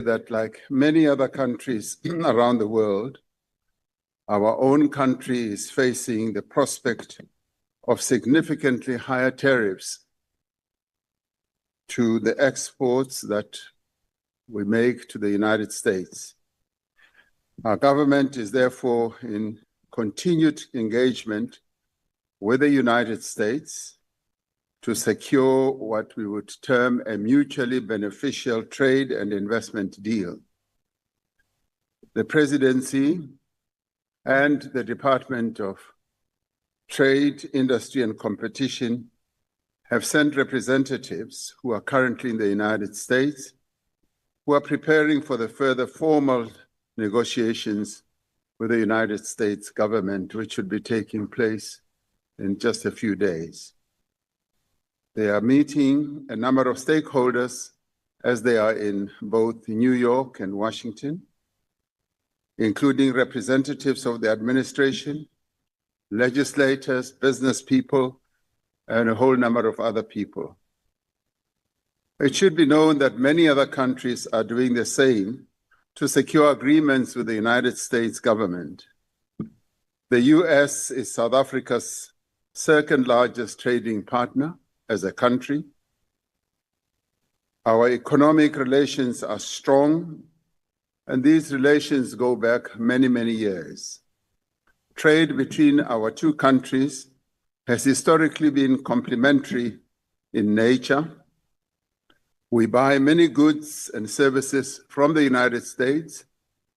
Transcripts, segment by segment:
that, like many other countries around the world, our own country is facing the prospect of significantly higher tariffs to the exports that we make to the United States. Our government is therefore in continued engagement with the United States to secure what we would term a mutually beneficial trade and investment deal. The Presidency and the Department of Trade, Industry and Competition have sent representatives who are currently in the United States, who are preparing for the further formal negotiations with the United States government, which should be taking place in just a few days. They are meeting a number of stakeholders as they are in both New York and Washington, including representatives of the administration, legislators, business people, and a whole number of other people. It should be known that many other countries are doing the same to secure agreements with the United States government. The US is South Africa's second largest trading partner as a country. Our economic relations are strong, and these relations go back many, many years. Trade between our two countries has historically been complementary in nature. We buy many goods and services from the United States,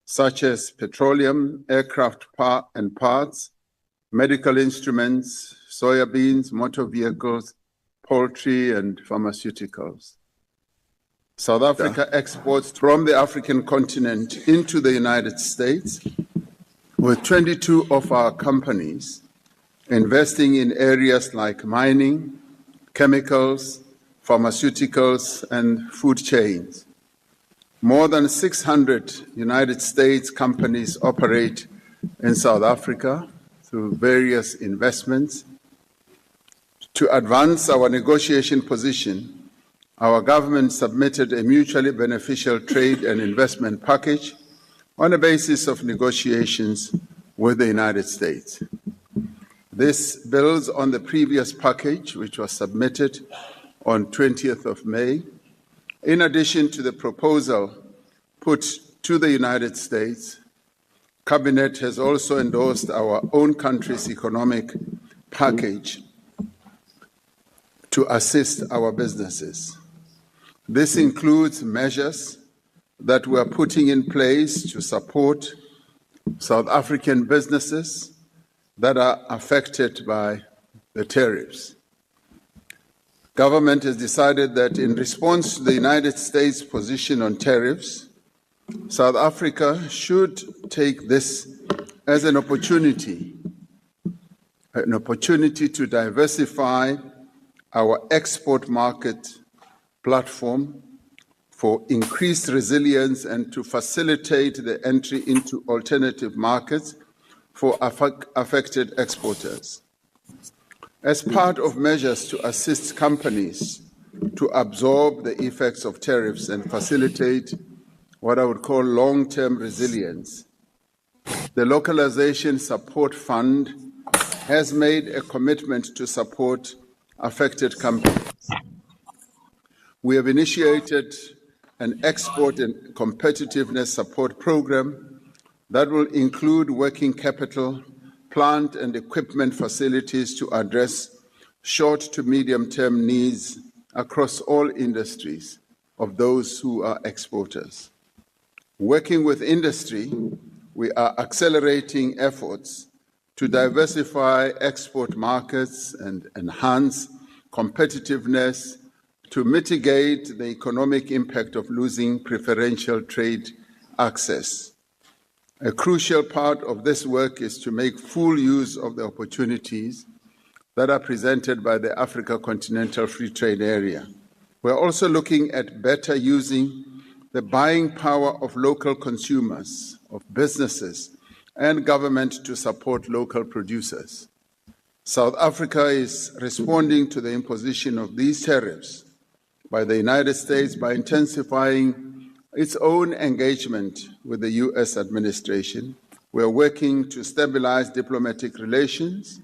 such as petroleum, aircraft and parts, medical instruments, soybeans, motor vehicles, poultry, and pharmaceuticals. South Africa exports from the African continent into the United States, with 22 of our companies investing in areas like mining, chemicals, pharmaceuticals, and food chains. More than 600 United States companies operate in South Africa through various investments. To advance our negotiation position, our government submitted a mutually beneficial trade and investment package on a basis of negotiations with the United States. This builds on the previous package, which was submitted on 20th of May. In addition to the proposal put to the United States, Cabinet has also endorsed our own country's economic package to assist our businesses. This includes measures that we are putting in place to support South African businesses that are affected by the tariffs. Government has decided that in response to the United States' position on tariffs, South Africa should take this as an opportunity to diversify our export market platform for increased resilience and to facilitate the entry into alternative markets for affected exporters. As part of measures to assist companies to absorb the effects of tariffs and facilitate what I would call long-term resilience, the Localization Support Fund has made a commitment to support affected companies. We have initiated an export and competitiveness support program that will include working capital, plant and equipment facilities to address short to medium-term needs across all industries of those who are exporters. Working with industry, we are accelerating efforts to diversify export markets and enhance competitiveness to mitigate the economic impact of losing preferential trade access. A crucial part of this work is to make full use of the opportunities that are presented by the Africa Continental Free Trade Area. We're also looking at better using the buying power of local consumers, of businesses, and government to support local producers. South Africa is responding to the imposition of these tariffs by the United States by intensifying its own engagement with the US administration. We are working to stabilize diplomatic relations,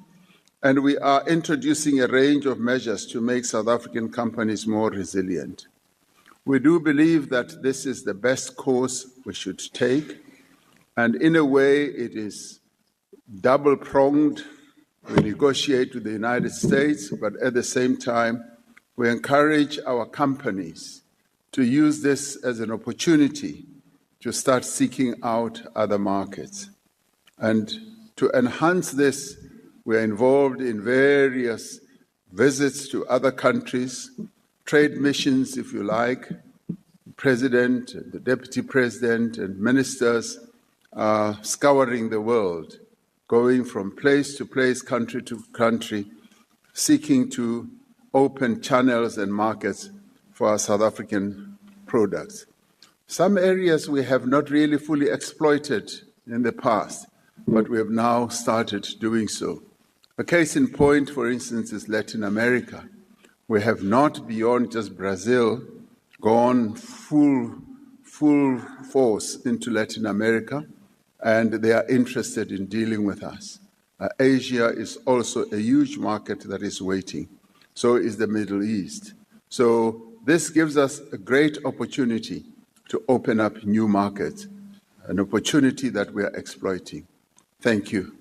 and we are introducing a range of measures to make South African companies more resilient. We do believe that this is the best course we should take, and in a way it is double-pronged. We negotiate with the United States, but at the same time, we encourage our companies to use this as an opportunity to start seeking out other markets. And to enhance this, we are involved in various visits to other countries, trade missions, if you like. The President, the Deputy President, and ministers are scouring the world, going from place to place, country to country, seeking to open channels and markets for our South African products. Some areas we have not really fully exploited in the past, but we have now started doing so. A case in point, for instance, is Latin America. We have not, beyond just Brazil, gone full force into Latin America, and they are interested in dealing with us. Asia is also a huge market that is waiting. So is the Middle East. So this gives us a great opportunity to open up new markets, an opportunity that we are exploiting. Thank you.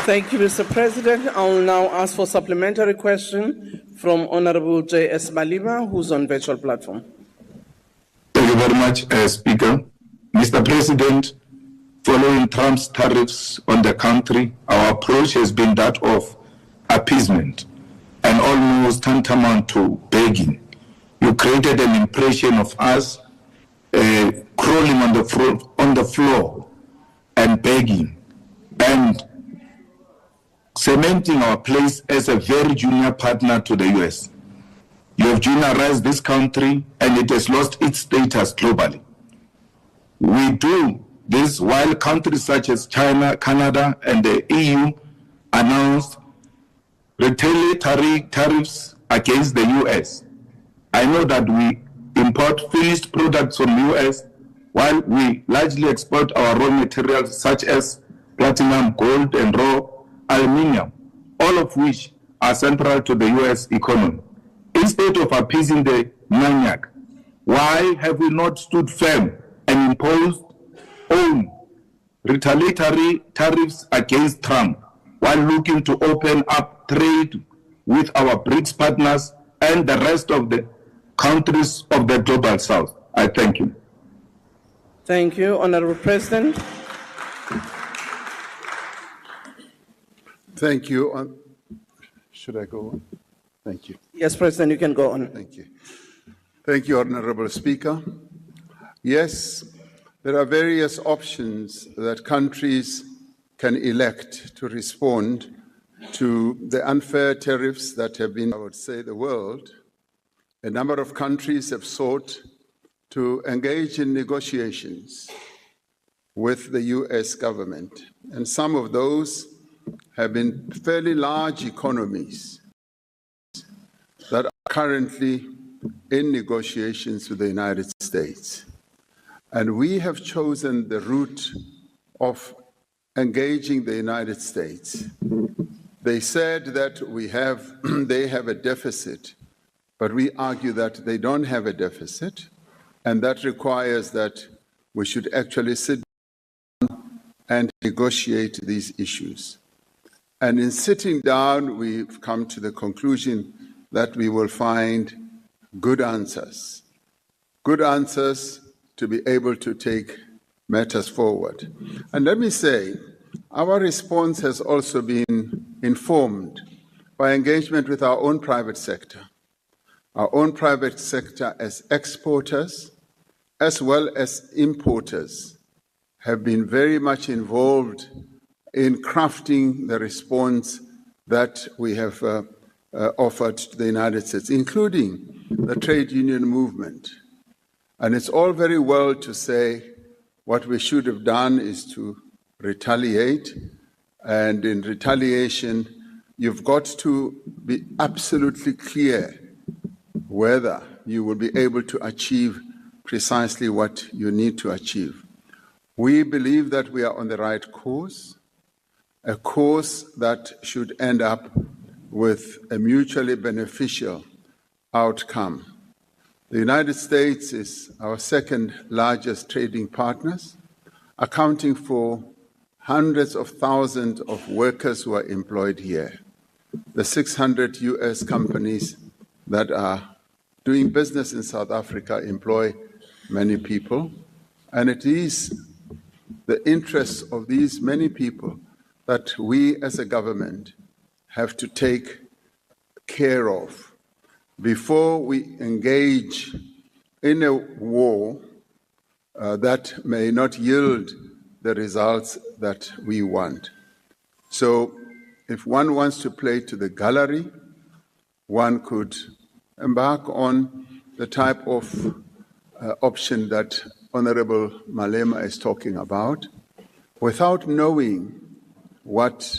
Thank you, Mr. President. I will now ask for supplementary question from Honorable J.S. Malima, who's on virtual platform. Thank you very much, Speaker. Mr. President, following Trump's tariffs on the country, our approach has been that of appeasement and almost tantamount to begging. You created an impression of us crawling on the floor and begging and cementing our place as a very junior partner to the US. You have juniorized this country and it has lost its status globally. We do this while countries such as China, Canada, and the EU announced retaliatory tariffs against the US. I know that we import finished products from the US while we largely export our raw materials such as platinum, gold, and raw aluminium, all of which are central to the US economy. Instead of appeasing the maniac, why have we not stood firm and imposed own retaliatory tariffs against Trump while looking to open up trade with our BRICS partners and the rest of the countries of the Global South? I thank you. Thank you, Honorable President. Thank you. Should I go on? Thank you. Yes, President, you can go on. Thank you. Thank you, Honorable Speaker. Yes, there are various options that countries can elect to respond to the unfair tariffs that have been, I would say, the world. A number of countries have sought to engage in negotiations with the US government, and some of those have been fairly large economies that are currently in negotiations with the United States. And we have chosen the route of engaging the United States. They said that they have a deficit, but we argue that they don't have a deficit, and that requires that we should actually sit down and negotiate these issues. And in sitting down, we've come to the conclusion that we will find good answers to be able to take matters forward. And let me say, our response has also been informed by engagement with our own private sector. Our own private sector as exporters, as well as importers, have been very much involved in crafting the response that we have offered to the United States, including the trade union movement. And it's all very well to say what we should have done is to retaliate, and in retaliation, you've got to be absolutely clear whether you will be able to achieve precisely what you need to achieve. We believe that we are on the right course, a course that should end up with a mutually beneficial outcome. The United States is our second largest trading partner, accounting for hundreds of thousands of workers who are employed here. The 600 US companies that are doing business in South Africa employ many people, and it is the interests of these many people that we as a government have to take care of before we engage in a war that may not yield the results that we want. So if one wants to play to the gallery, one could embark on the type of option that Honorable Malema is talking about without knowing what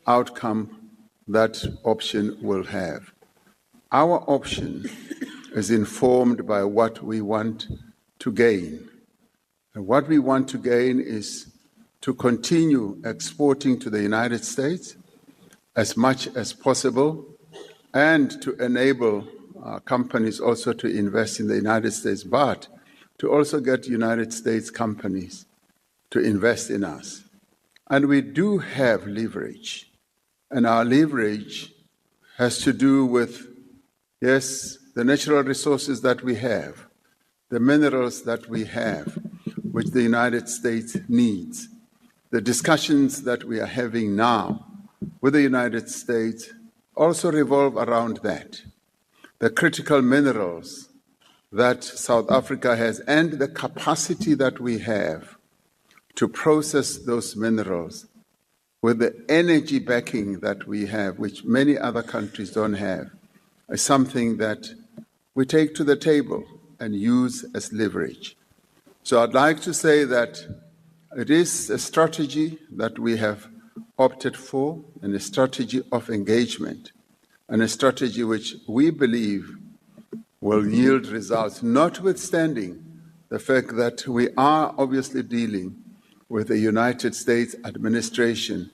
outcome that option will have. Our option is informed by what we want to gain. And what we want to gain is to continue exporting to the United States as much as possible and to enable companies also to invest in the United States, but to also get United States companies to invest in us. And we do have leverage, and our leverage has to do with, yes, the natural resources that we have, the minerals that we have, which the United States needs. The discussions that we are having now with the United States also revolve around that. The critical minerals that South Africa has and the capacity that we have to process those minerals with the energy backing that we have, which many other countries don't have, is something that we take to the table and use as leverage. So I'd like to say that it is a strategy that we have opted for, and a strategy of engagement, and a strategy which we believe will yield results, notwithstanding the fact that we are obviously dealing with a United States administration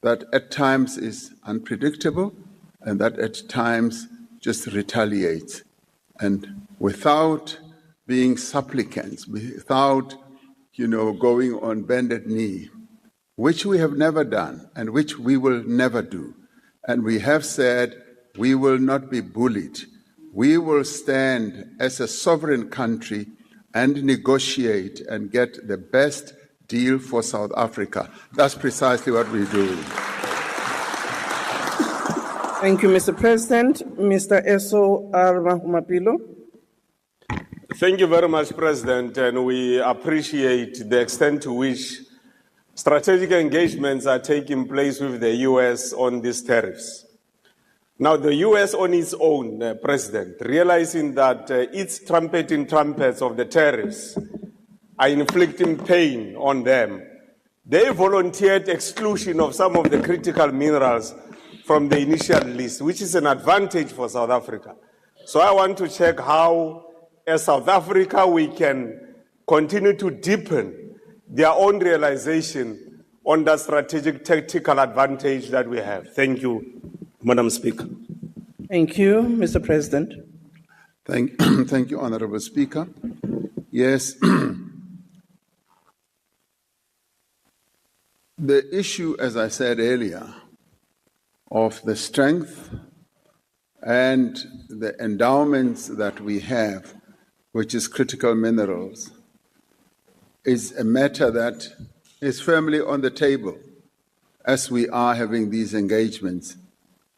that at times is unpredictable and that at times just retaliates. And without being supplicants, without, going on bended knee, which we have never done and which we will never do. And we have said we will not be bullied. We will stand as a sovereign country and negotiate and get the best deal for South Africa. That's precisely what we're doing. Thank you, Mr. President. Mr. Eso Armahumapilo. Thank you very much, President, and we appreciate the extent to which strategic engagements are taking place with the U.S. on these tariffs. Now, the U.S. on its own, President, realizing that its trumpeting trumpets of the tariffs are inflicting pain on them, they volunteered exclusion of some of the critical minerals from the initial list, which is an advantage for South Africa. So I want to check how, as South Africa, we can continue to deepen their own realization on the strategic tactical advantage that we have. Thank you, Madam Speaker. Thank you, Mr. President. Thank you, Honorable Speaker. Yes, the issue, as I said earlier, of the strength and the endowments that we have, which is critical minerals, is a matter that is firmly on the table as we are having these engagements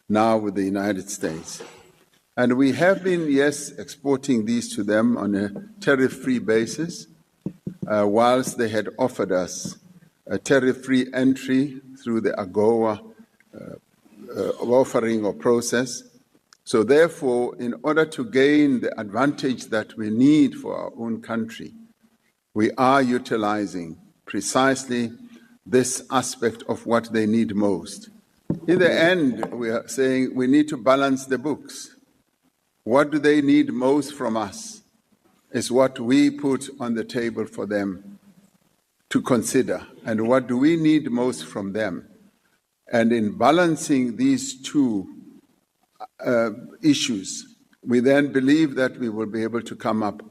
now with the United States. And we have been, yes, exporting these to them on a tariff-free basis, whilst they had offered us a tariff-free entry through the AGOA offering or process. So therefore, in order to gain the advantage that we need for our own country, we are utilizing precisely this aspect of what they need most. In the end, we are saying we need to balance the books. what do they need most from us is what we put on the table for them to consider. And what do we need most from them? And in balancing these two issues, we then believe that we will be able to come up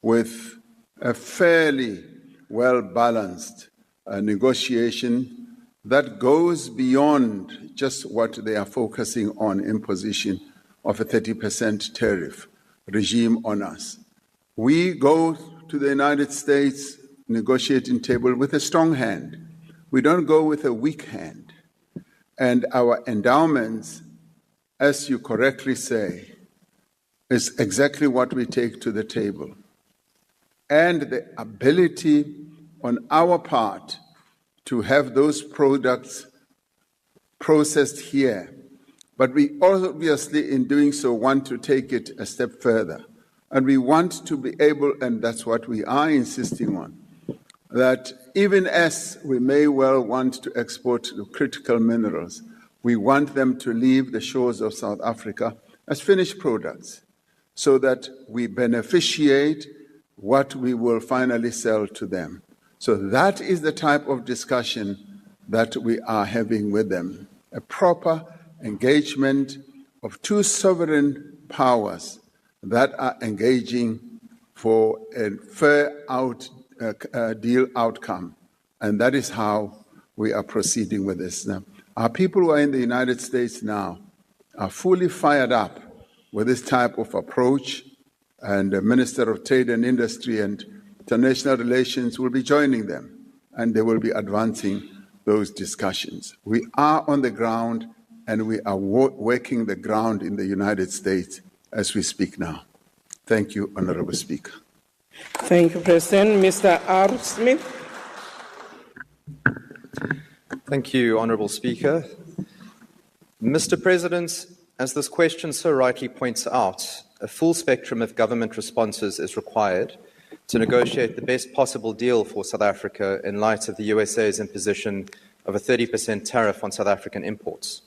with a fairly well-balanced negotiation that goes beyond just what they are focusing on, imposition of a 30% tariff regime on us. We go to the United States negotiating table with a strong hand. We don't go with a weak hand. And our endowments, as you correctly say, is exactly what we take to the table. And the ability on our part to have those products processed here. But we obviously, in doing so, want to take it a step further. And we want to be able, and that's what we are insisting on, that even as we may well want to export the critical minerals, we want them to leave the shores of South Africa as finished products so that we beneficiate what we will finally sell to them. So that is the type of discussion that we are having with them, a proper engagement of two sovereign powers that are engaging for a fair deal outcome. And that is how we are proceeding with this. Now, our people who are in the United States now are fully fired up with this type of approach, and the Minister of Trade and Industry and International Relations will be joining them, and they will be advancing those discussions. We are on the ground, and we are working the ground in the United States as we speak now. Thank you, Honorable Speaker. Thank you, President. Mr. R. Smith. Thank you, Honourable Speaker. Mr. President, as this question so rightly points out, a full spectrum of government responses is required to negotiate the best possible deal for South Africa in light of the USA's imposition of a 30% tariff on South African imports.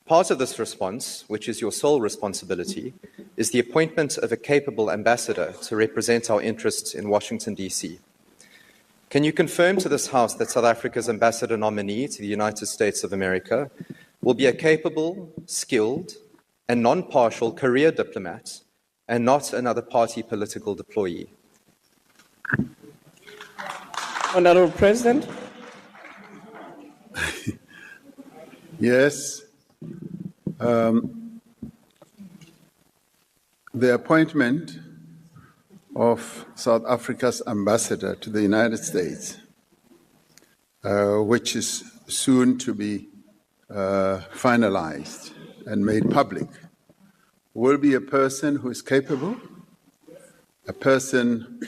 Part of this response, which is your sole responsibility, is the appointment of a capable ambassador to represent our interests in Washington, D.C. Can you confirm to this House that South Africa's ambassador nominee to the United States of America will be a capable, skilled, and non-partial career diplomat and not another party political deployee? Honourable President. Yes. The appointment of South Africa's ambassador to the United States, which is soon to be finalized and made public, will be a person who is capable, a person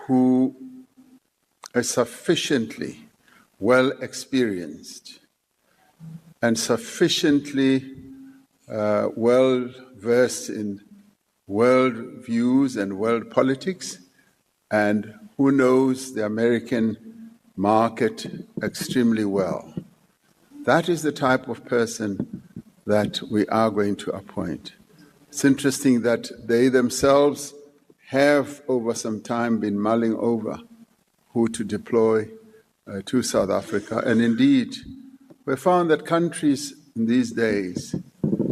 who is sufficiently well experienced and sufficiently well versed in world views and world politics, and who knows the American market extremely well. That is the type of person that we are going to appoint. It's interesting that they themselves have over some time been mulling over who to deploy to South Africa. And indeed, we found that countries in these days,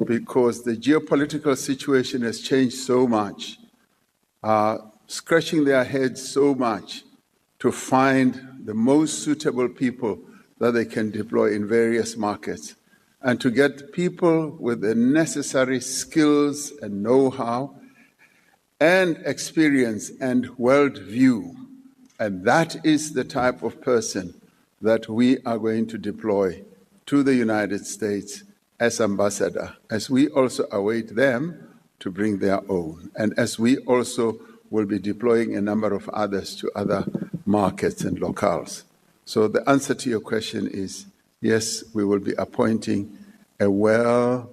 because the geopolitical situation has changed so much, are scratching their heads so much to find the most suitable people that they can deploy in various markets, and to get people with the necessary skills and know-how and experience and worldview. And that is the type of person that we are going to deploy to the United States as ambassador, as we also await them to bring their own, and as we also will be deploying a number of others to other markets and locales. So the answer to your question is, yes, we will be appointing a well-versed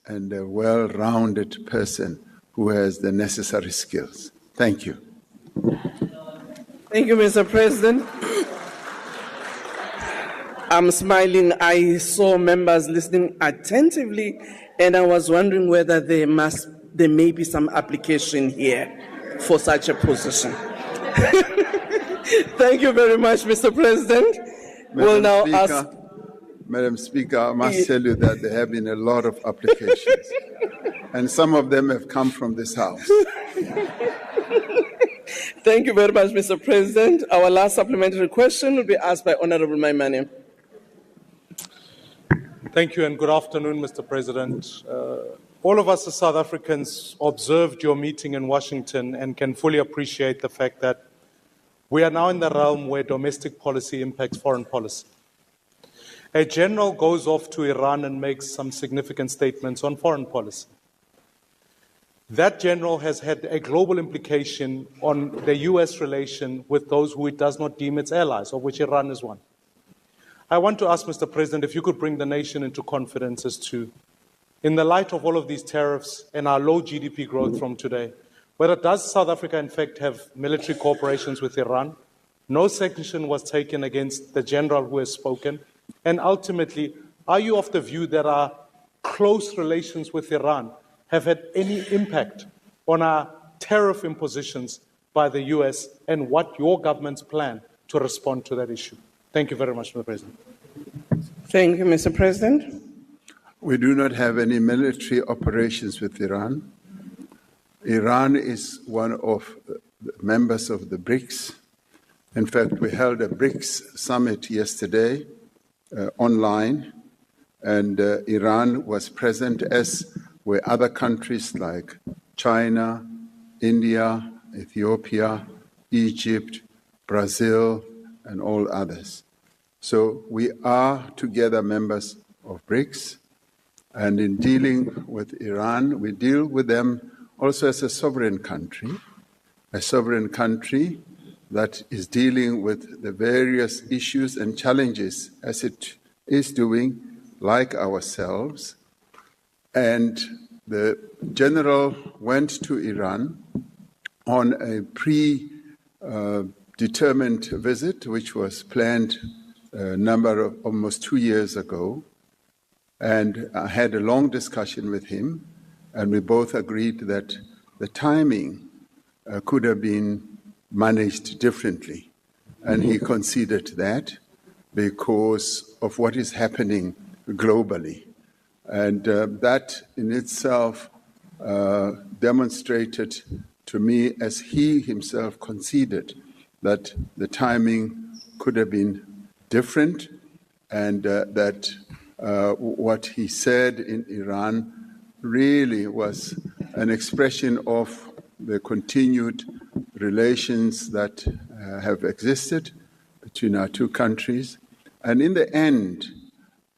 and a well-rounded person who has the necessary skills. Thank you. Thank you, Mr. President. I'm smiling. I saw members listening attentively And I was wondering whether there may be some application here for such a position. Thank you very much, Mr. President. We'll now ask. Madam Speaker, I must tell you that there have been a lot of applications, and some of them have come from this House. Thank you very much, Mr. President. Our last supplementary question will be asked by Honorable Maimane. Thank you and good afternoon, Mr. President. All of us as South Africans observed your meeting in Washington and can fully appreciate the fact that we are now in the realm where domestic policy impacts foreign policy. A general goes off to Iran and makes some significant statements on foreign policy. That general has had a global implication on the US relation with those who it does not deem its allies, of which Iran is one. I want to ask, Mr. President, if you could bring the nation into confidence as to, in the light of all of these tariffs and our low GDP growth from today, whether does South Africa in fact have military cooperations with Iran? No sanction was taken against the general who has spoken. And ultimately, are you of the view that our close relations with Iran have had any impact on our tariff impositions by the US and what your government's plan to respond to that issue? Thank you very much, Mr. President. Thank you, Mr. President. We do not have any military operations with Iran. Iran is one of the members of the BRICS. In fact, we held a BRICS summit yesterday online, and Iran was present, as were other countries like China, India, Ethiopia, Egypt, Brazil, and all others. So we are together members of BRICS, and in dealing with Iran, we deal with them also as a sovereign country that is dealing with the various issues and challenges as it is doing, like ourselves. And the general went to Iran on a predetermined visit, which was planned almost 2 years ago. And I had a long discussion with him, and we both agreed that the timing could have been managed differently. And he conceded that because of what is happening globally. And that in itself demonstrated to me, as he himself conceded, that the timing could have been different, and that what he said in Iran really was an expression of the continued relations that have existed between our two countries. And in the end,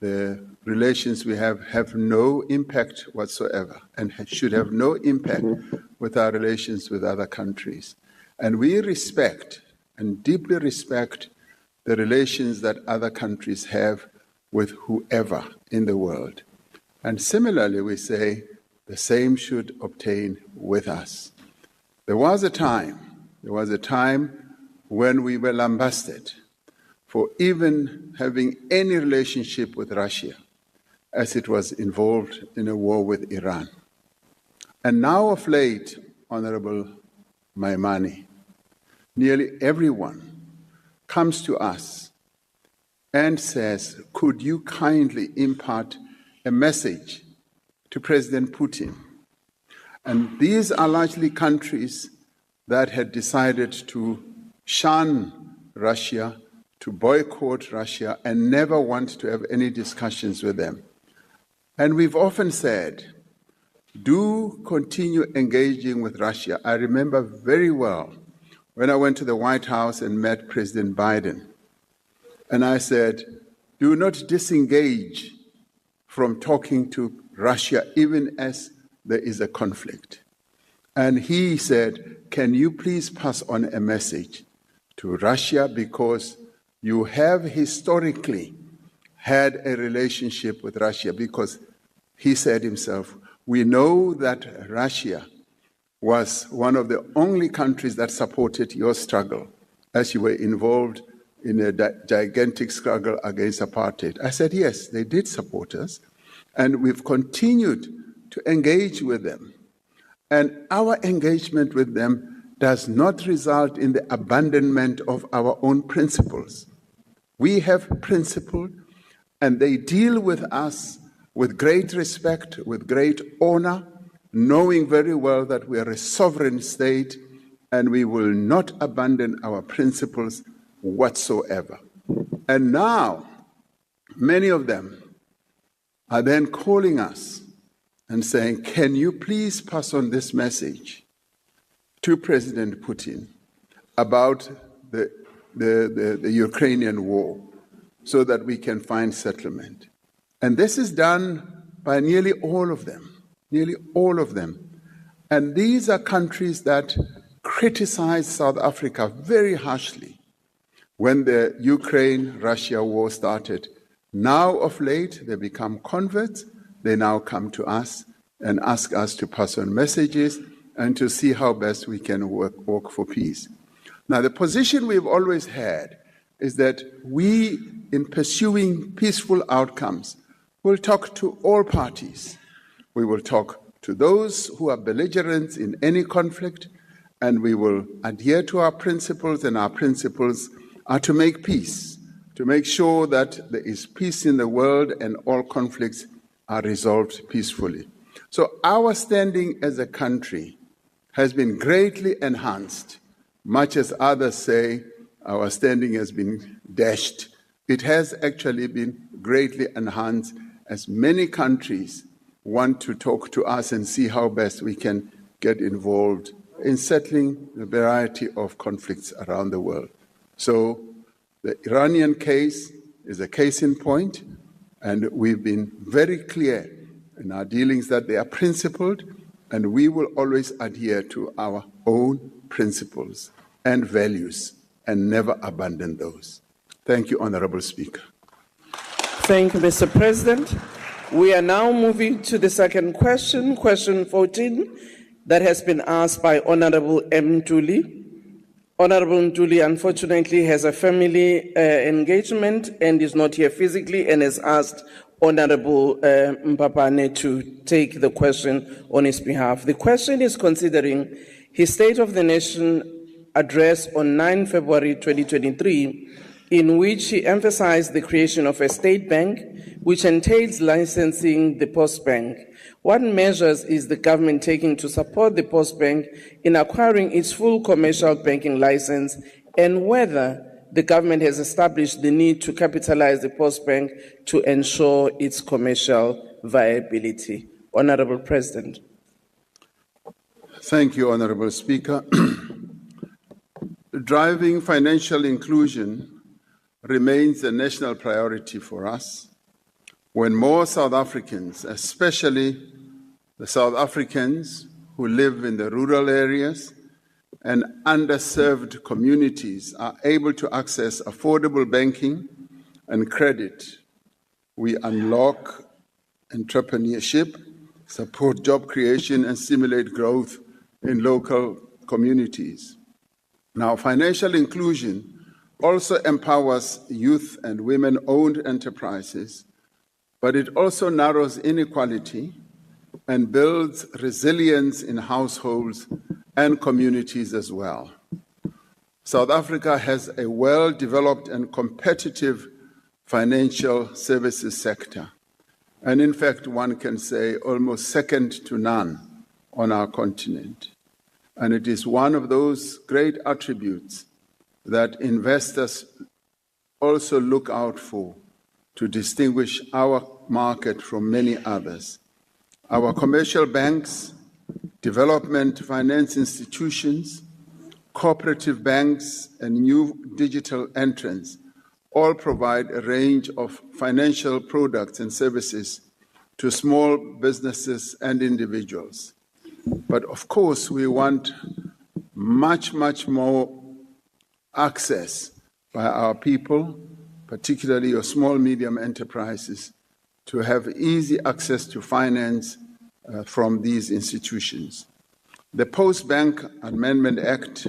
the relations we have no impact whatsoever, and should have no impact with our relations with other countries. And we respect and deeply respect the relations that other countries have with whoever in the world. And similarly, we say the same should obtain with us. There was a time when we were lambasted for even having any relationship with Russia, as it was involved in a war with Iran. And now of late, Honorable Maimane, nearly everyone comes to us and says, could you kindly impart a message to President Putin? And these are largely countries that had decided to shun Russia, to boycott Russia, and never want to have any discussions with them. And we've often said, do continue engaging with Russia. I remember very well when I went to the White House and met President Biden. And I said, do not disengage from talking to Russia, even as there is a conflict. And he said, can you please pass on a message to Russia, because you have historically had a relationship with Russia, because he said himself, we know that Russia was one of the only countries that supported your struggle as you were involved in a gigantic struggle against apartheid. I said, yes, they did support us. And we've continued to engage with them. And our engagement with them does not result in the abandonment of our own principles. We have principles, and they deal with us with great respect, with great honor, knowing very well that we are a sovereign state and we will not abandon our principles whatsoever. And now, many of them are then calling us and saying, can you please pass on this message to President Putin about the Ukrainian war so that we can find settlement? And this is done by nearly all of them. And these are countries that criticized South Africa very harshly when the Ukraine-Russia war started. Now, of late, they become converts. They now come to us and ask us to pass on messages and to see how best we can work for peace. Now, the position we've always had is that we, in pursuing peaceful outcomes, will talk to all parties. We will talk to those who are belligerents in any conflict, and we will adhere to our principles, and our principles are to make peace, to make sure that there is peace in the world and all conflicts are resolved peacefully. So our standing as a country has been greatly enhanced. Much as others say our standing has been dashed, it has actually been greatly enhanced as many countries want to talk to us and see how best we can get involved in settling a variety of conflicts around the world. So the Iranian case is a case in point, and we've been very clear in our dealings that they are principled, and we will always adhere to our own principles and values and never abandon those. Thank you, Honorable Speaker. Thank you, Mr. President. We are now moving to the second question, question 14, that has been asked by Honorable M. Ntuli. Honorable Ntuli, unfortunately, has a family engagement and is not here physically and has asked Honorable Mpapane to take the question on his behalf. The question is considering his State of the Nation address on 9 February 2023, in which he emphasized the creation of a state bank, which entails licensing the Postbank. What measures is the government taking to support the Postbank in acquiring its full commercial banking license, and whether the government has established the need to capitalize the Postbank to ensure its commercial viability? Honorable President. Thank you, Honorable Speaker. Driving financial inclusion remains a national priority for us. When more South Africans, especially the South Africans who live in the rural areas and underserved communities, are able to access affordable banking and credit, we unlock entrepreneurship, support job creation, and stimulate growth in local communities. Now, financial inclusion also empowers youth and women-owned enterprises, but it also narrows inequality and builds resilience in households and communities as well. South Africa has a well-developed and competitive financial services sector, and in fact, one can say almost second to none on our continent. And it is one of those great attributes that investors also look out for to distinguish our market from many others. Our commercial banks, development finance institutions, cooperative banks, and new digital entrants all provide a range of financial products and services to small businesses and individuals. But of course, we want much, much more access by our people, particularly your small, medium enterprises, to have easy access to finance from these institutions. The Postbank Amendment Act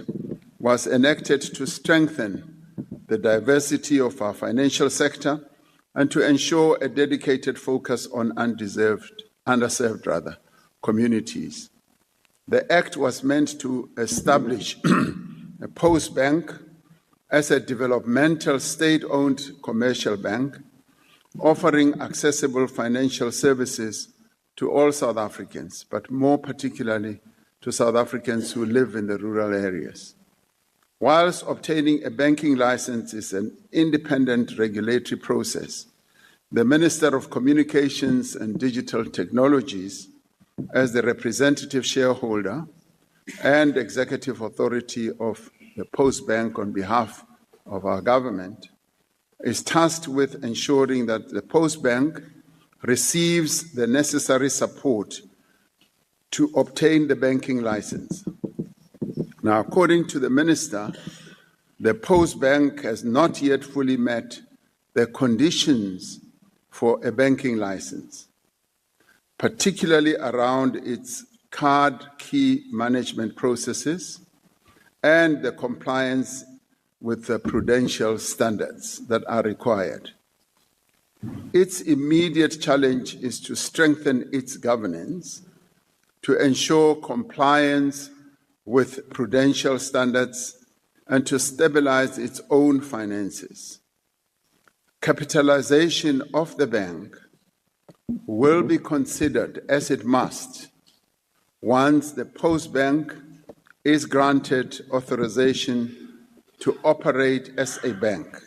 was enacted to strengthen the diversity of our financial sector and to ensure a dedicated focus on underserved communities. The Act was meant to establish a Postbank as a developmental state-owned commercial bank offering accessible financial services to all South Africans, but more particularly to South Africans who live in the rural areas. Whilst obtaining a banking license is an independent regulatory process, the Minister of Communications and Digital Technologies, as the representative shareholder and executive authority of the Postbank on behalf of our government, is tasked with ensuring that the Postbank receives the necessary support to obtain the banking license. Now, according to the Minister, the Postbank has not yet fully met the conditions for a banking license, particularly around its card key management processes and the compliance with the prudential standards that are required. Its immediate challenge is to strengthen its governance to ensure compliance with prudential standards and to stabilize its own finances. Capitalization of the bank will be considered, as it must, once the Postbank is granted authorization to operate as a bank,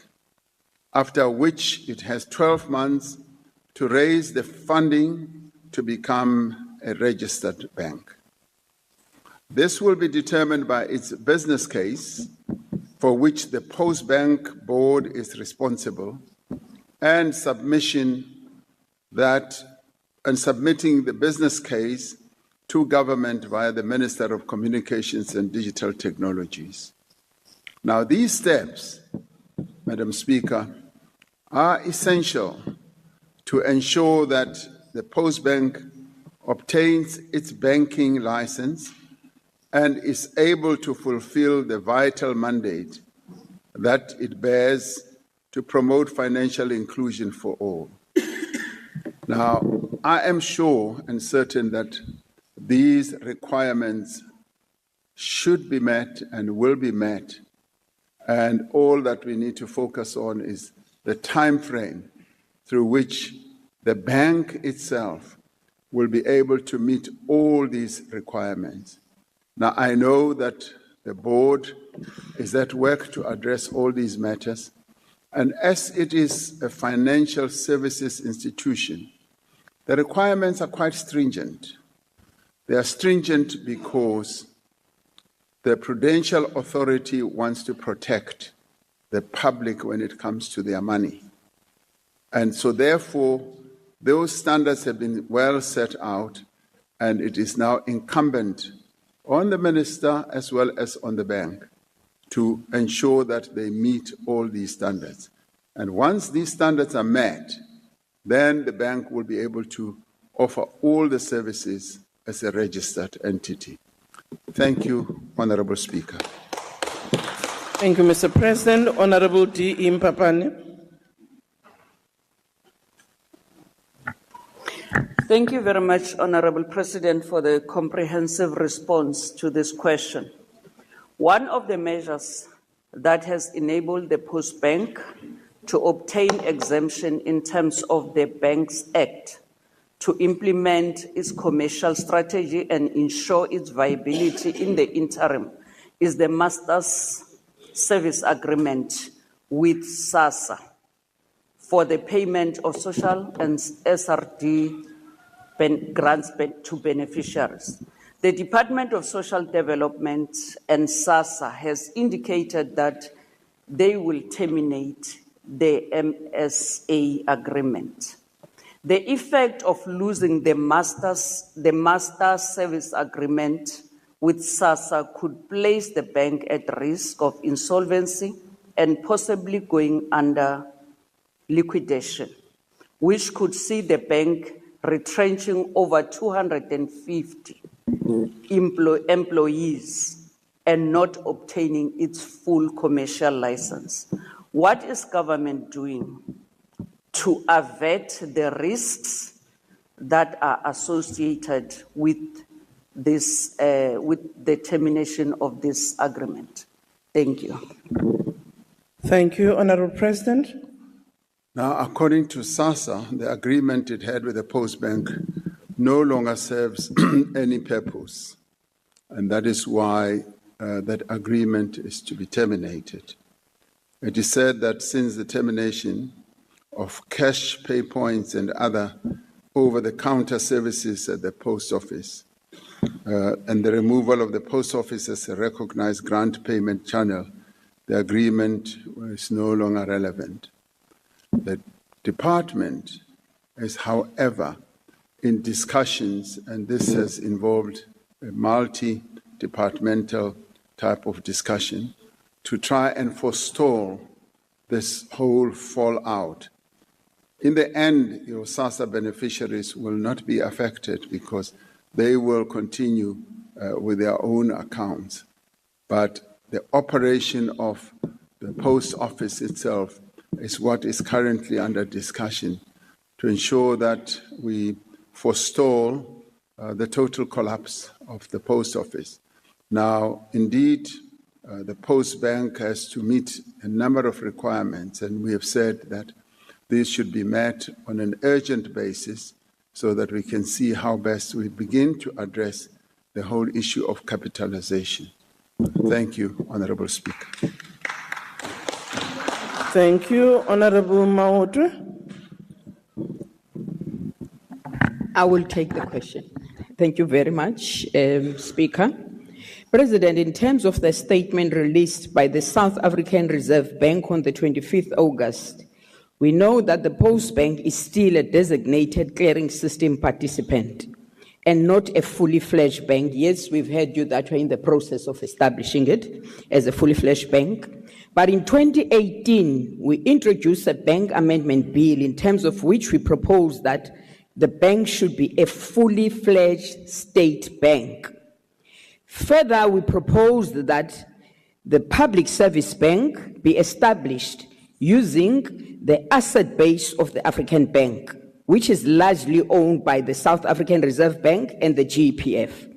after which it has 12 months to raise the funding to become a registered bank. This will be determined by its business case, for which the Postbank board is responsible, and submitting the business case to government via the Minister of Communications and Digital Technologies. Now, these steps, Madam Speaker, are essential to ensure that the Postbank obtains its banking license and is able to fulfill the vital mandate that it bears to promote financial inclusion for all. Now, I am sure and certain that these requirements should be met and will be met, and all that we need to focus on is the time frame through which the bank itself will be able to meet all these requirements. Now, I know that the board is at work to address all these matters, and as it is a financial services institution, the requirements are quite stringent. They are stringent because the Prudential Authority wants to protect the public when it comes to their money. And so therefore, those standards have been well set out, and it is now incumbent on the minister as well as on the bank to ensure that they meet all these standards. And once these standards are met, then the bank will be able to offer all the services as a registered entity. Thank you, Honorable Speaker. Thank you, Mr. President. Honorable D. Mpapane. Thank you very much, Honorable President, for the comprehensive response to this question. One of the measures that has enabled the Postbank to obtain exemption in terms of the Banks Act to implement its commercial strategy and ensure its viability in the interim is the Master's Service Agreement with SASSA for the payment of social and SRD grants to beneficiaries. The Department of Social Development and SASSA has indicated that they will terminate the MSA agreement. The effect of losing the master service agreement with SASSA could place the bank at risk of insolvency and possibly going under liquidation, which could see the bank retrenching over 250 employees and not obtaining its full commercial license. What is government doing to avert the risks that are associated with this, with the termination of this agreement. Thank you. Thank you, Honorable President. Now, according to SASSA, the agreement it had with the Postbank no longer serves any purpose, and that is why that agreement is to be terminated. It is said that since the termination of cash pay points and other over-the-counter services at the post office and the removal of the post office as a recognized grant payment channel, the agreement is no longer relevant. The department is, however, in discussions, and this has involved a multi-departmental type of discussion to try and forestall this whole fallout. In the end, your SASSA beneficiaries will not be affected because they will continue with their own accounts. But the operation of the post office itself is what is currently under discussion to ensure that we forestall the total collapse of the post office. Now, indeed, the Postbank has to meet a number of requirements, and we have said that these should be met on an urgent basis so that we can see how best we begin to address the whole issue of capitalization. Thank you, Honorable Speaker. Thank you, Honorable Maoto. I will take the question. Thank you very much, Speaker. President, in terms of the statement released by the South African Reserve Bank on the 25th August, we know that the Postbank is still a designated clearing system participant and not a fully fledged bank. Yes, we've heard you that we're in the process of establishing it as a fully fledged bank. But in 2018, we introduced a bank amendment bill in terms of which we proposed that the bank should be a fully fledged state bank. Further, we proposed that the public service bank be established using the asset base of the African Bank, which is largely owned by the South African Reserve Bank and the GEPF.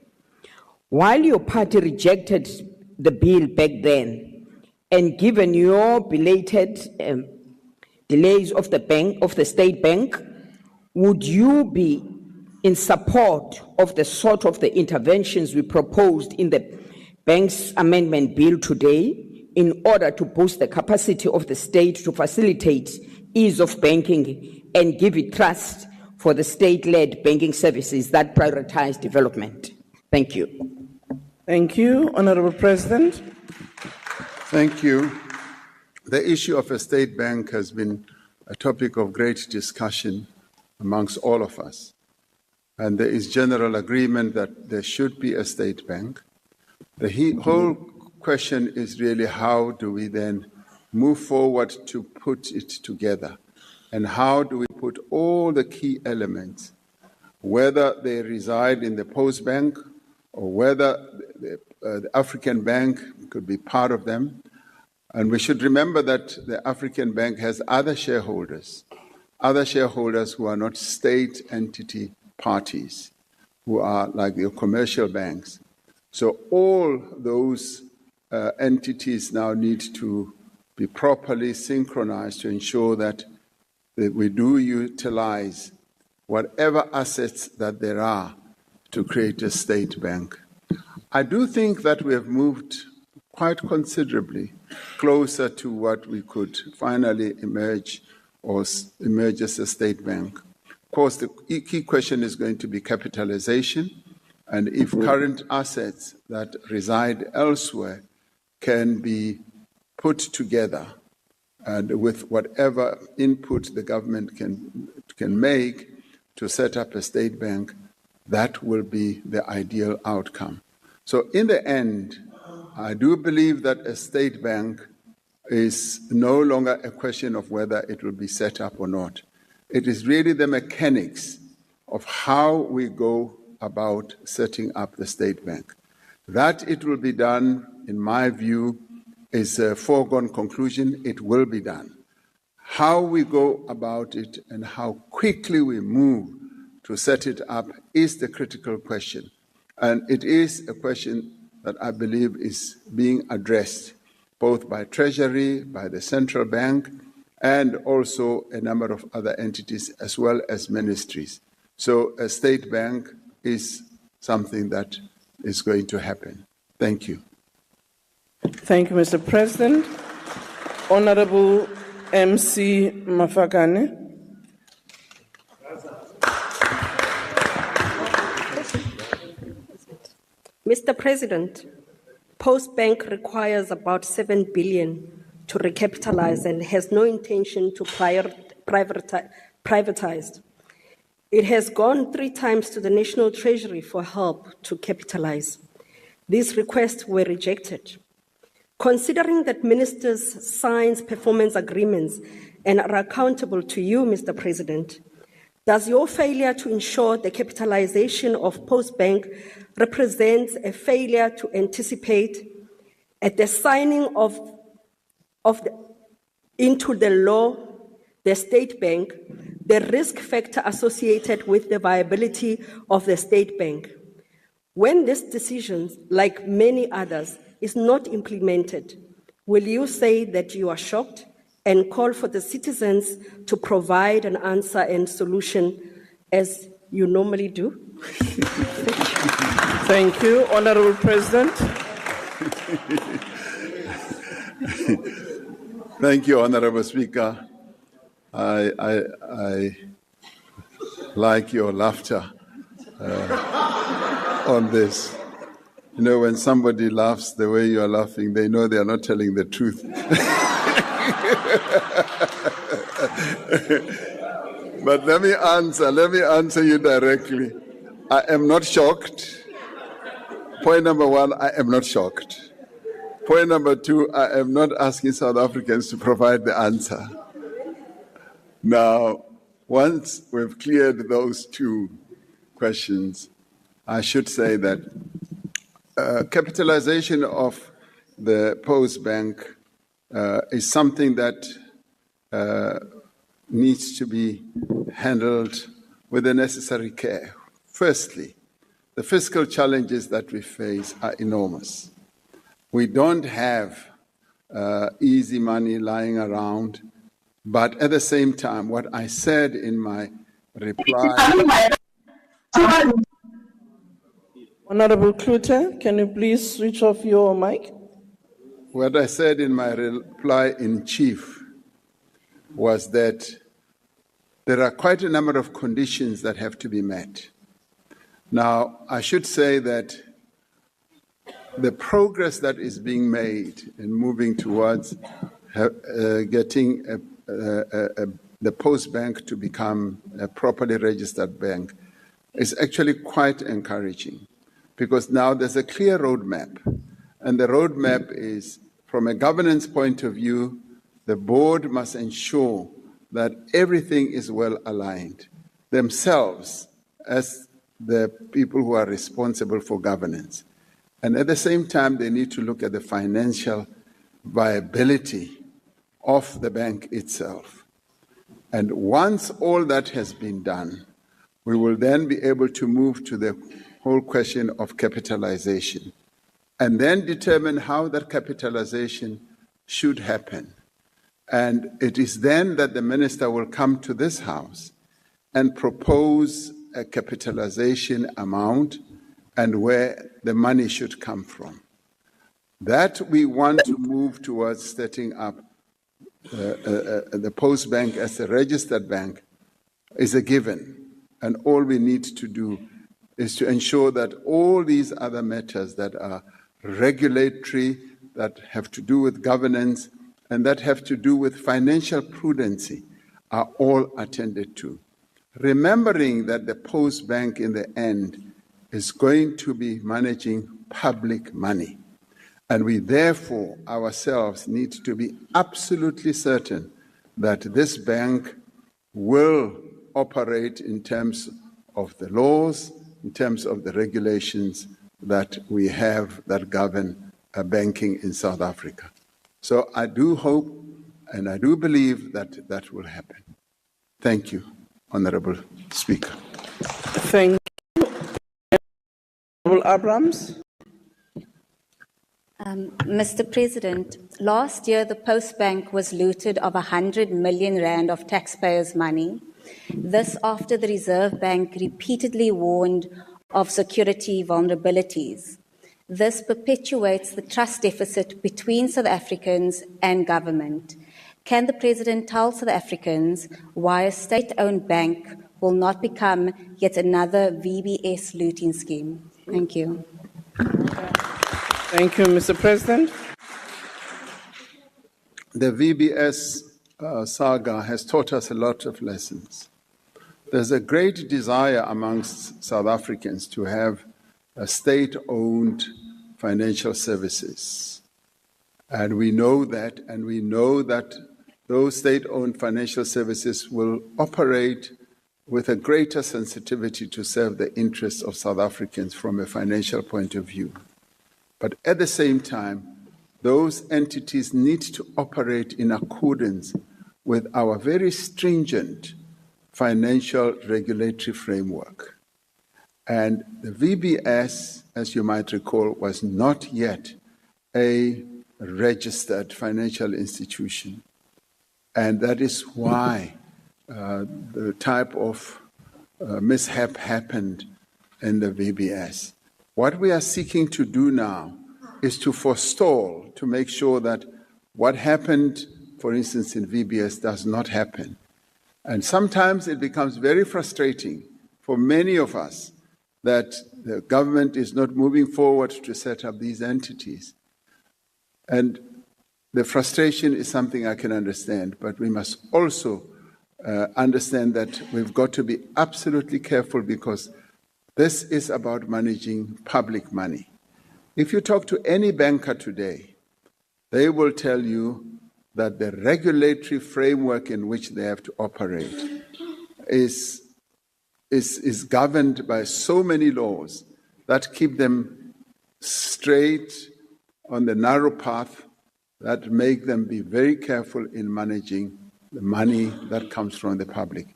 While your party rejected the bill back then, and given your belated delays of the state bank, would you be in support of the sort of the interventions we proposed in the bank's amendment bill today in order to boost the capacity of the state to facilitate ease of banking and give it trust for the state-led banking services that prioritize development? Thank you. Thank you, Honorable President. Thank you. The issue of a state bank has been a topic of great discussion amongst all of us. And there is general agreement that there should be a state bank. The whole question is really how do we then move forward to put it together? And how do we put all the key elements, whether they reside in the Postbank or whether the African Bank could be part of them? And we should remember that the African Bank has other shareholders who are not state entity parties, who are like your commercial banks. So all those entities now need to be properly synchronized to ensure that we do utilize whatever assets that there are to create a state bank. I do think that we have moved quite considerably closer to what we could finally emerge as a state bank. Of course, the key question is going to be capitalization, and if current assets that reside elsewhere can be put together and with whatever input the government can make to set up a state bank, that will be the ideal outcome. So in the end, I do believe that a state bank is no longer a question of whether it will be set up or not. It is really the mechanics of how we go about setting up the state bank. That it will be done, in my view, is a foregone conclusion. It will be done. How we go about it and how quickly we move to set it up is the critical question. And it is a question that I believe is being addressed both by Treasury, by the Central Bank, and also a number of other entities as well as ministries. So a state bank is something that is going to happen. Thank you. Thank you, Mr. President. Honorable MC Mafakane. Mr. President, Postbank requires about 7 billion to recapitalize and has no intention to privatize. It has gone 3 times to the National Treasury for help to capitalize. These requests were rejected. Considering that ministers sign performance agreements and are accountable to you, Mr. President, does your failure to ensure the capitalization of Postbank represent a failure to anticipate at the signing into the law, the state bank, the risk factor associated with the viability of the state bank? When this decision, like many others, is not implemented, will you say that you are shocked and call for the citizens to provide an answer and solution as you normally do? Thank you, Honorable President. Thank you, Honorable Speaker. I like your laughter on this. You know, when somebody laughs the way you are laughing, they know they are not telling the truth. But let me answer you directly. I am not shocked. Point number 1, I am not shocked. Point number 2, I am not asking South Africans to provide the answer. Now, once we've cleared those 2 questions, I should say that capitalization of the Postbank is something that needs to be handled with the necessary care. Firstly, the fiscal challenges that we face are enormous. We don't have easy money lying around, but at the same time, what I said in my reply... Honorable Klute, can you please switch off your mic? What I said in my reply in chief was that there are quite a number of conditions that have to be met. Now, I should say that the progress that is being made in moving towards getting the Postbank to become a properly registered bank is actually quite encouraging, because now there's a clear roadmap. And the roadmap is, from a governance point of view, the board must ensure that everything is well aligned, themselves as the people who are responsible for governance. And at the same time, they need to look at the financial viability of the bank itself. And once all that has been done, we will then be able to move to the whole question of capitalization, and then determine how that capitalization should happen. And it is then that the minister will come to this House and propose a capitalization amount and where the money should come from. That we want to move towards setting up the Postbank as a registered bank is a given. And all we need to do is to ensure that all these other matters that are regulatory, that have to do with governance, and that have to do with financial prudency are all attended to. Remembering that the Postbank in the end is going to be managing public money. And we therefore ourselves need to be absolutely certain that this bank will operate in terms of the laws, in terms of the regulations that we have that govern banking in South Africa. So I do hope And I do believe that that will happen. Thank you, Honorable Speaker. Thank you. Honorable Abrams. Mr. President, last year the Postbank was looted of 100 million rand of taxpayers' money. This after the Reserve Bank repeatedly warned of security vulnerabilities. This perpetuates the trust deficit between South Africans and government. Can the President tell South Africans why a state-owned bank will not become yet another VBS looting scheme? Thank you. Thank you, Mr. President. The VBS saga has taught us a lot of lessons. There's a great desire amongst South Africans to have a state-owned financial services. And we know that those state-owned financial services will operate with a greater sensitivity to serve the interests of South Africans from a financial point of view. But at the same time, those entities need to operate in accordance with our very stringent financial regulatory framework. And the VBS, as you might recall, was not yet a registered financial institution. And that is why the type of mishap happened in the VBS. What we are seeking to do now is to forestall, to make sure that what happened, for instance, in VBS does not happen. And sometimes it becomes very frustrating for many of us that the government is not moving forward to set up these entities. And the frustration is something I can understand, but we must also understand that we've got to be absolutely careful because this is about managing public money. If you talk to any banker today, they will tell you that the regulatory framework in which they have to operate is governed by so many laws that keep them straight on the narrow path that make them be very careful in managing the money that comes from the public.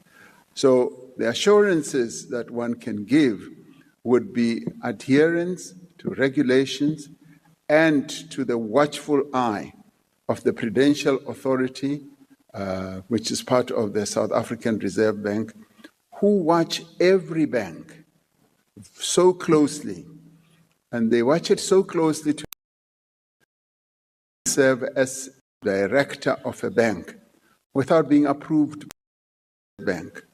So the assurances that one can give would be adherence to regulations and to the watchful eye of the Prudential Authority, which is part of the South African Reserve Bank, who watch every bank so closely. And they watch it so closely to serve as director of a bank without being approved by the bank.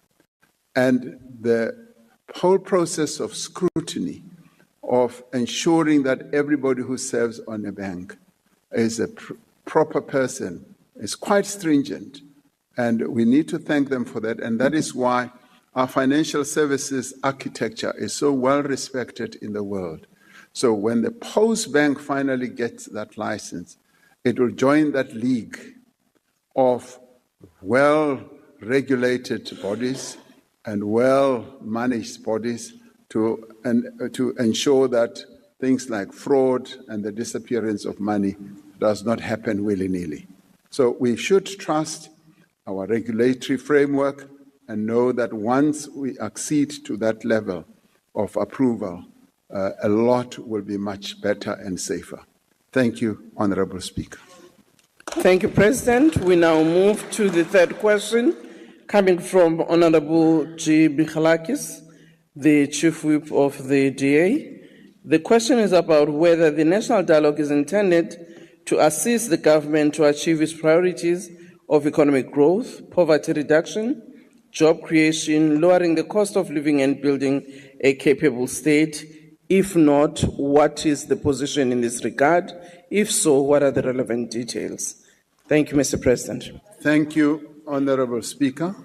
And the whole process of scrutiny, of ensuring that everybody who serves on a bank is a proper person, is quite stringent. And we need to thank them for that. And that is why our financial services architecture is so well respected in the world. So when the Postbank finally gets that license, it will join that league of well-regulated bodies and well-managed bodies to ensure that things like fraud and the disappearance of money does not happen willy-nilly. So we should trust our regulatory framework and know that once we accede to that level of approval, a lot will be much better and safer. Thank you, Honorable Speaker. Thank you, President. We now move to the third question, coming from Honorable G. Bichalakis, the Chief Whip of the DA. The question is about whether the national dialogue is intended to assist the government to achieve its priorities of economic growth, poverty reduction, job creation, lowering the cost of living and building a capable state. If not, what is the position in this regard? If so, what are the relevant details? Thank you, Mr. President. Thank you, Honorable Speaker.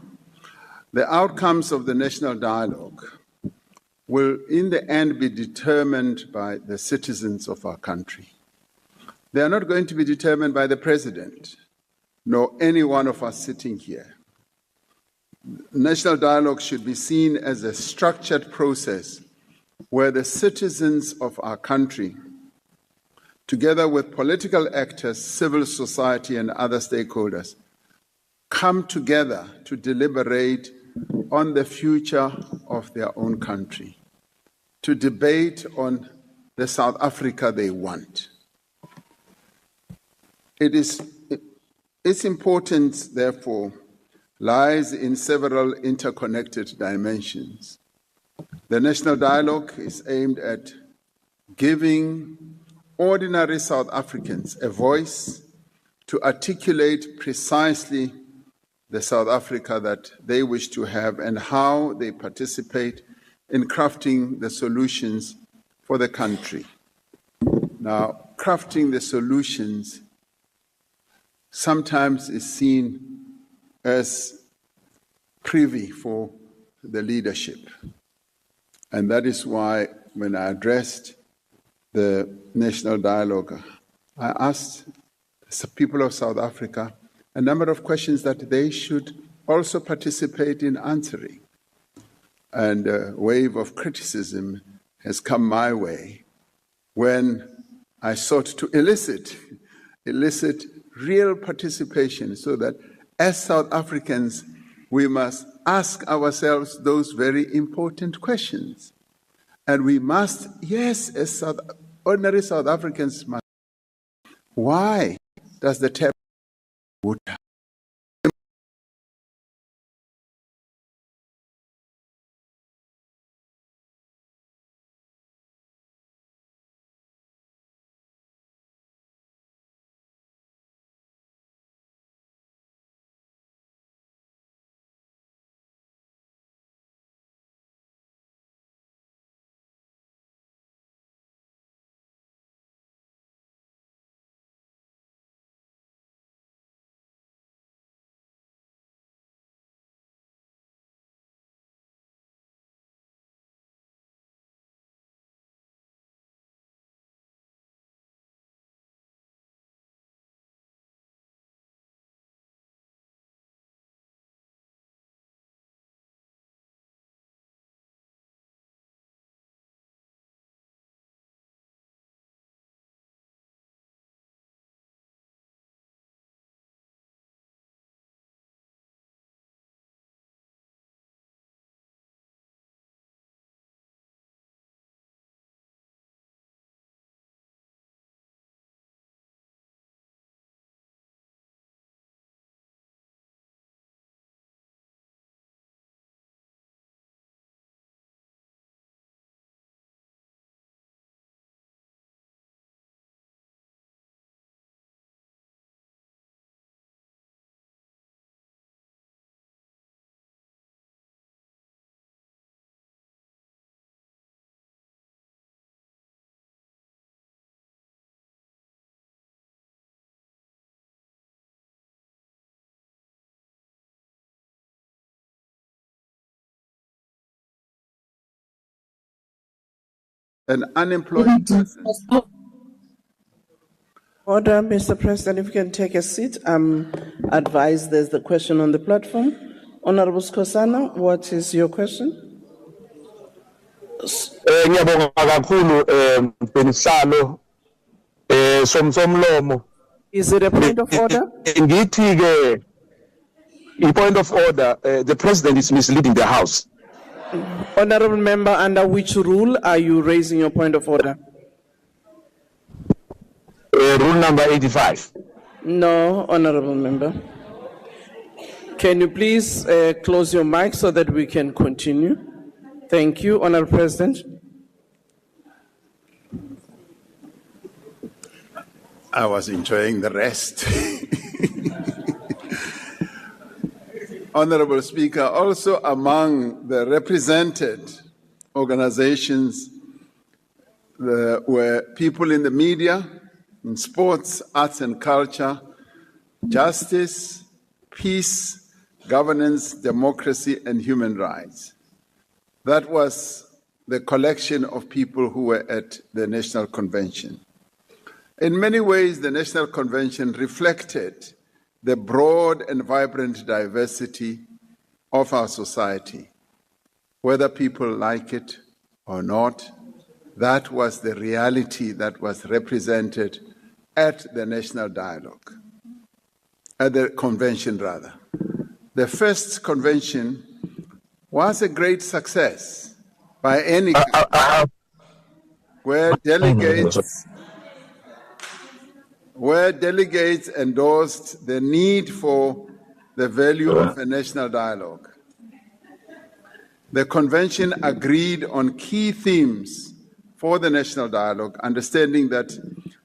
The outcomes of the national dialogue will in the end be determined by the citizens of our country. They are not going to be determined by the President, nor any one of us sitting here. National dialogue should be seen as a structured process where the citizens of our country, together with political actors, civil society, and other stakeholders, come together to deliberate on the future of their own country, to debate on the South Africa they want. Its importance, therefore, lies in several interconnected dimensions. The national dialogue is aimed at giving ordinary South Africans a voice to articulate precisely the South Africa that they wish to have and how they participate in crafting the solutions for the country. Now, crafting the solutions sometimes is seen as privy for the leadership. And that is why when I addressed the national dialogue, I asked the people of South Africa a number of questions that they should also participate in answering. And a wave of criticism has come my way when I sought to elicit real participation so that as South Africans, we must ask ourselves those very important questions. And we must, yes, as ordinary South Africans must. Why does the tariff water? An unemployed person. Order, Mr. President, if you can take a seat. I'm advised there's the question on the platform. Honorable Skosana, what is your question? Ngiyabonga kakhulu Benhlalo somlomo. Is it a point of order? Ngithi ke in point of order the president is misleading the house. Honorable member, under which rule are you raising your point of order? Rule number 85. No, honorable member. Can you please close your mic so that we can continue? Thank you, Honorable President. I was enjoying the rest. Honorable Speaker, also among the represented organizations were people in the media, in sports, arts and culture, justice, peace, governance, democracy, and human rights. That was the collection of people who were at the National Convention. In many ways, the National Convention reflected the broad and vibrant diversity of our society. Whether people like it or not, that was the reality that was represented at the National Dialogue, at the convention rather. The first convention was a great success by any country, where delegates endorsed the need for the value of a national dialogue. The convention agreed on key themes for the national dialogue, understanding that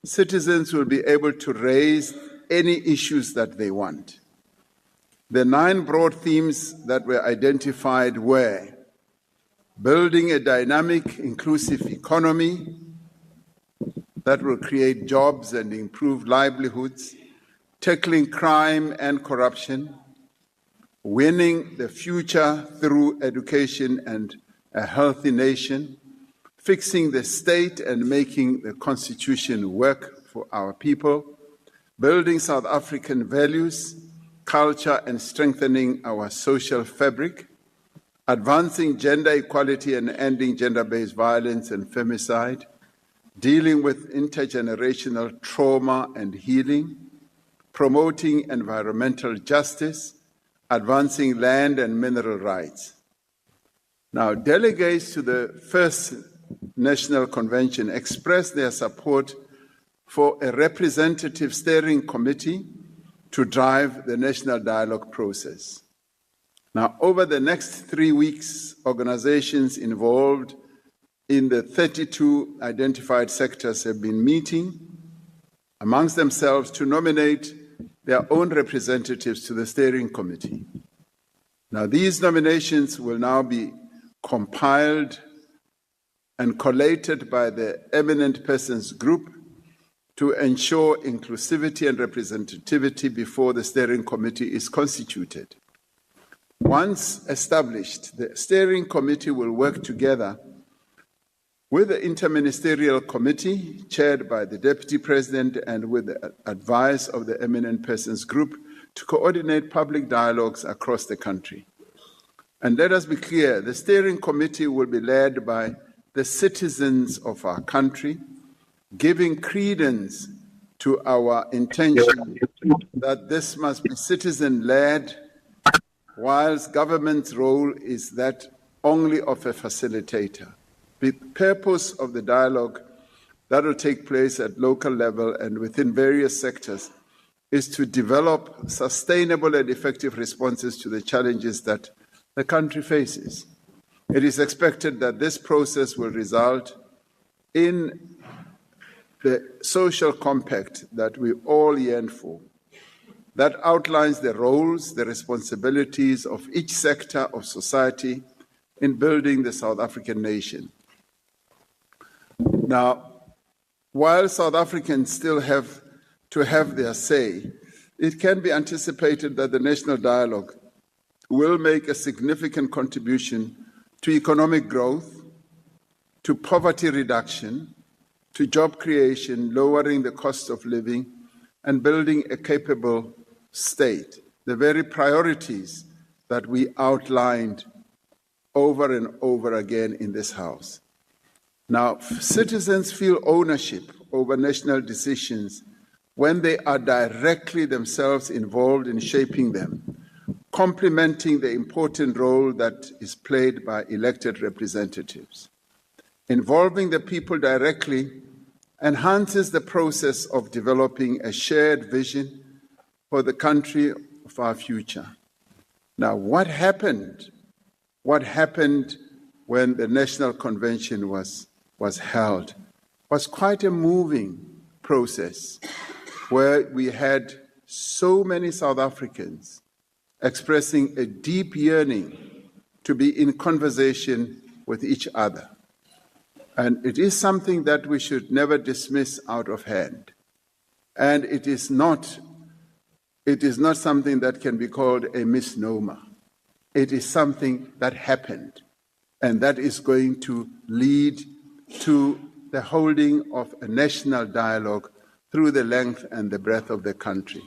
citizens will be able to raise any issues that they want. The 9 broad themes that were identified were building a dynamic, inclusive economy that will create jobs and improve livelihoods, tackling crime and corruption, winning the future through education and a healthy nation, fixing the state and making the constitution work for our people, building South African values, culture, and strengthening our social fabric, advancing gender equality and ending gender-based violence and femicide, dealing with intergenerational trauma and healing, promoting environmental justice, advancing land and mineral rights. Now, delegates to the first National Convention expressed their support for a representative steering committee to drive the national dialogue process. Now, over the next 3 weeks, organizations involved in the 32 identified sectors have been meeting amongst themselves to nominate their own representatives to the steering committee. Now, these nominations will now be compiled and collated by the Eminent Persons Group to ensure inclusivity and representativity before the steering committee is constituted. Once established, the steering committee will work together with the Interministerial Committee, chaired by the Deputy President and with the advice of the Eminent Persons Group, to coordinate public dialogues across the country. And let us be clear, the steering committee will be led by the citizens of our country, giving credence to our intention that this must be citizen-led, whilst government's role is that only of a facilitator. The purpose of the dialogue that will take place at local level and within various sectors is to develop sustainable and effective responses to the challenges that the country faces. It is expected that this process will result in the social compact that we all yearn for, that outlines the roles, the responsibilities of each sector of society in building the South African nation. Now, while South Africans still have to have their say, it can be anticipated that the national dialogue will make a significant contribution to economic growth, to poverty reduction, to job creation, lowering the cost of living, and building a capable state, the very priorities that we outlined over and over again in this House. Now, citizens feel ownership over national decisions when they are directly themselves involved in shaping them, complementing the important role that is played by elected representatives. Involving the people directly enhances the process of developing a shared vision for the country of our future. Now, what happened? What happened when the National Convention was held was quite a moving process where we had so many South Africans expressing a deep yearning to be in conversation with each other. And it is something that we should never dismiss out of hand. And it is not something that can be called a misnomer. It is something that happened, and that is going to lead to the holding of a national dialogue through the length and the breadth of the country.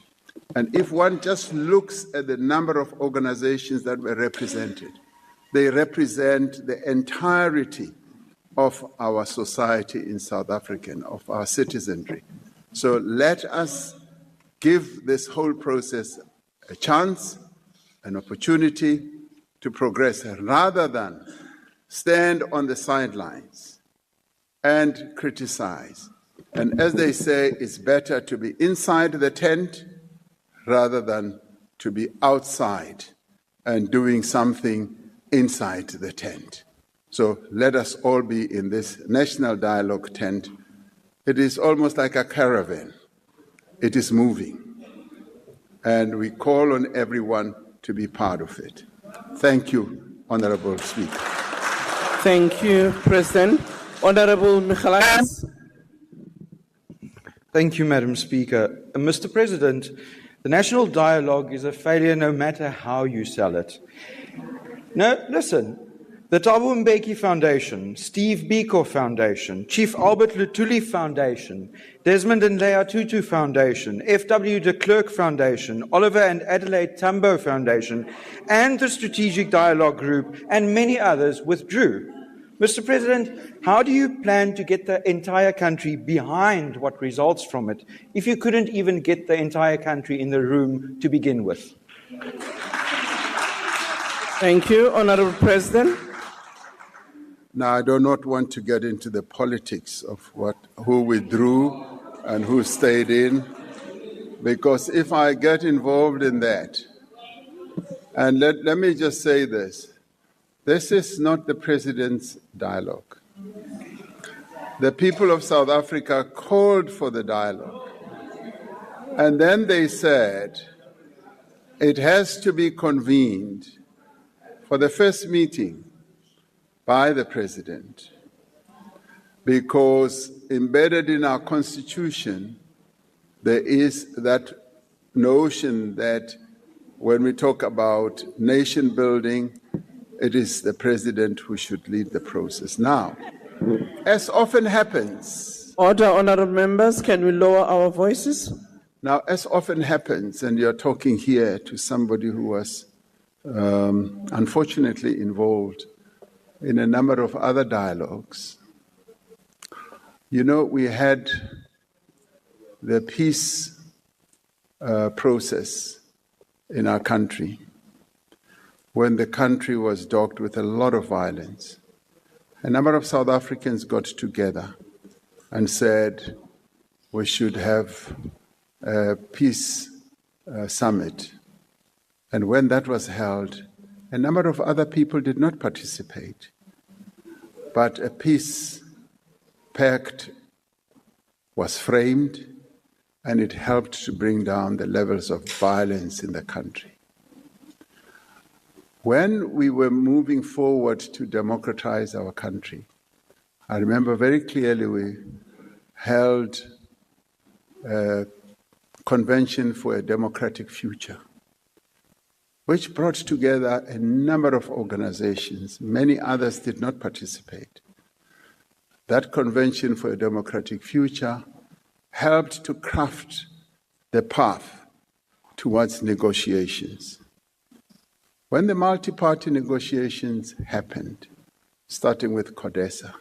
And if one just looks at the number of organizations that were represented, they represent the entirety of our society in South Africa, of our citizenry. So let us give this whole process a chance an opportunity to progress rather than stand on the sidelines and criticize. And as they say, it's better to be inside the tent rather than to be outside and doing something inside the tent. So let us all be in this national dialogue tent. It is almost like a caravan. It is moving. And we call on everyone to be part of it. Thank you, Honorable Speaker. Thank you, President. Honorable Michalakis. Thank you, Madam Speaker. Mr. President, the national dialogue is a failure no matter how you sell it. No, listen. The Thabo Mbeki Foundation, Steve Biko Foundation, Chief Albert Luthuli Foundation, Desmond and Leah Tutu Foundation, F.W. de Klerk Foundation, Oliver and Adelaide Tambo Foundation, and the Strategic Dialogue Group, and many others withdrew. Mr. President, how do you plan to get the entire country behind what results from it if you couldn't even get the entire country in the room to begin with? Thank you, Honorable President. Now, I do not want to get into the politics of who withdrew and who stayed in, because if I get involved in that, and let me just say this is not the President's dialogue. The people of South Africa called for the dialogue, and then they said it has to be convened for the first meeting by the President, because embedded in our Constitution, there is that notion that when we talk about nation building, it is the President who should lead the process. Now, as often happens... Order, honorable members, can we lower our voices? Now, as often happens, and you're talking here to somebody who was unfortunately involved in a number of other dialogues. You know, we had the peace process in our country when the country was dogged with a lot of violence. A number of South Africans got together and said we should have a peace summit. And when that was held, a number of other people did not participate. But a peace pact was framed, and it helped to bring down the levels of violence in the country. When we were moving forward to democratize our country, I remember very clearly we held a convention for a democratic future, which brought together a number of organizations. Many others did not participate. That Convention for a Democratic Future helped to craft the path towards negotiations. When the multi-party negotiations happened, starting with CODESA,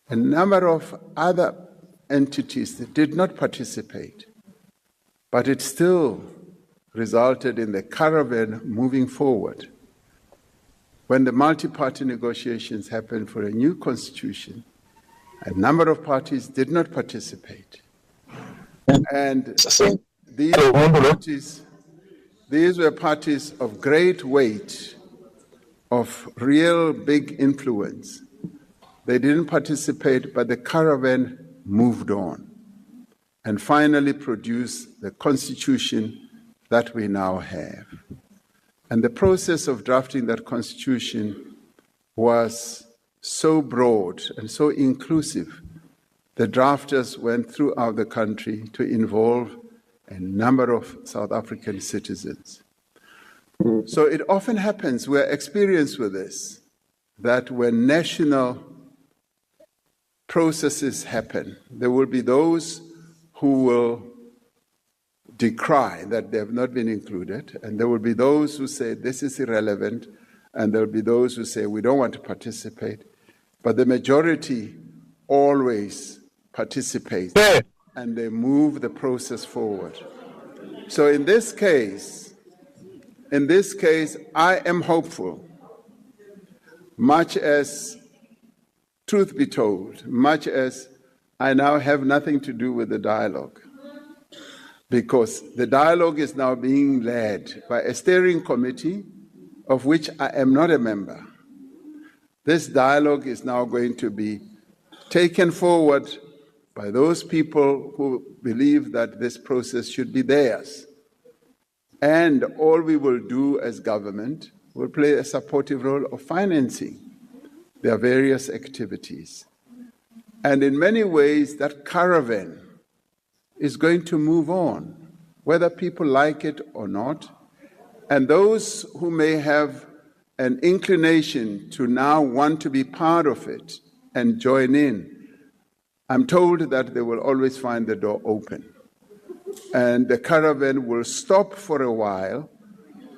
a number of other entities that did not participate, but it still resulted in the caravan moving forward. When the multi-party negotiations happened for a new constitution, a number of parties did not participate. And these were parties of great weight, of real big influence. They didn't participate, but the caravan moved on and finally produced the constitution that we now have. And the process of drafting that constitution was so broad and so inclusive. The drafters went throughout the country to involve a number of South African citizens. So it often happens, we're experienced with this, that when national processes happen, there will be those who will decry that they have not been included, and there will be those who say this is irrelevant, and there will be those who say we don't want to participate, but the majority always participate, and they move the process forward. So in this case, in this case, I am hopeful, much as, truth be told, much as I now have nothing to do with the dialogue, because the dialogue is now being led by a steering committee of which I am not a member. This dialogue is now going to be taken forward by those people who believe that this process should be theirs. And all we will do as government will play a supportive role of financing their various activities. And in many ways, that caravan is going to move on, whether people like it or not. And those who may have an inclination to now want to be part of it and join in, I'm told that they will always find the door open. And the caravan will stop for a while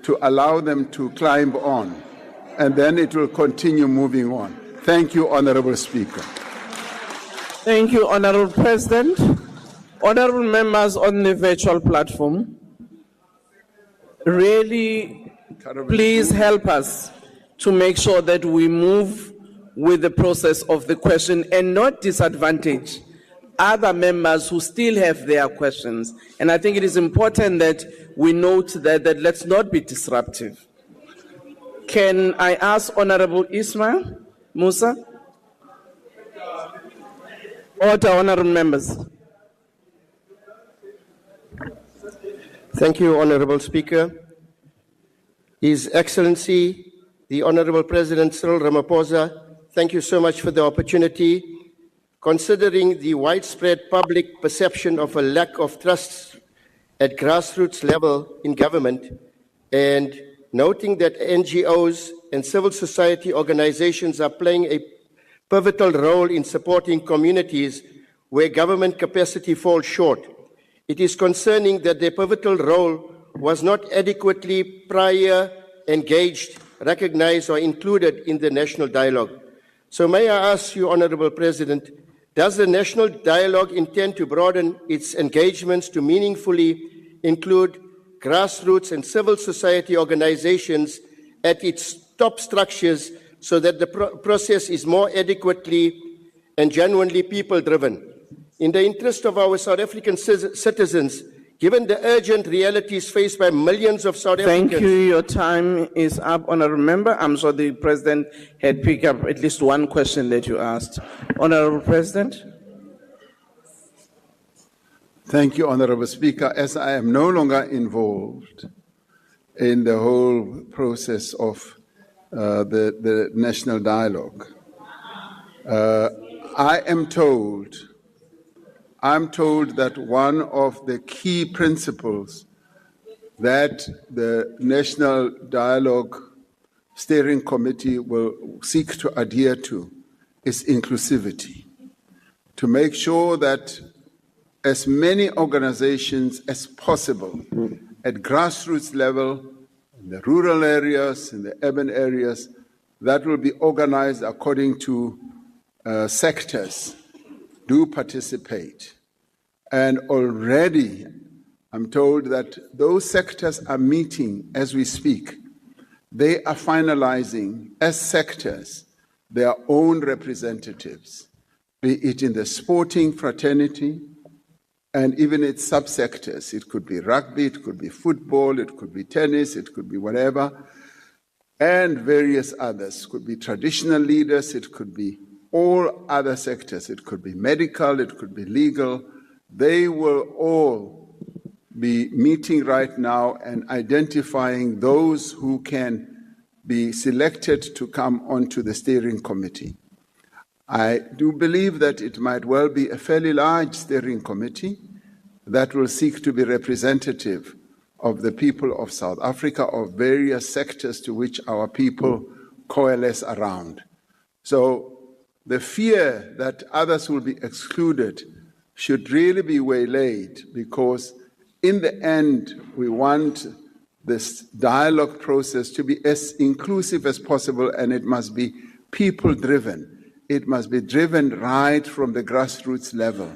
to allow them to climb on, and then it will continue moving on. Thank you, Honorable Speaker. Thank you, Honorable President. Honorable members on the virtual platform, really, please help us to make sure that we move with the process of the question and not disadvantage other members who still have their questions. And I think it is important that we note that let's not be disruptive. Can I ask Honorable Ismail Musa? Order, honorable members. Thank you, Honorable Speaker. His Excellency, the Honorable President Cyril Ramaphosa, thank you so much for the opportunity. Considering the widespread public perception of a lack of trust at grassroots level in government, and noting that NGOs and civil society organizations are playing a pivotal role in supporting communities where government capacity falls short, it is concerning that their pivotal role was not adequately prior engaged, recognized, or included in the national dialogue. So may I ask you, Honorable President, does the national dialogue intend to broaden its engagements to meaningfully include grassroots and civil society organizations at its top structures so that the process is more adequately and genuinely people-driven? In the interest of our South African citizens, given the urgent realities faced by millions of South Africans... Thank you. Your time is up, Honourable Member. I'm sure the President had picked up at least one question that you asked. Honourable President. Thank you, Honourable Speaker. As I am no longer involved in the whole process of the national dialogue, I'm told that one of the key principles that the National Dialogue Steering Committee will seek to adhere to is inclusivity, to make sure that as many organizations as possible at grassroots level, in the rural areas, in the urban areas, that will be organized according to sectors, do participate. And already I'm told that those sectors are meeting as we speak. They are finalizing as sectors their own representatives, be it in the sporting fraternity and even its subsectors. It could be rugby, it could be football, it could be tennis, it could be whatever, and various others. It could be traditional leaders, it could be all other sectors. It could be medical, it could be legal. They will all be meeting right now and identifying those who can be selected to come onto the steering committee. I do believe that it might well be a fairly large steering committee that will seek to be representative of the people of South Africa, of various sectors to which our people coalesce around. So the fear that others will be excluded should really be waylaid, because in the end, we want this dialogue process to be as inclusive as possible, and it must be people-driven. It must be driven right from the grassroots level.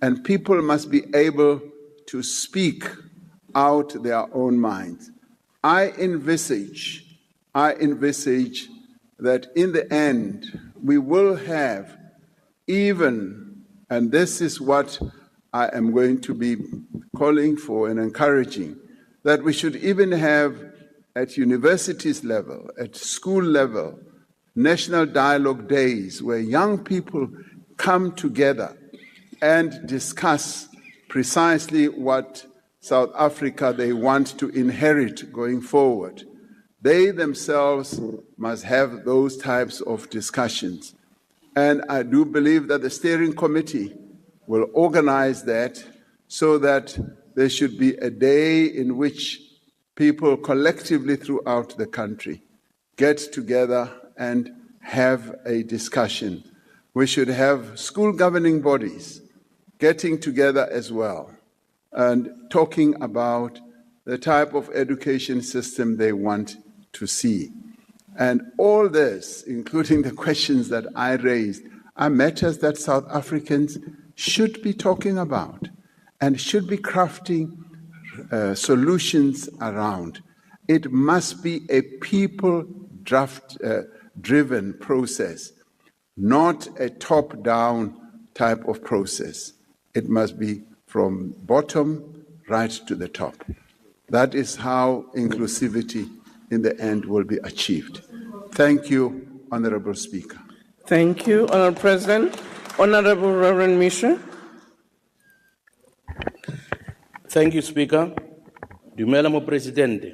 And people must be able to speak out their own minds. I envisage that in the end, we will have even, and this is what I am going to be calling for and encouraging, that we should even have at universities level, at school level, national dialogue days where young people come together and discuss precisely what South Africa they want to inherit going forward. They themselves must have those types of discussions. And I do believe that the steering committee will organize that so that there should be a day in which people collectively throughout the country get together and have a discussion. We should have school governing bodies getting together as well and talking about the type of education system they want to see. And all this, including the questions that I raised, are matters that South Africans should be talking about and should be crafting solutions around. It must be a people-driven process, not a top-down type of process. It must be from bottom right to the top. That is how inclusivity in the end will be achieved. Thank you, Honorable Speaker. Thank you, Honorable President. Honorable Reverend Misha. Thank you, Speaker. Dumela mo Presidente.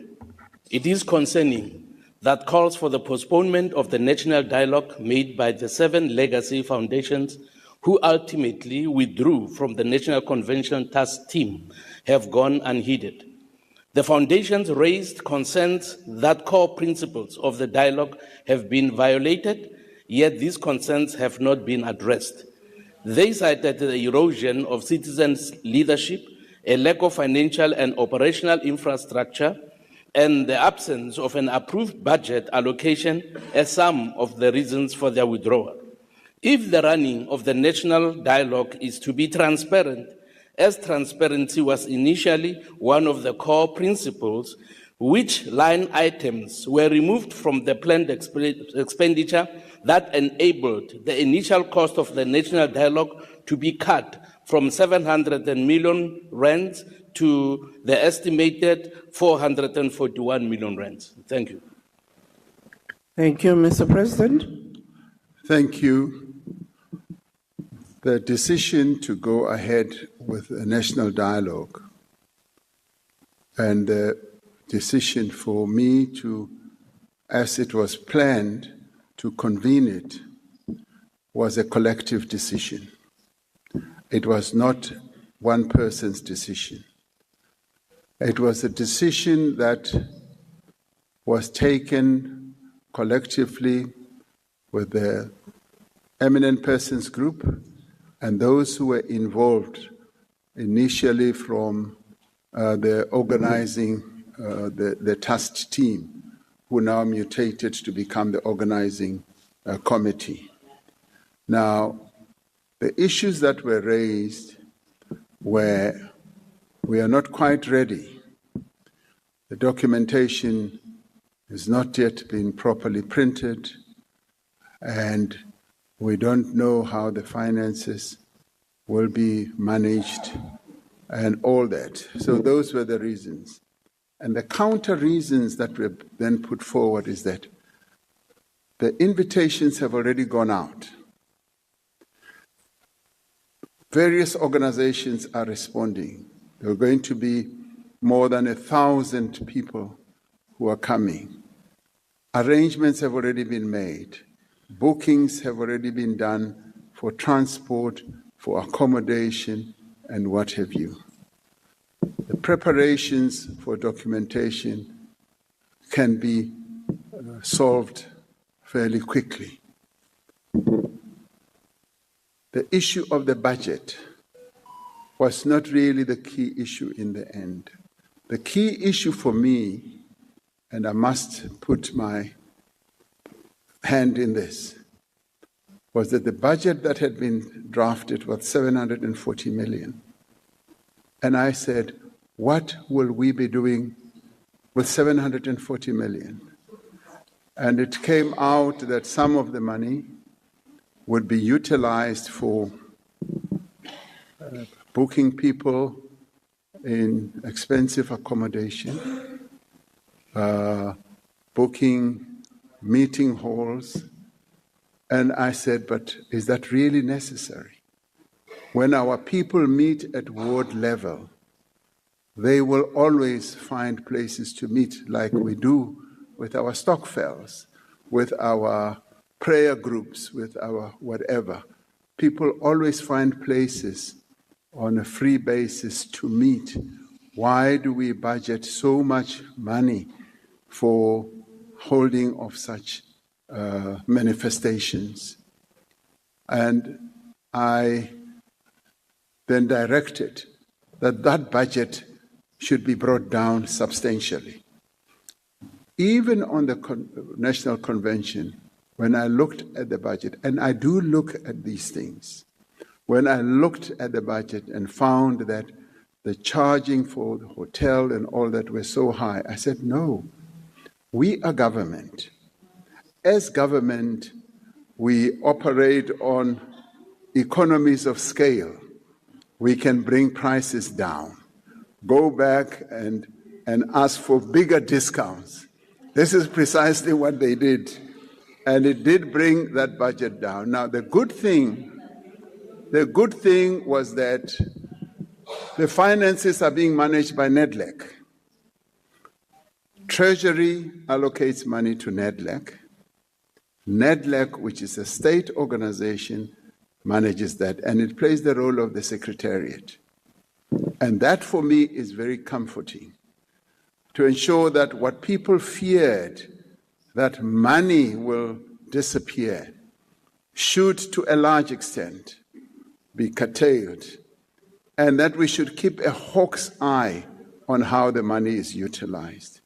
It is concerning that calls for the postponement of the national dialogue made by the 7 legacy foundations who ultimately withdrew from the National Convention Task Team have gone unheeded. The foundations raised concerns that core principles of the dialogue have been violated, yet these concerns have not been addressed. They cited the erosion of citizens' leadership, a lack of financial and operational infrastructure, and the absence of an approved budget allocation as some of the reasons for their withdrawal. If the running of the national dialogue is to be transparent, as transparency was initially one of the core principles, which line items were removed from the planned expenditure that enabled the initial cost of the national dialogue to be cut from 700 million rands to the estimated 441 million rands. Thank you. Thank you, Mr. President. Thank you. The decision to go ahead with a national dialogue and the decision for me to, as it was planned, to convene it was a collective decision. It was not one person's decision. It was a decision that was taken collectively with the eminent persons group and those who were involved initially from the organizing, the task team, who now mutated to become the organizing committee. Now, the issues that were raised were, we are not quite ready. The documentation has not yet been properly printed, and we don't know how the finances will be managed and all that. So those were the reasons. And the counter reasons that were then put forward is that the invitations have already gone out. Various organizations are responding. There are going to be more than 1,000 people who are coming. Arrangements have already been made. Bookings have already been done for transport, for accommodation, and what have you. The preparations for documentation can be solved fairly quickly. The issue of the budget was not really the key issue in the end. The key issue for me, and I must put my hand in this, was that the budget that had been drafted was 740 million. And I said, what will we be doing with 740 million. And it came out that some of the money would be utilized for booking people in expensive accommodation, booking meeting halls. And I said, but is that really necessary? When our people meet at ward level, they will always find places to meet, like we do with our Stockfells, with our prayer groups, with our whatever. People always find places on a free basis to meet. Why do we budget so much money for holding of such manifestations? And I then directed that budget should be brought down substantially. Even on the National Convention, when I looked at the budget, and I do look at these things, when I looked at the budget and found that the charging for the hotel and all that were so high, I said, no, we are government. As government, we operate on economies of scale. We can bring prices down, go back and ask for bigger discounts. This is precisely what they did. And it did bring that budget down. Now, the good thing was that the finances are being managed by NEDLEC. Treasury allocates money to NEDLEC. NEDLEC, which is a state organization, manages that, and it plays the role of the Secretariat. And that, for me, is very comforting, to ensure that what people feared, that money will disappear, should, to a large extent, be curtailed, and that we should keep a hawk's eye on how the money is utilized.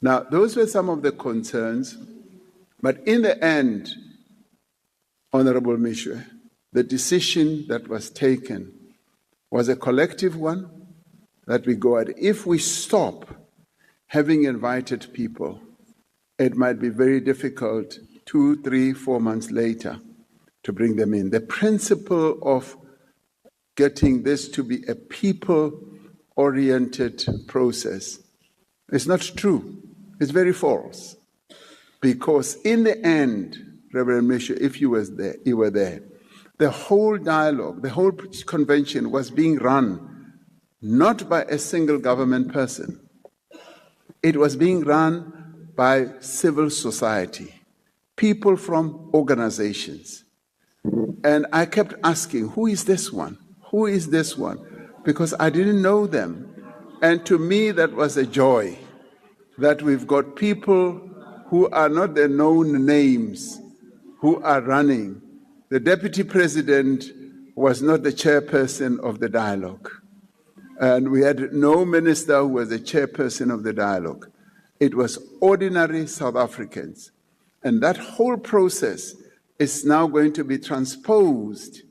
Now, those were some of the concerns, but in the end, Honorable Mishwe, the decision that was taken was a collective one, that we go at. If we stop having invited people, it might be very difficult 2, 3, 4 months later to bring them in. The principle of getting this to be a people-oriented process is not true. It's very false. Because in the end, Reverend Mishwe, if you were there, the whole dialogue, the whole convention was being run not by a single government person. It was being run by civil society, people from organizations. And I kept asking, who is this one? Who is this one? Because I didn't know them. And to me, that was a joy, that we've got people who are not the known names who are running. The deputy president was not the chairperson of the dialogue. And we had no minister who was the chairperson of the dialogue. It was ordinary South Africans. And that whole process is now going to be transposed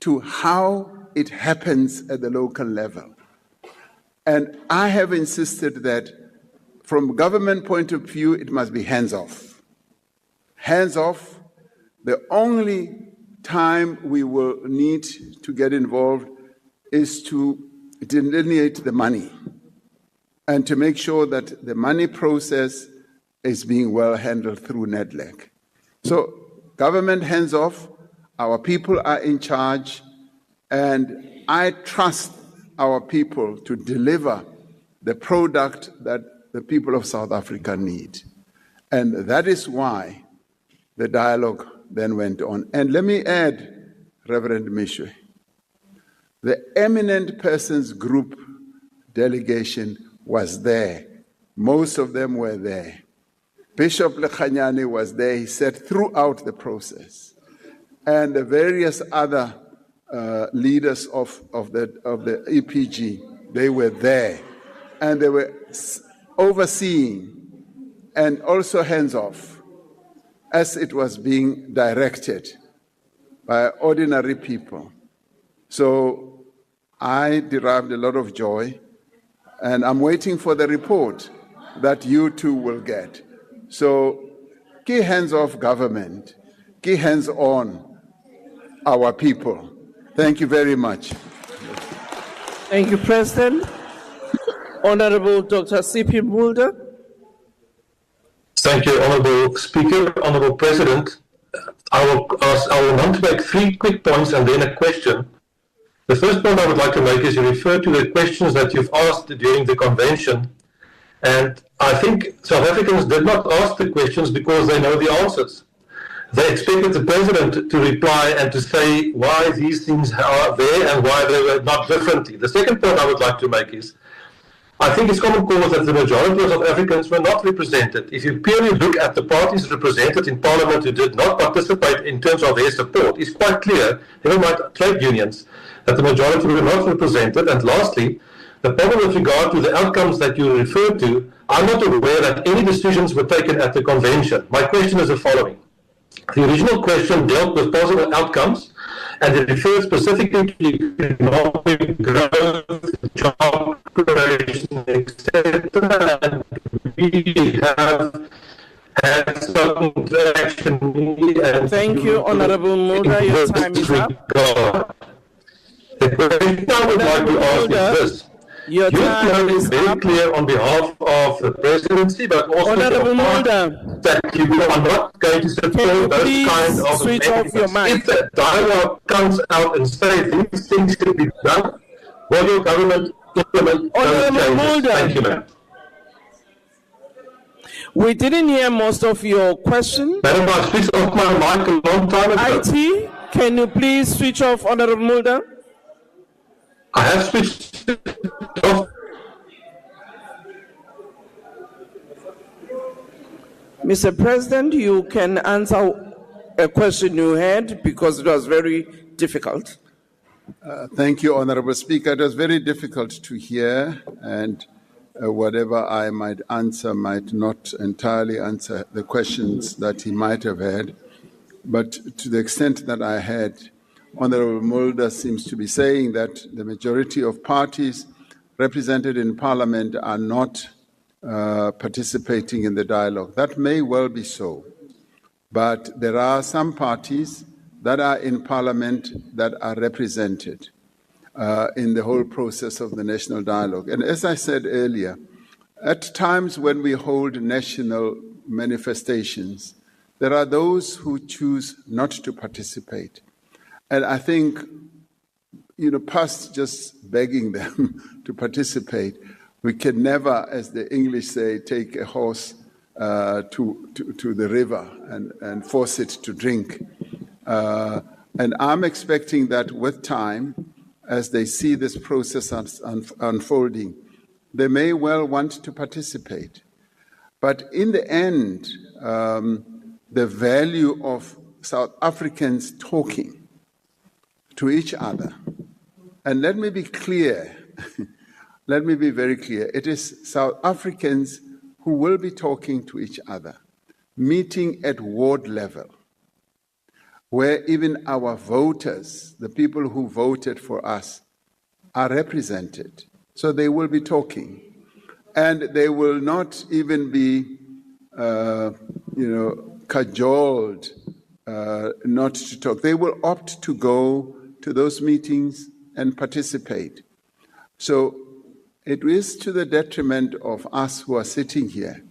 to how it happens at the local level. And I have insisted that from a government point of view, it must be hands-off. Hands-off. The only time we will need to get involved is to delineate the money and to make sure that the money process is being well handled through NEDLEC. So government hands off, our people are in charge, and I trust our people to deliver the product that the people of South Africa need. And that is why the dialogue then went on. And let me add, Reverend Mishwe, the eminent persons group delegation was there. Most of them were there. Bishop Lekhanyane was there. He sat throughout the process. And the various other leaders of the EPG, they were there. And they were overseeing and also hands-off as it was being directed by ordinary people. So I derived a lot of joy, and I'm waiting for the report. that you too will get. So, key hands off government, key hands on our people. Thank you very much. Thank you, President. Honorable Dr. C.P. Mulder. Thank you, Honorable Speaker. Honorable President, I will want to make 3 quick points and then a question. The first point I would like to make is you refer to the questions that you've asked during the convention. And I think South Africans did not ask the questions because they know the answers. They expected the President to reply and to say why these things are there and why they were not differently. The second point I would like to make is, I think it's common cause that the majority of South Africans were not represented. If you purely look at the parties represented in Parliament who did not participate in terms of their support, it's quite clear, never mind trade unions, that the majority were not represented. And lastly, the problem with regard to the outcomes that you referred to, I'm not aware that any decisions were taken at the convention. My question is the following. The original question dealt with possible outcomes, and it referred specifically to economic growth, job creation, etc. And we have had some interaction. Thank you, Honorable Mulder. Your time is up. The question I would like to ask is this. Your time is very clear on behalf of the presidency, but also Honorable Mulder, that you are not going to support those kind of switch off your mic? If the dialogue comes out and says these things should be done, will your government implement those changes? Thank you, ma'am. We didn't hear most of your question. Madam, I switched off my mic a long time ago. IT, can you please switch off Honorable Mulder? I have switched off. Mr. President, you can answer a question you had because it was very difficult. Thank you, Honorable Speaker. It was very difficult to hear, and whatever I might answer might not entirely answer the questions that he might have had. But to the extent that I had, Honorable Mulder seems to be saying that the majority of parties represented in Parliament are not participating in the dialogue. That may well be so, but there are some parties that are in Parliament that are represented in the whole process of the national dialogue. And as I said earlier, at times when we hold national manifestations, there are those who choose not to participate. And I think, past just begging them to participate, we can never, as the English say, take a horse to the river and force it to drink. And I'm expecting that with time, as they see this process unfolding, they may well want to participate. But in the end, the value of South Africans talking to each other, and let me be clear, let me be very clear, it is South Africans who will be talking to each other, meeting at ward level, where even our voters, the people who voted for us, are represented. So they will be talking. And they will not even be, cajoled not to talk. They will opt to go to those meetings and participate. So it is to the detriment of us who are sitting here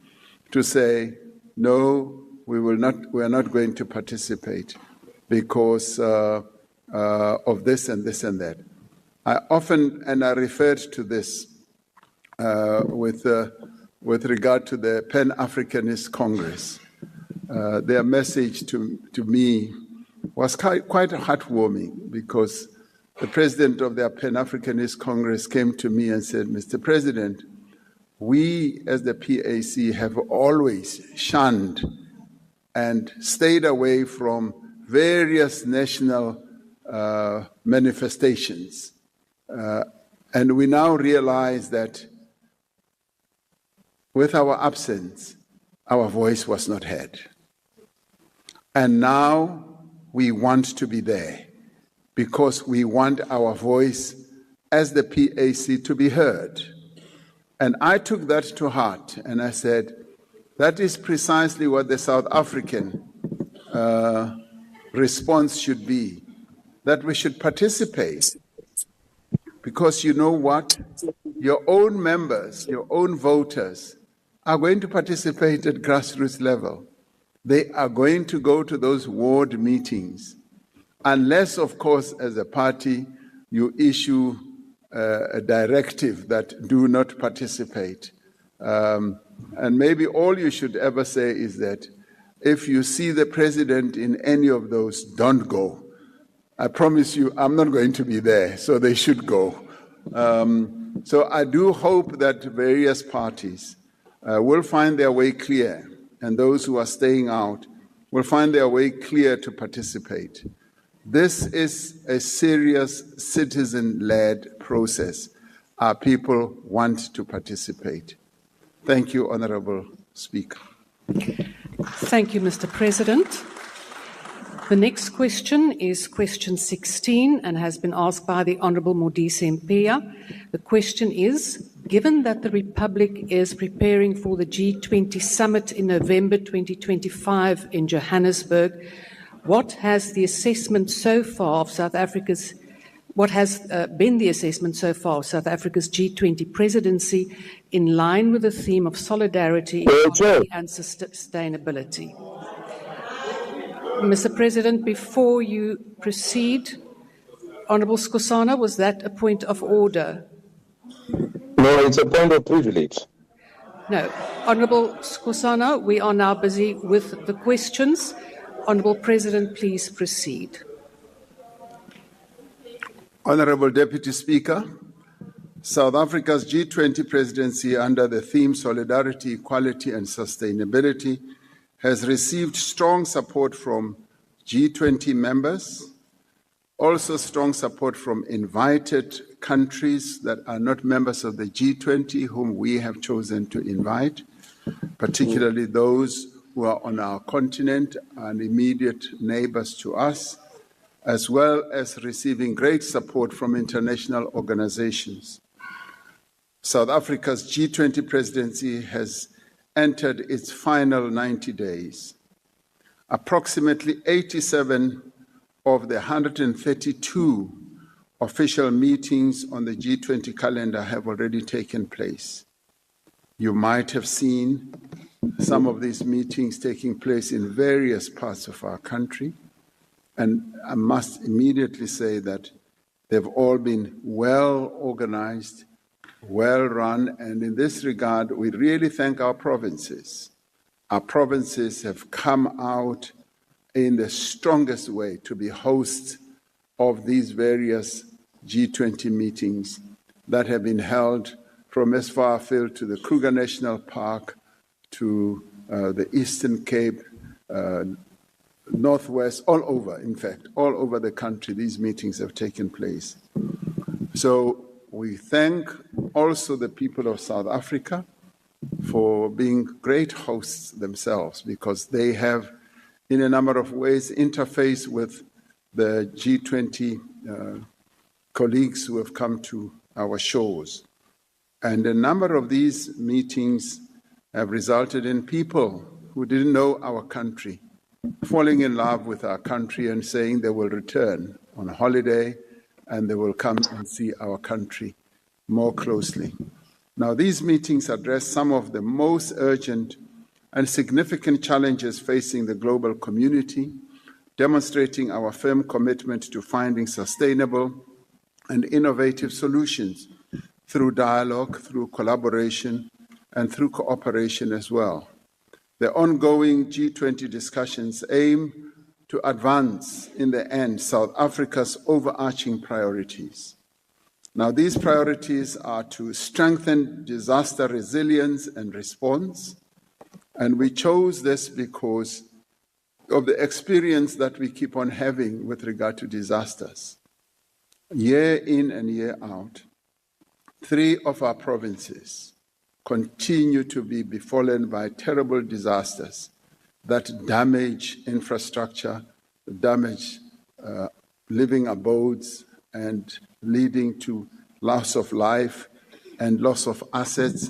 to say, no, we are not going to participate because of this and this and that. I often, and I referred to this with regard to the Pan-Africanist Congress. Their message to me was quite heartwarming because the president of their Pan-Africanist Congress came to me and said, Mr. President, we as the PAC have always shunned and stayed away from various national manifestations. And we now realize that with our absence, our voice was not heard. And now we want to be there because we want our voice as the PAC to be heard. And I took that to heart, and I said, that is precisely what the South African response should be, that we should participate. Because you know what? Your own members, your own voters are going to participate at grassroots level. They are going to go to those ward meetings. Unless, of course, as a party, you issue a directive that do not participate. And maybe all you should ever say is that if you see the president in any of those, don't go. I promise you, I'm not going to be there, so they should go. So I do hope that various parties will find their way clear, and those who are staying out will find their way clear to participate. This is a serious citizen-led process. Our people want to participate. Thank you, Honourable Speaker. Thank you, Mr. President. The next question is question 16 and has been asked by the Honourable Modise Mpia. The question is, given that the Republic is preparing for the G20 summit in November 2025 in Johannesburg, what has the assessment so far of South Africa's been the assessment so far of South Africa's G20 presidency in line with the theme of solidarity, equality and sustainability? Mr. President, before you proceed, Honourable Skosana, was that a point of order? No, it's a point of privilege. No. Honourable Skosana, we are now busy with the questions. Honourable President, please proceed. Honourable Deputy Speaker, South Africa's G20 presidency under the theme Solidarity, Equality and Sustainability has received strong support from G20 members, also strong support from invited countries that are not members of the G20, whom we have chosen to invite, particularly those who are on our continent and immediate neighbors to us, as well as receiving great support from international organizations. South Africa's G20 presidency has entered its final 90 days. Approximately 87 of the 132 official meetings on the G20 calendar have already taken place. You might have seen some of these meetings taking place in various parts of our country, and I must immediately say that they've all been well organized, well run, and in this regard, we really thank our provinces. Our provinces have come out in the strongest way to be hosts of these various G20 meetings that have been held from as far afield to the Kruger National Park, to the Eastern Cape, Northwest, all over, in fact, all over the country, these meetings have taken place. So we thank also the people of South Africa for being great hosts themselves, because they have, in a number of ways, interfaced with the G20 colleagues who have come to our shores. And a number of these meetings have resulted in people who didn't know our country falling in love with our country and saying they will return on a holiday and they will come and see our country more closely. Now, these meetings address some of the most urgent and significant challenges facing the global community, demonstrating our firm commitment to finding sustainable and innovative solutions through dialogue, through collaboration, and through cooperation as well. The ongoing G20 discussions aim to advance, in the end, South Africa's overarching priorities. Now, these priorities are to strengthen disaster resilience and response, and we chose this because of the experience that we keep on having with regard to disasters. Year in and year out, 3 of our provinces continue to be befallen by terrible disasters that damage infrastructure, damage living abodes, and leading to loss of life and loss of assets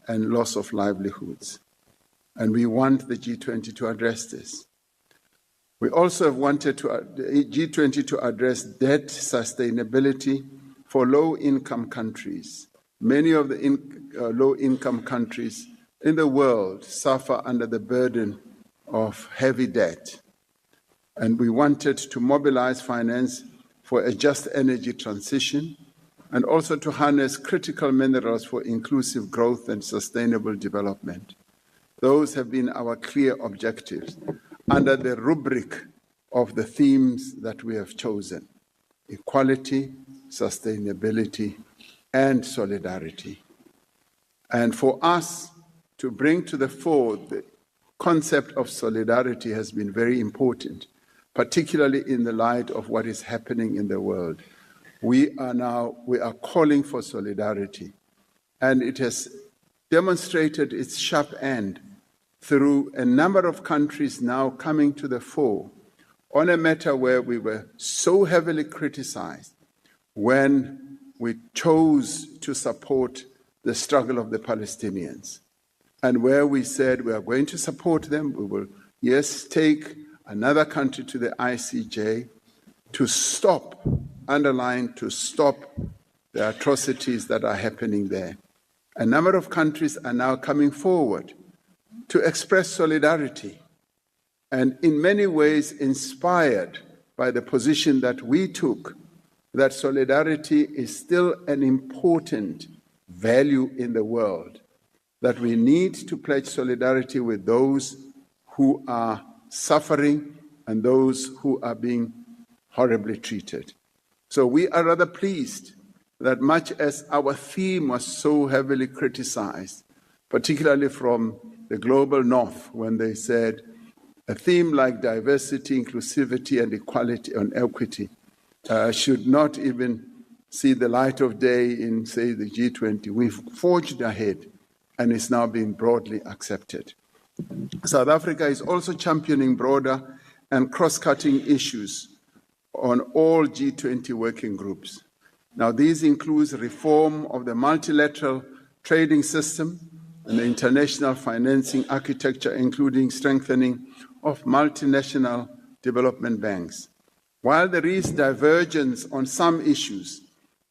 and loss of livelihoods. And we want the G20 to address this. We also have wanted the G20 to address debt sustainability for low-income countries. Many of the low-income countries in the world suffer under the burden of heavy debt. And we wanted to mobilize finance for a just energy transition and also to harness critical minerals for inclusive growth and sustainable development. Those have been our clear objectives under the rubric of the themes that we have chosen: equality, sustainability, and solidarity. And for us to bring to the fore the concept of solidarity has been very important, particularly in the light of what is happening in the world. We are calling for solidarity, and it has demonstrated its sharp end through a number of countries now coming to the fore on a matter where we were so heavily criticized when we chose to support the struggle of the Palestinians, and where we said we are going to support them. We will, yes, take another country to the ICJ to stop, underline, to stop the atrocities that are happening there. A number of countries are now coming forward to express solidarity, and in many ways inspired by the position that we took, that solidarity is still an important value in the world, that we need to pledge solidarity with those who are suffering and those who are being horribly treated. So we are rather pleased that much as our theme was so heavily criticized, particularly from the global north, when they said a theme like diversity, inclusivity, and equality and equity should not even see the light of day in, say, the G20. We've forged ahead, and it's now being broadly accepted. South Africa is also championing broader and cross-cutting issues on all G20 working groups. Now, these include reform of the multilateral trading system and the international financing architecture, including strengthening of multinational development banks. While there is divergence on some issues,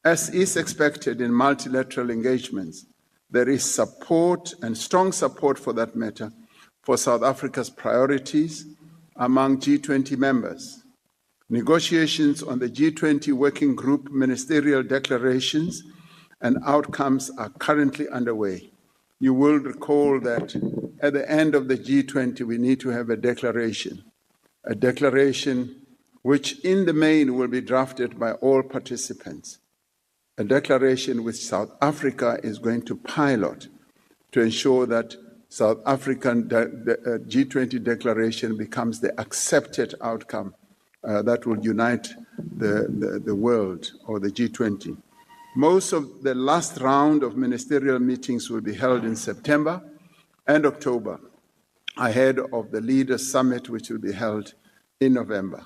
as is expected in multilateral engagements, there is support and strong support for that matter for South Africa's priorities among G20 members. Negotiations on the G20 Working Group ministerial declarations and outcomes are currently underway. You will recall that at the end of the G20, we need to have a declaration which in the main will be drafted by all participants, a declaration which South Africa is going to pilot to ensure that South African G20 declaration becomes the accepted outcome that will unite the world, or the G20. Most of the last round of ministerial meetings will be held in September and October, ahead of the Leaders' Summit, which will be held in November.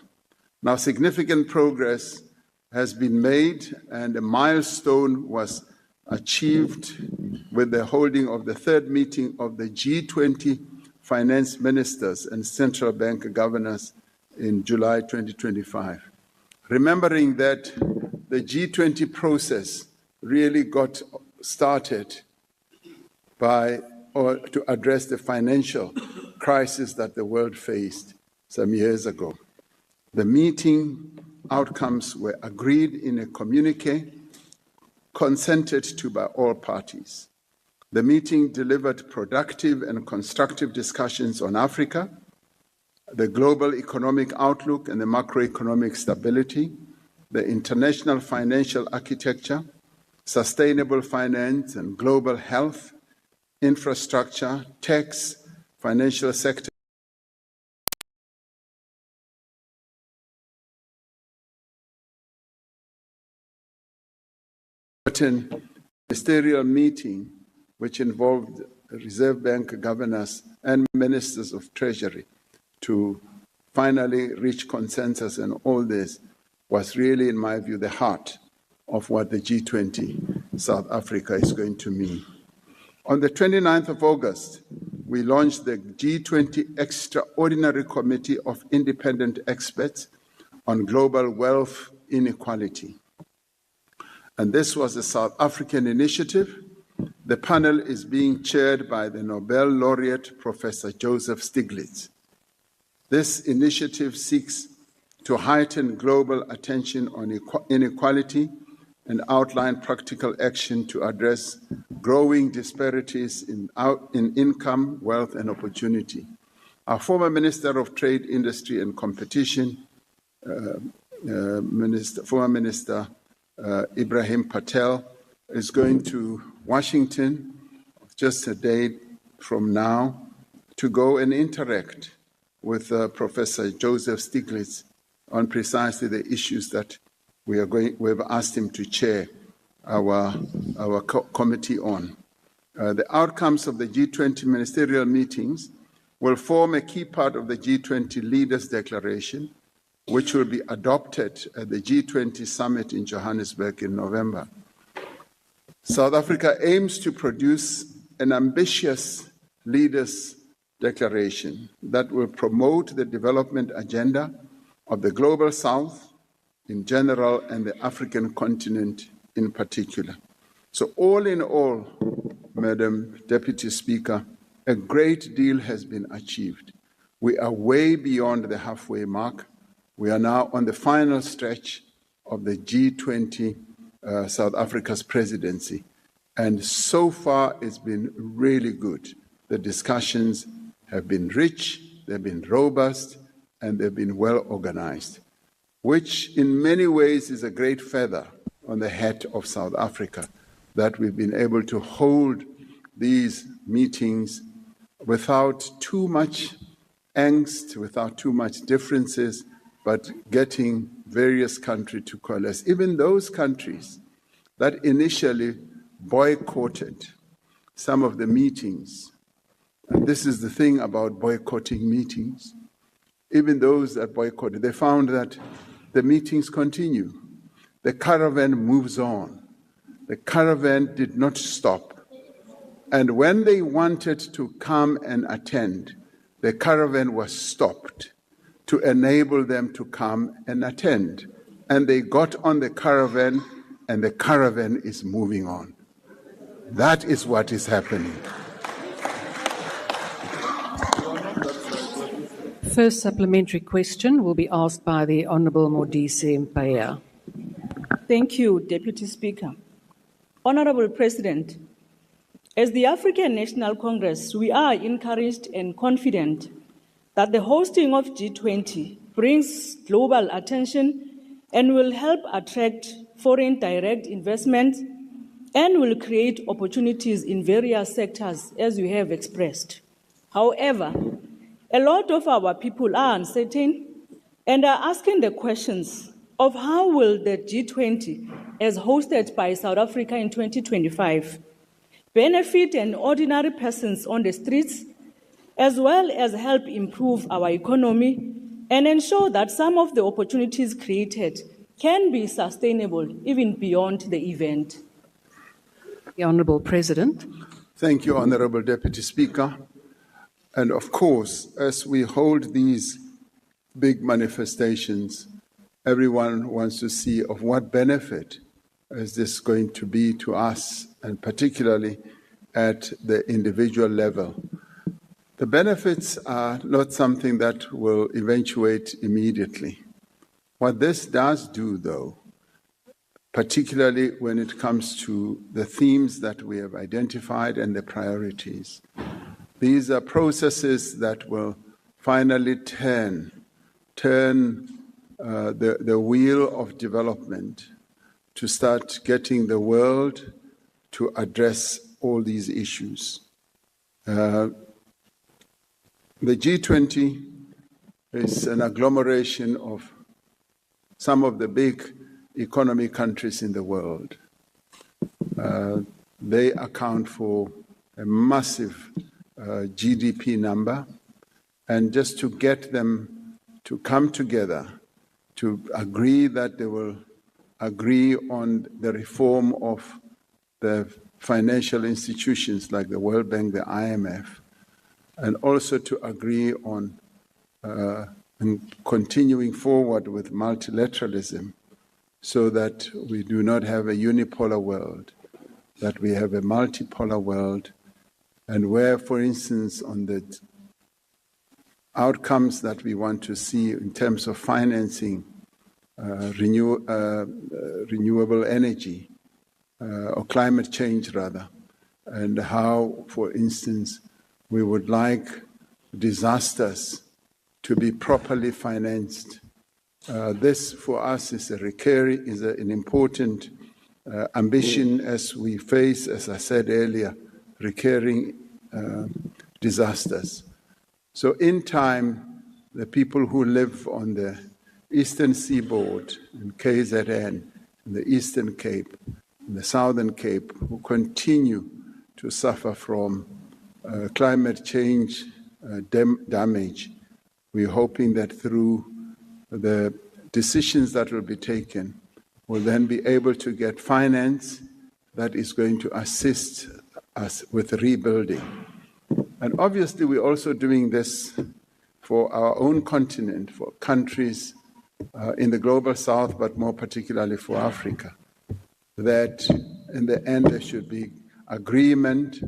Now, significant progress has been made, and a milestone was achieved with the holding of the third meeting of the G20 finance ministers and central bank governors in July 2025. Remembering that the G20 process really got started to address the financial crisis that the world faced some years ago. The meeting outcomes were agreed in a communique consented to by all parties. The meeting delivered productive and constructive discussions on Africa, the global economic outlook and the macroeconomic stability, the international financial architecture, sustainable finance and global health, infrastructure, tax, financial sector, ministerial meeting which involved Reserve Bank governors and ministers of Treasury to finally reach consensus, and all this was really, in my view, the heart of what the G20 South Africa is going to mean. On the 29th of August, we launched the G20 Extraordinary Committee of Independent Experts on Global Wealth Inequality. And this was a South African initiative. The panel is being chaired by the Nobel laureate, Professor Joseph Stiglitz. This initiative seeks to heighten global attention on inequality and outline practical action to address growing disparities in income, wealth, and opportunity. Our former Minister of Trade, Industry and Competition, former Minister Ibrahim Patel, is going to Washington just a day from now to go and interact with Professor Joseph Stiglitz on precisely the issues that we've asked him to chair our committee on. The outcomes of the G20 ministerial meetings will form a key part of the G20 Leaders' Declaration, which will be adopted at the G20 summit in Johannesburg in November. South Africa aims to produce an ambitious Leaders' Declaration that will promote the development agenda of the Global South in general and the African continent in particular. So all in all, Madam Deputy Speaker, a great deal has been achieved. We are way beyond the halfway mark. We are now on the final stretch of the G20 South Africa's presidency. And so far, it's been really good. The discussions have been rich, they've been robust, and they've been well organized, which in many ways is a great feather on the hat of South Africa, that we've been able to hold these meetings without too much angst, without too much differences, but getting various countries to coalesce. Even those countries that initially boycotted some of the meetings, and this is the thing about boycotting meetings, even those that boycotted, they found that the meetings continue. The caravan moves on. The caravan did not stop. And when they wanted to come and attend, the caravan was stopped to enable them to come and attend. And they got on the caravan, and the caravan is moving on. That is what is happening. First supplementary question will be asked by the Honourable Modise Mpaya. Thank you, Deputy Speaker. Honourable President, as the African National Congress, we are encouraged and confident that the hosting of G20 brings global attention and will help attract foreign direct investment and will create opportunities in various sectors, as you have expressed. However, a lot of our people are uncertain and are asking the questions of how will the G20, as hosted by South Africa in 2025, benefit an ordinary persons on the streets, as well as help improve our economy and ensure that some of the opportunities created can be sustainable even beyond the event. The Honourable President. Thank you, Honourable Deputy Speaker. And of course, as we hold these big manifestations, everyone wants to see of what benefit is this going to be to us, and particularly at the individual level. The benefits are not something that will eventuate immediately. What this does do, though, particularly when it comes to the themes that we have identified and the priorities, these are processes that will finally turn the wheel of development to start getting the world to address all these issues. The G20 is an agglomeration of some of the big economy countries in the world. They account for a massive GDP number, and just to get them to come together to agree that they will agree on the reform of the financial institutions like the World Bank, the IMF, and also to agree on continuing forward with multilateralism so that we do not have a unipolar world, that we have a multipolar world, and where, for instance, on the outcomes that we want to see in terms of financing renewable energy, or climate change rather, and how, for instance, we would like disasters to be properly financed. This, for us, is an important ambition as we face, as I said earlier, recurring disasters. So in time, the people who live on the eastern seaboard, in KZN, in the Eastern Cape, in the Southern Cape, who continue to suffer from climate change damage, we're hoping that through the decisions that will be taken, we'll then be able to get finance that is going to assist us with rebuilding. And obviously, we're also doing this for our own continent, for countries in the global south, but more particularly for Africa, that in the end there should be agreement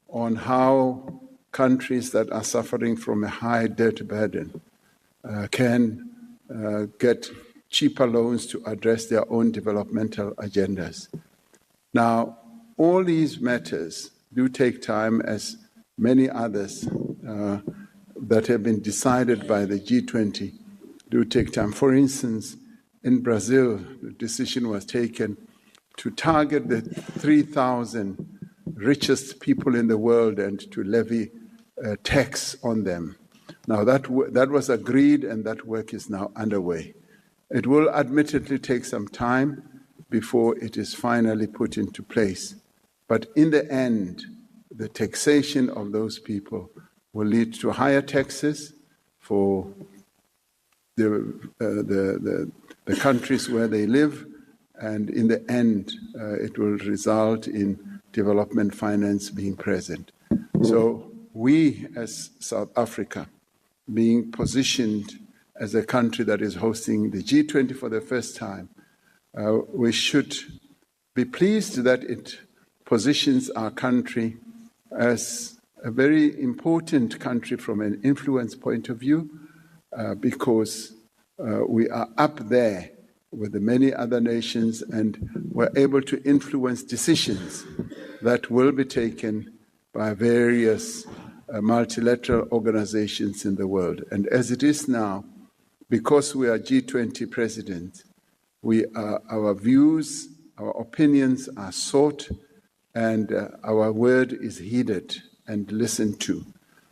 on how countries that are suffering from a high debt burden can get cheaper loans to address their own developmental agendas. Now, all these matters do take time, as many others that have been decided by the G20 do take time. For instance, in Brazil, the decision was taken to target the 3,000 richest people in the world and to levy a tax on them. Now, that was agreed, and that work is now underway. It will admittedly take some time before it is finally put into place. But in the end, the taxation of those people will lead to higher taxes for the countries where they live, and in the end, it will result in development finance being present. So we, as South Africa, being positioned as a country that is hosting the G20 for the first time, we should be pleased that it positions our country as a very important country from an influence point of view, because we are up there with the many other nations, and we're able to influence decisions that will be taken by various multilateral organizations in the world. And as it is now, because we are G20 president, our views, our opinions are sought, and our word is heeded and listened to.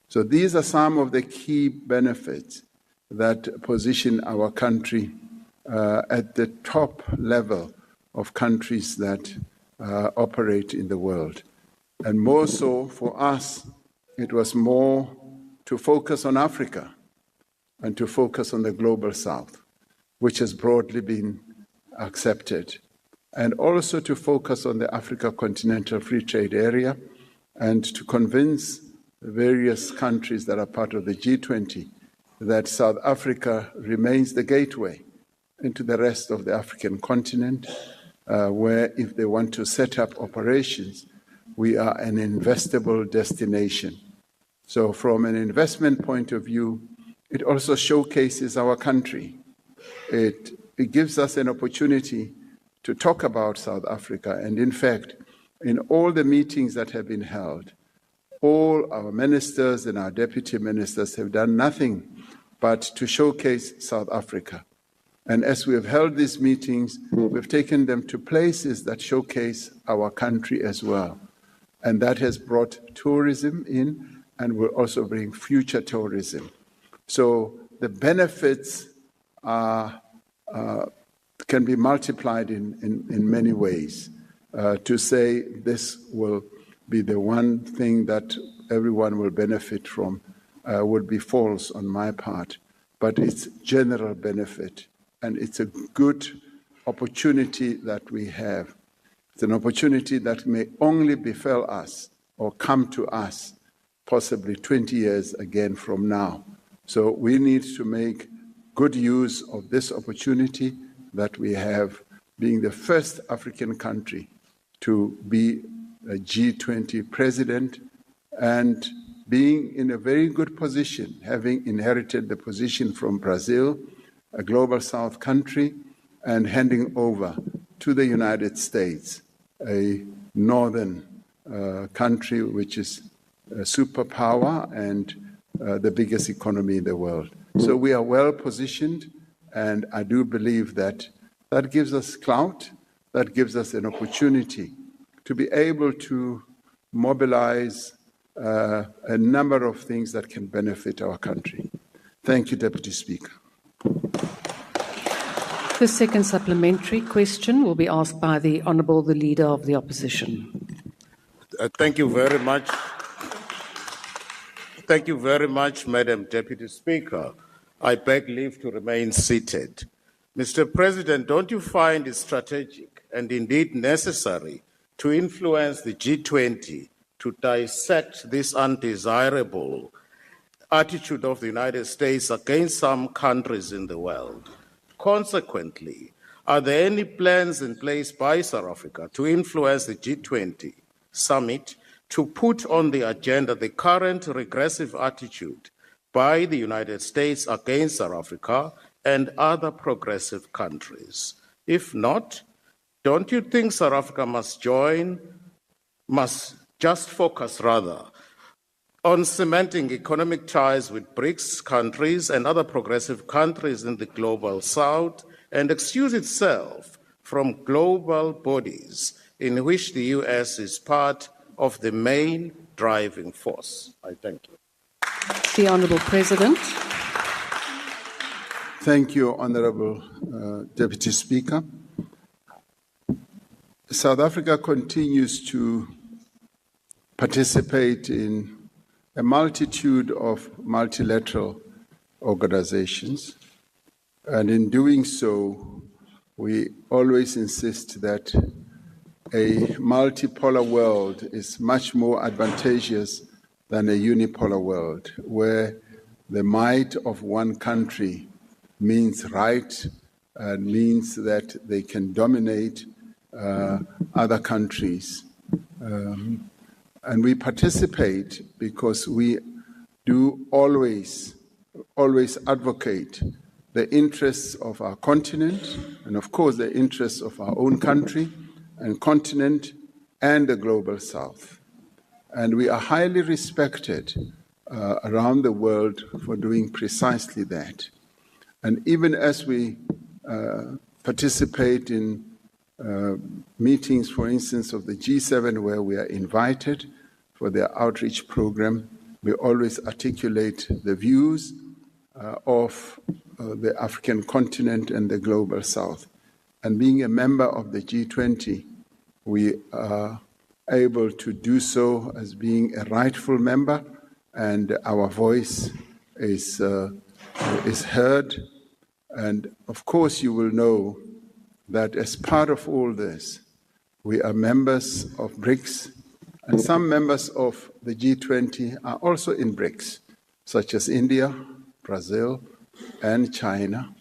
So these are some of the key benefits that position our country at the top level of countries that operate in the world. And more so for us, it was more to focus on Africa and to focus on the global south, which has broadly been accepted, and also to focus on the Africa Continental Free Trade Area and to convince various countries that are part of the G20 that South Africa remains the gateway into the rest of the African continent, where if they want to set up operations, we are an investable destination. So from an investment point of view, it also showcases our country. It gives us an opportunity to talk about South Africa. And in fact, in all the meetings that have been held, all our ministers and our deputy ministers have done nothing but to showcase South Africa. And as we have held these meetings, we've taken them to places that showcase our country as well. And that has brought tourism in and will also bring future tourism. So the benefits can be multiplied in many ways. To say this will be the one thing that everyone will benefit from would be false on my part. But it's general benefit, and it's a good opportunity that we have. It's an opportunity that may only befall us or come to us possibly 20 years again from now. So we need to make good use of this opportunity that we have, being the first African country to be a G20 president and being in a very good position, having inherited the position from Brazil, a global South country, and handing over to the United States, a northern country which is a superpower and the biggest economy in the world. So we are well positioned, and I do believe that that gives us clout, that gives us an opportunity to be able to mobilize a number of things that can benefit our country. Thank you, Deputy Speaker. The second supplementary question will be asked by the Honourable the Leader of the Opposition. Thank you very much. Thank you very much, Madam Deputy Speaker. I beg leave to remain seated. Mr. President, don't you find it strategic and indeed necessary to influence the G20 to dissect this undesirable attitude of the United States against some countries in the world? Consequently, are there any plans in place by South Africa to influence the G20 summit to put on the agenda the current regressive attitude by the United States against South Africa and other progressive countries? If not, don't you think South Africa must just focus rather on cementing economic ties with BRICS countries and other progressive countries in the global south and excuse itself from global bodies in which the US is part of the main driving force? I thank you. The Honourable President. Thank you, Honourable Deputy Speaker. South Africa continues to participate in a multitude of multilateral organizations, and in doing so, we always insist that a multipolar world is much more advantageous than a unipolar world, where the might of one country means right and means that they can dominate other countries. And we participate because we do always advocate the interests of our continent and, of course, the interests of our own country and continent and the global south. And we are highly respected around the world for doing precisely that. And even as we participate in meetings, for instance, of the G7, where we are invited for their outreach program, we always articulate the views of the African continent and the global south. And being a member of the G20, we are able to do so as being a rightful member, and our voice is heard. And of course, you will know that as part of all this, we are members of BRICS, and some members of the G20 are also in BRICS, such as India, Brazil, and China.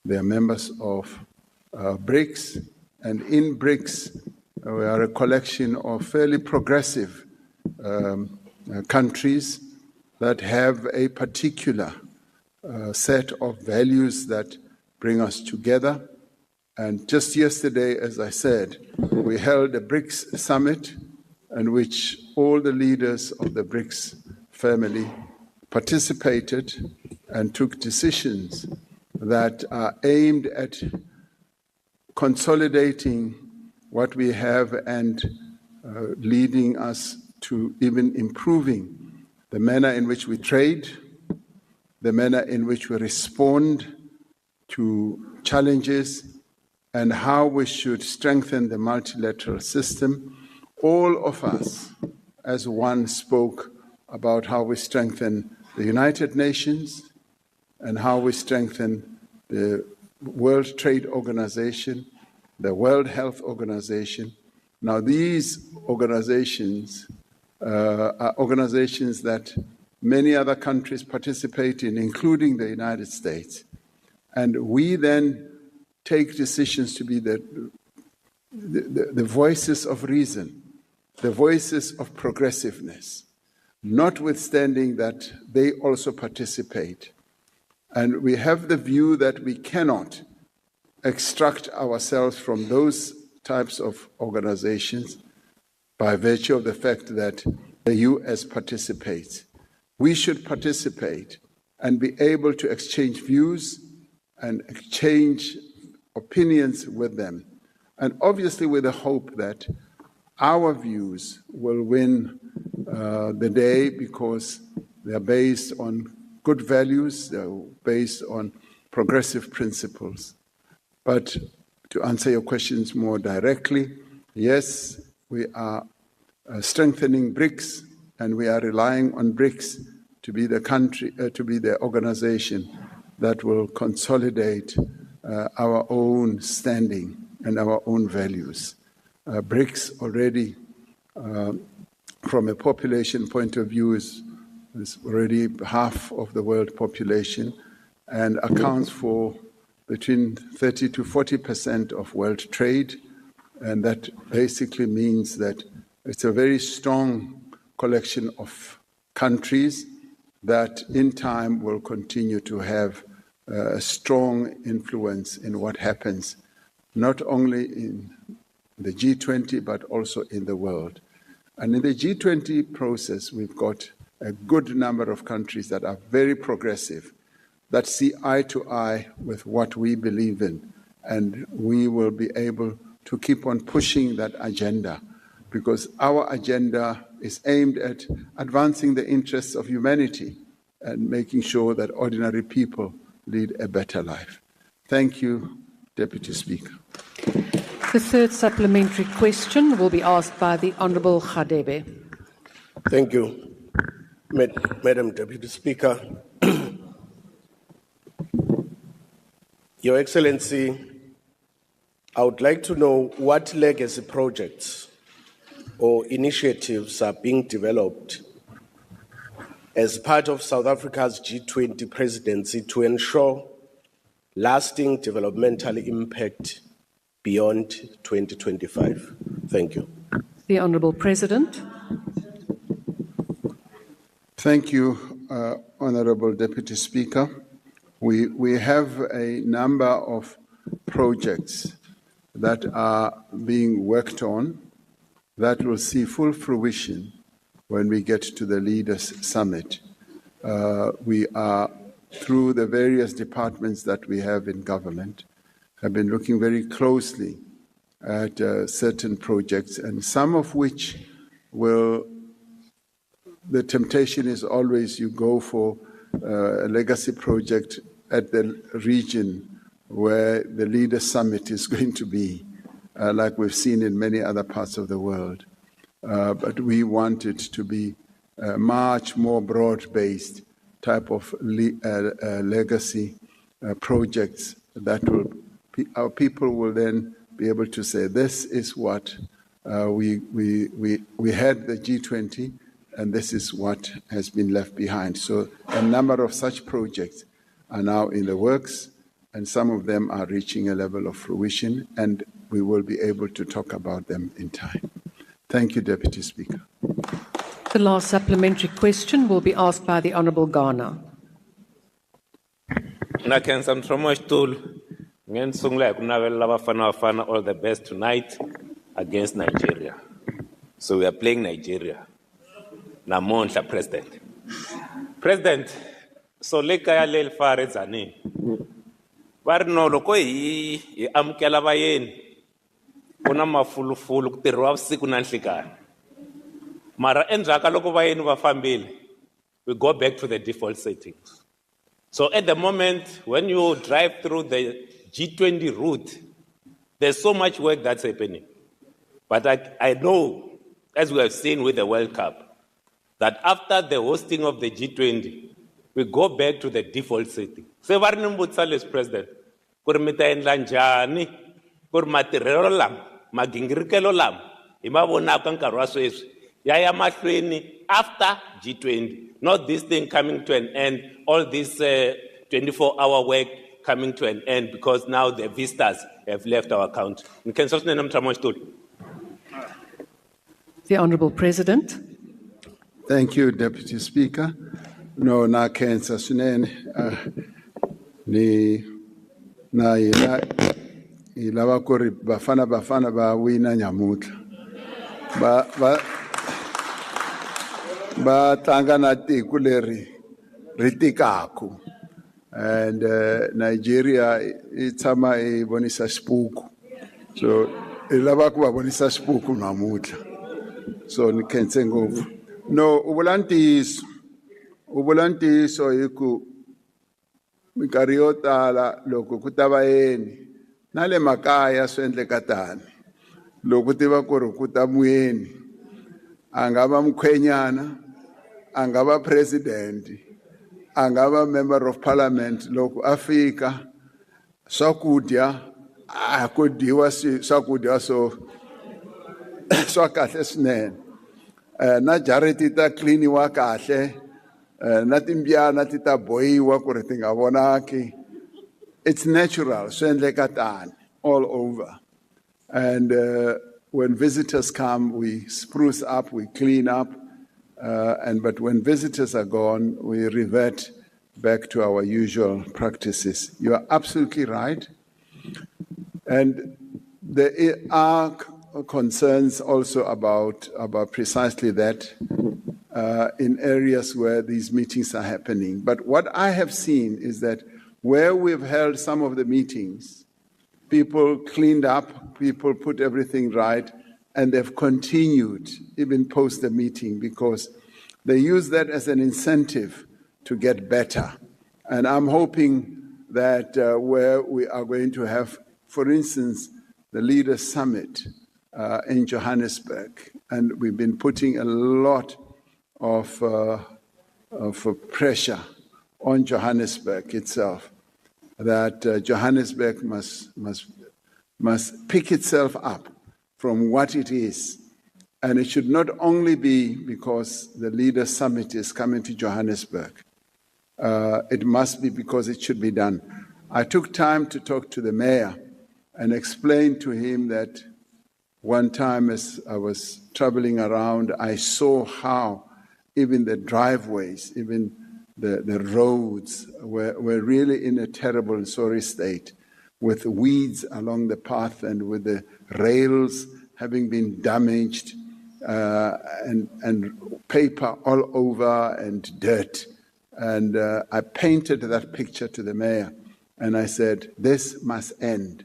They are members of BRICS, and in BRICS, we are a collection of fairly progressive countries that have a particular set of values that bring us together. And just yesterday, as I said, we held a BRICS summit in which all the leaders of the BRICS family participated and took decisions that are aimed at consolidating what we have and leading us to even improving the manner in which we trade, the manner in which we respond to challenges, and how we should strengthen the multilateral system. All of us, as one, spoke about how we strengthen the United Nations and how we strengthen the World Trade Organization the World Health Organization. Now, these organizations are organizations that many other countries participate in, including the United States. And we then take decisions to be the voices of reason, the voices of progressiveness, notwithstanding that they also participate. And we have the view that we cannot extract ourselves from those types of organizations by virtue of the fact that the US participates. We should participate and be able to exchange views and exchange opinions with them. And obviously with the hope that our views will win the day because they're based on good values, they're based on progressive principles. But to answer your questions more directly, yes, we are strengthening BRICS, and we are relying on BRICS to be the country, to be the organization that will consolidate our own standing and our own values. BRICS already, from a population point of view, is already half of the world population and accounts for between 30 to 40% of world trade. And that basically means that it's a very strong collection of countries that in time will continue to have a strong influence in what happens, not only in the G20, but also in the world. And in the G20 process, we've got a good number of countries that are very progressive, that see eye to eye with what we believe in. And we will be able to keep on pushing that agenda, because our agenda is aimed at advancing the interests of humanity and making sure that ordinary people lead a better life. Thank you, Deputy Speaker. The third supplementary question will be asked by the Honourable Khadebe. Thank you, Madam Deputy Speaker. Your Excellency, I would like to know what legacy projects or initiatives are being developed as part of South Africa's G20 presidency to ensure lasting developmental impact beyond 2025. Thank you. The Honourable President. Thank you, Honourable Deputy Speaker. We have a number of projects that are being worked on that will see full fruition when we get to the Leaders' Summit. We are, through the various departments that we have in government, have been looking very closely at certain projects, and some of which will, the temptation is always you go for a legacy project at the region where the Leaders' Summit is going to be, like we've seen in many other parts of the world. But we want it to be a much more broad-based type of legacy projects that will, our people will then be able to say, this is what we had the G20, and this is what has been left behind. So a number of such projects are now in the works, and some of them are reaching a level of fruition, and we will be able to talk about them in time. Thank you, Deputy Speaker. The last supplementary question will be asked by the Honourable Ghana. All the best tonight against Nigeria. So we are playing Nigeria. Namonhla, President. President, so lekaya lel fare zani. Varno loko hi amkela vayeni. Kuna mafulufulu kutirhiwa vusiku na nhlikani. Mara endzhaka loko vayeni va fambile, we go back to the default settings. So at the moment, when you drive through the G20 route, there's so much work that's happening. But I know, as we have seen with the World Cup, that after the hosting of the G20, we go back to the default setting. Se varni mbutisa leswi President, ku ri mi ta endla njhani ku ri matirhelo lama magingirikelo lama hi ma vonaka nkarhi wa sweswi ya ya mahlweni after G20, not this thing coming to an end, all this 24-hour work coming to an end because now the visitors have left our country. The Honourable President. Thank you, Deputy Speaker. No, na cancer swinene ni na ilava ku ri bafana va wina nyamutlha ba tlanga na tiko leri ri tikaku and Nigeria itshama vonisa xipuku so ilava ku va vonisa xipuku namutlha so ni khense ngopfu no u vula ntiyiso hi ku minkarhi yo tala loko ku ta vayeni na le makaya swi endleka tani loko tiva ku ri ku ta muyeni a nga va mukhwenyana a nga va president a nga va member of parliament loko a fika swakudya a ku dyiwa swakudya swa kahle swinene na jariti ta cleaniwa kahle na timbyana ti ta bohiwa ku ri ti nga vonaki. It's natural, swi endleka tani all over. And when visitors come, we spruce up, we clean up, but when visitors are gone, we revert back to our usual practices. You are absolutely right. And there are concerns also about precisely that in areas where these meetings are happening. But what I have seen is that where we've held some of the meetings, people cleaned up, people put everything right, and they've continued even post the meeting because they use that as an incentive to get better. And I'm hoping that where we are going to have, for instance, the Leaders' Summit in Johannesburg, and we've been putting a lot of pressure on Johannesburg itself, that Johannesburg must pick itself up from what it is. And it should not only be because the Leaders' Summit is coming to Johannesburg. It must be because it should be done. I took time to talk to the mayor and explain to him that one time as I was traveling around, I saw how even the driveways, even the roads were really in a terrible and sorry state, with weeds along the path and with the rails having been damaged and paper all over and dirt. And I painted that picture to the mayor and I said, this must end.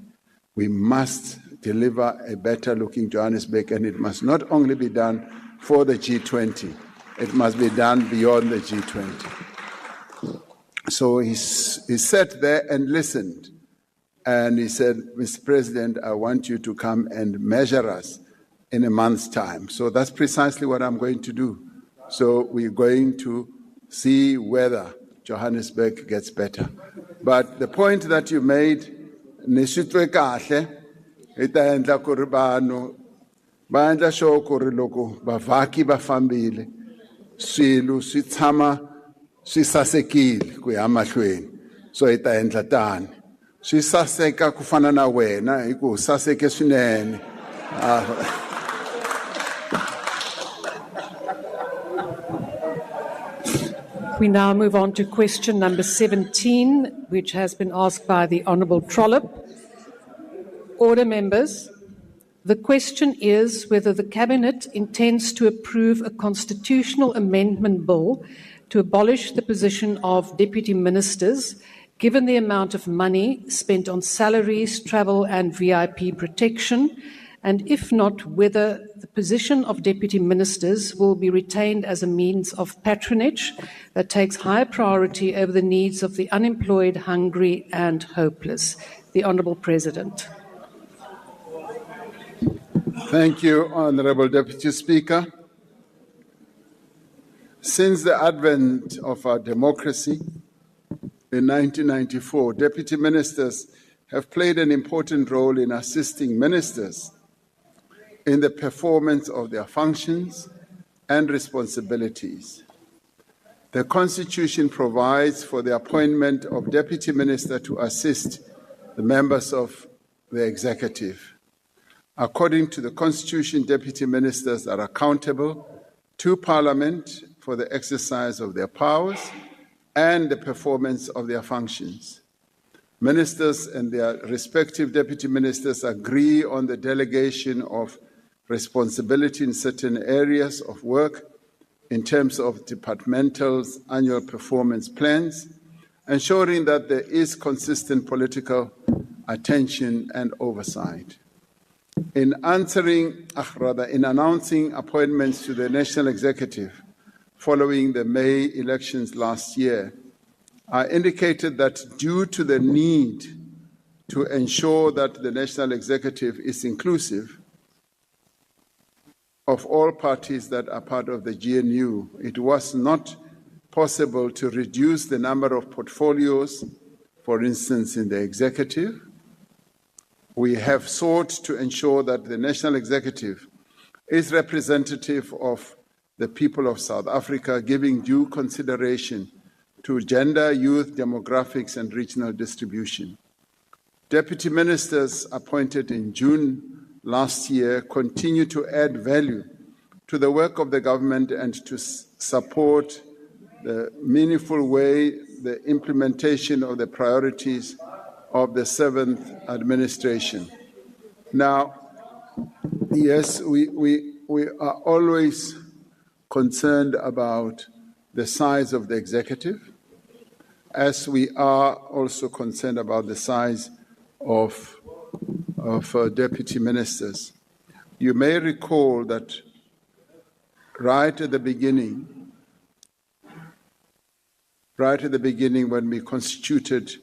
We must deliver a better looking Johannesburg, and it must not only be done for the G20, it must be done beyond the G20. So he sat there and listened. And he said, Mr. President, I want you to come and measure us in a month's time. So that's precisely what I'm going to do. So we're going to see whether Johannesburg gets better. But the point that you made, nisitwe kahle, ita endla ku ri vanhu va endla sure ku ri loko bavhaki va fambile swilo swi tshama swi sasekile ku ya mahlweni. So ita endla tani. Swi saseka ku fana na wena hi ku saseke swinene. We now move on to question number 17, which has been asked by the Honourable Trollip. Order, members. The question is whether the Cabinet intends to approve a constitutional amendment bill to abolish the position of deputy ministers, given the amount of money spent on salaries, travel and VIP protection, and if not, whether the position of deputy ministers will be retained as a means of patronage that takes high priority over the needs of the unemployed, hungry and hopeless. The Honourable President. Thank you, Honourable Deputy Speaker. Since the advent of our democracy in 1994, deputy ministers have played an important role in assisting ministers in the performance of their functions and responsibilities. The Constitution provides for the appointment of Deputy Minister to assist the members of the Executive. According to the Constitution, Deputy Ministers are accountable to Parliament for the exercise of their powers and the performance of their functions. Ministers and their respective Deputy Ministers agree on the delegation of responsibility in certain areas of work in terms of departmentals' annual performance plans, ensuring that there is consistent political attention and oversight. In announcing appointments to the National Executive following the May elections last year, I indicated that due to the need to ensure that the National Executive is inclusive of all parties that are part of the GNU, it was not possible to reduce the number of portfolios, for instance, in the executive. We have sought to ensure that the National Executive is representative of the people of South Africa, giving due consideration to gender, youth, demographics, and regional distribution. Deputy ministers appointed in June last year continue to add value to the work of the government and to support the meaningful way the implementation of the priorities of the 7th administration. Now, yes, we are always concerned about the size of the executive, as we are also concerned about the size of deputy ministers. You may recall that right at the beginning when we constituted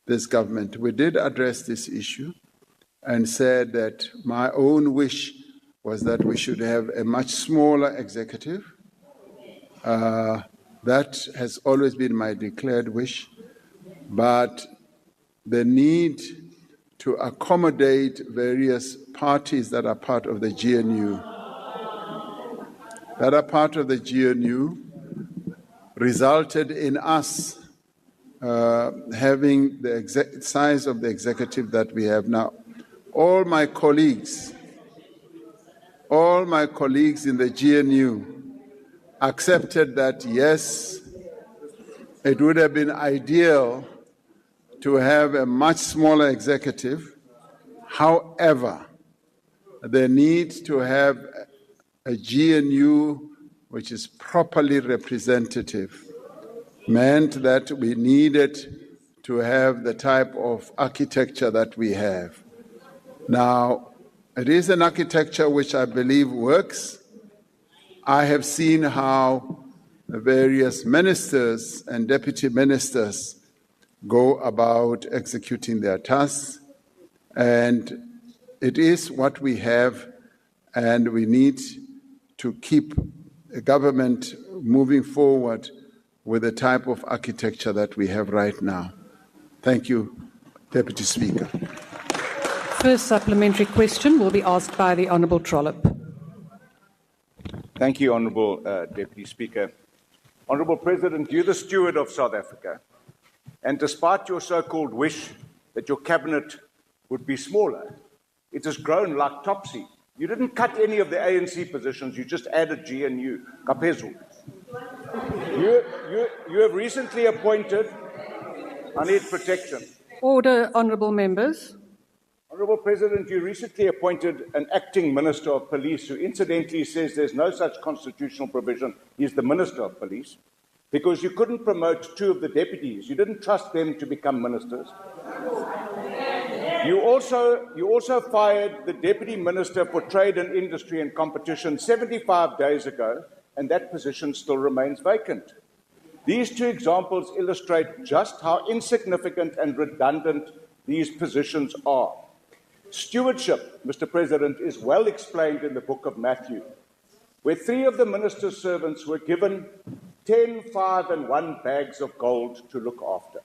this government, we did address this issue and said that my own wish was that we should have a much smaller executive. That has always been my declared wish, but the need to accommodate various parties that are part of the GNU, resulted in us having the size of the executive that we have now. All my colleagues in the GNU accepted that, yes, it would have been ideal to have a much smaller executive. However, the need to have a GNU which is properly representative meant that we needed to have the type of architecture that we have. Now, it is an architecture which I believe works. I have seen how the various ministers and deputy ministers go about executing their tasks, and it is what we have, and we need to keep the government moving forward with the type of architecture that we have right now. Thank you, Deputy Speaker. First supplementary question will be asked by the Honourable Trollip. Thank you, Honourable Deputy Speaker. Honourable President, you're the steward of South Africa, and despite your so-called wish that your cabinet would be smaller, it has grown like topsy. You didn't cut any of the ANC positions, you just added GNU, Kapezu. You have recently appointed, I need protection. Order, honourable members. Honourable President, you recently appointed an acting Minister of Police who incidentally says there's no such constitutional provision. He's the Minister of Police, because you couldn't promote two of the deputies. You didn't trust them to become ministers. You also fired the Deputy Minister for Trade and Industry and Competition 75 days ago, and that position still remains vacant. These two examples illustrate just how insignificant and redundant these positions are. Stewardship, Mr. President, is well explained in the book of Matthew, where three of the minister's servants were given 10, 5, and 1 bags of gold to look after.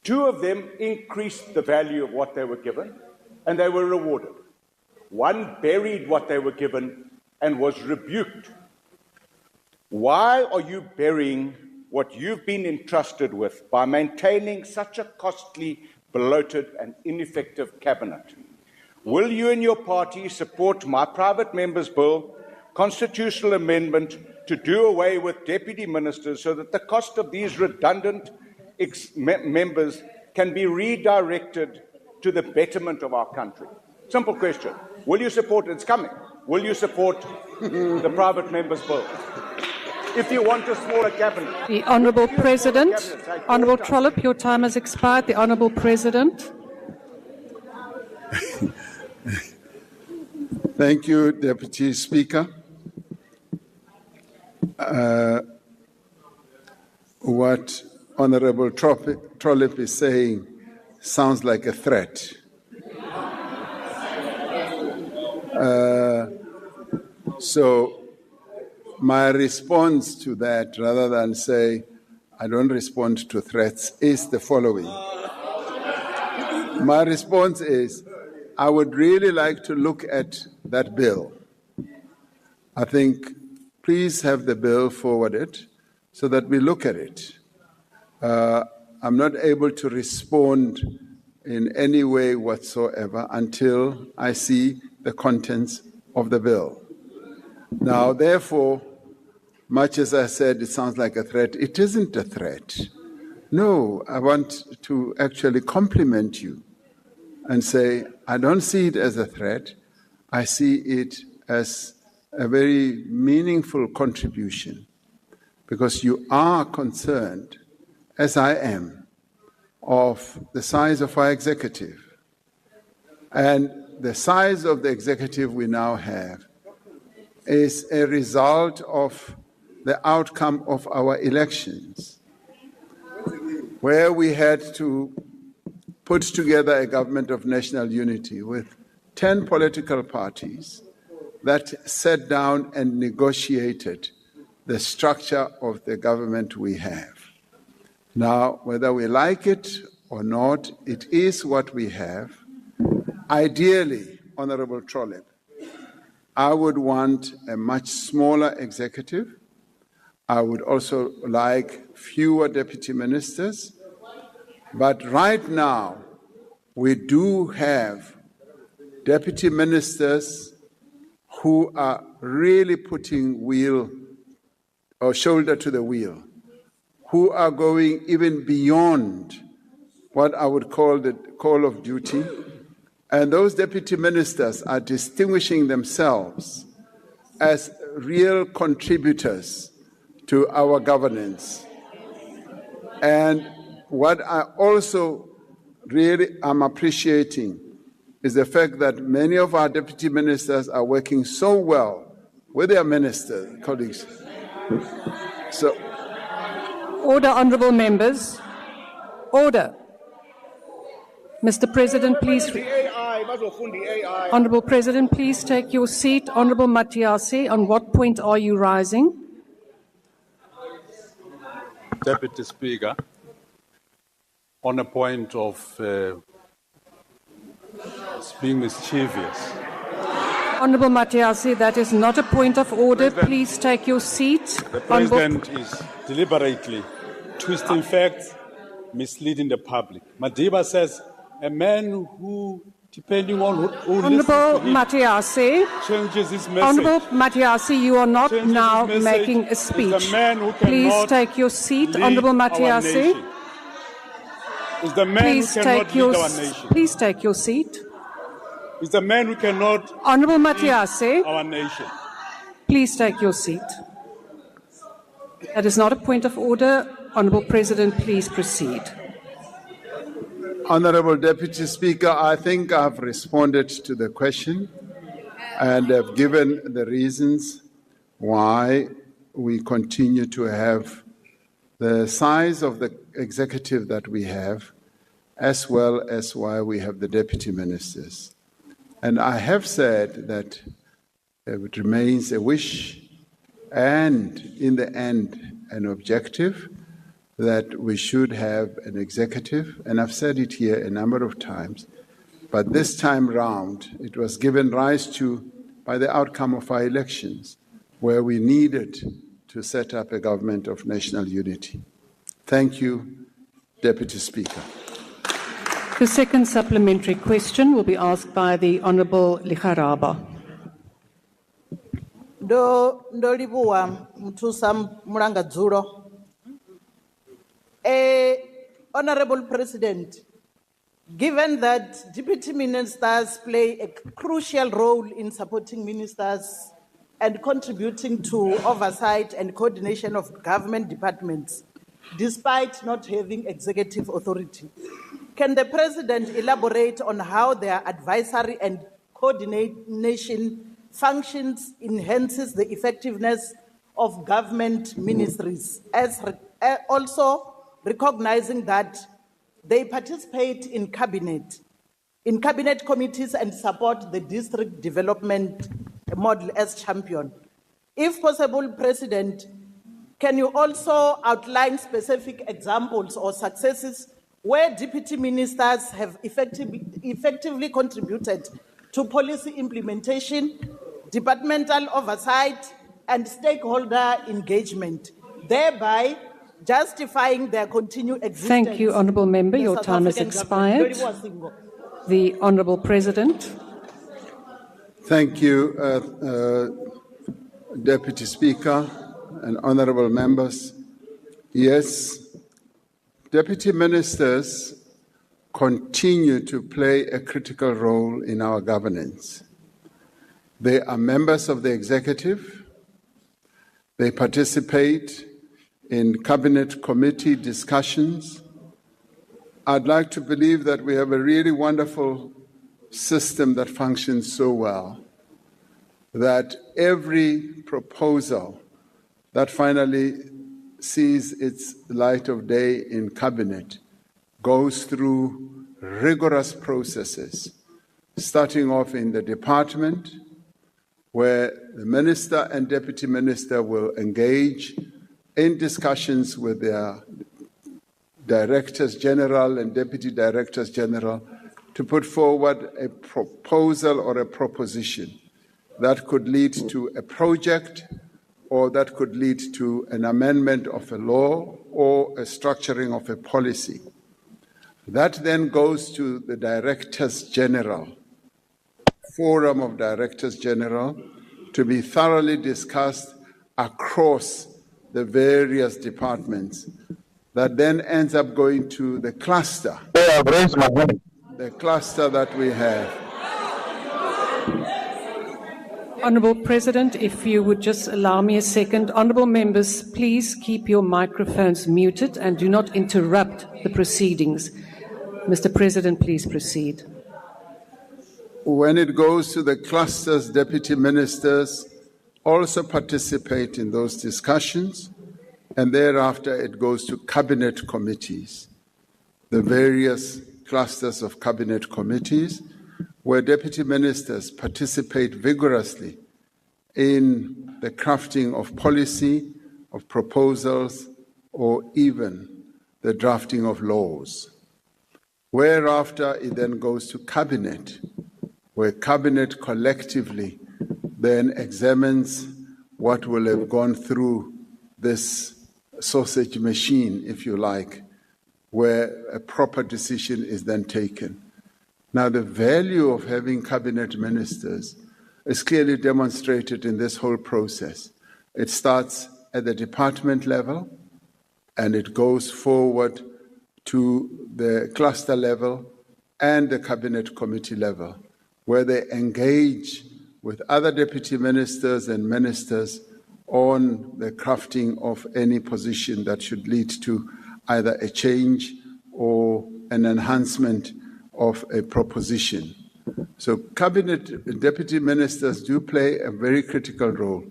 Two of them increased the value of what they were given, and they were rewarded. One buried what they were given and was rebuked. Why are you burying what you've been entrusted with by maintaining such a costly, bloated, and ineffective cabinet? Will you and your party support my private member's bill, constitutional amendment, to do away with deputy ministers so that the cost of these redundant members can be redirected to the betterment of our country? Simple question. Will you support it? It's coming. Will you support the private member's bill? If you want a smaller cabinet. The Honourable President. Honourable Trollip, your time has expired. The Honourable President. Thank you, Deputy Speaker. What Honourable Trollip is saying sounds like a threat. So my response to that, rather than say I don't respond to threats, is the following. My response is I would really like to look at that bill. I think please have the bill forwarded so that we look at it. I'm not able to respond in any way whatsoever until I see the contents of the bill. Now, therefore, much as I said it sounds like a threat, it isn't a threat. No, I want to actually compliment you and say I don't see it as a threat. I see it as a very meaningful contribution because you are concerned, as I am, of the size of our executive. And the size of the executive we now have is a result of the outcome of our elections, where we had to put together a government of national unity with 10 political parties that sat down and negotiated the structure of the government we have. Now, whether we like it or not, it is what we have. Ideally, Honourable Trollip, I would want a much smaller executive. I would also like fewer deputy ministers. But right now, we do have deputy ministers who are really putting shoulder to the wheel, who are going even beyond what I would call the call of duty. And those deputy ministers are distinguishing themselves as real contributors to our governance. And what I also really am appreciating is the fact that many of our deputy ministers are working so well with their minister colleagues. So, order, honourable members. Order. Mr. President, please. Honourable President, please take your seat. Honourable Matiase, on what point are you rising? Deputy Speaker, on a point of being mischievous. Honourable Matiase, that is not a point of order. Please take your seat. The President is deliberately twisting facts, misleading the public. Madiba says a man who, depending on who Honourable Matiase, changes his message. Honourable Matiase, you are not now making a speech. Please take your seat. Honourable Matiase. Is the man who cannot lead our nation. Please take your seat. Is the man who cannot Honourable Matiase, our nation. Please take your seat. That is not a point of order. Honourable President, please proceed. Honourable Deputy Speaker, I think I've responded to the question and have given the reasons why we continue to have the size of the executive that we have, as well as why we have the deputy ministers. And I have said that it remains a wish and, in the end, an objective that we should have an executive, and I've said it here a number of times, but this time round, it was given rise to by the outcome of our elections, where we needed to set up a government of national unity. Thank you, Deputy Speaker. The second supplementary question will be asked by the Honourable Ligaraba. Ndo livhuwa mthusa mulangadzulo. Honourable President, given that deputy ministers play a crucial role in supporting ministers and contributing to oversight and coordination of government departments, despite not having executive authority, can the President elaborate on how their advisory and coordination functions enhances the effectiveness of government ministries, also recognizing that they participate in cabinet committees and support the district development model as champion? If possible, President, can you also outline specific examples or successes where deputy ministers have effectively contributed to policy implementation, departmental oversight, and stakeholder engagement, thereby justifying their continued existence? Thank you, Honourable Member. Your time has expired. The Honourable President. Thank you, Deputy Speaker and honourable members. Yes, deputy ministers continue to play a critical role in our governance. They are members of the executive. They participate in cabinet committee discussions. I'd like to believe that we have a really wonderful system that functions so well that every proposal that finally sees its light of day in cabinet goes through rigorous processes, starting off in the department, where the minister and deputy minister will engage in discussions with their directors general and deputy directors general to put forward a proposal or a proposition that could lead to a project or that could lead to an amendment of a law or a structuring of a policy. That then goes to the Directors General, Forum of Directors General, to be thoroughly discussed across the various departments. That then ends up going to the cluster, the cluster that we have. Honourable President, if you would just allow me a second. Honourable members, please keep your microphones muted and do not interrupt the proceedings. Mr. President, please proceed. When it goes to the clusters, deputy ministers also participate in those discussions, and thereafter it goes to cabinet committees, the various clusters of cabinet committees, where deputy ministers participate vigorously in the crafting of policy, of proposals, or even the drafting of laws. Whereafter it then goes to cabinet, where cabinet collectively then examines what will have gone through this sausage machine, if you like, where a proper decision is then taken. Now, the value of having cabinet ministers is clearly demonstrated in this whole process. It starts at the department level and it goes forward to the cluster level and the cabinet committee level, where they engage with other deputy ministers and ministers on the crafting of any position that should lead to either a change or an enhancement of a proposition. So cabinet deputy ministers do play a very critical role.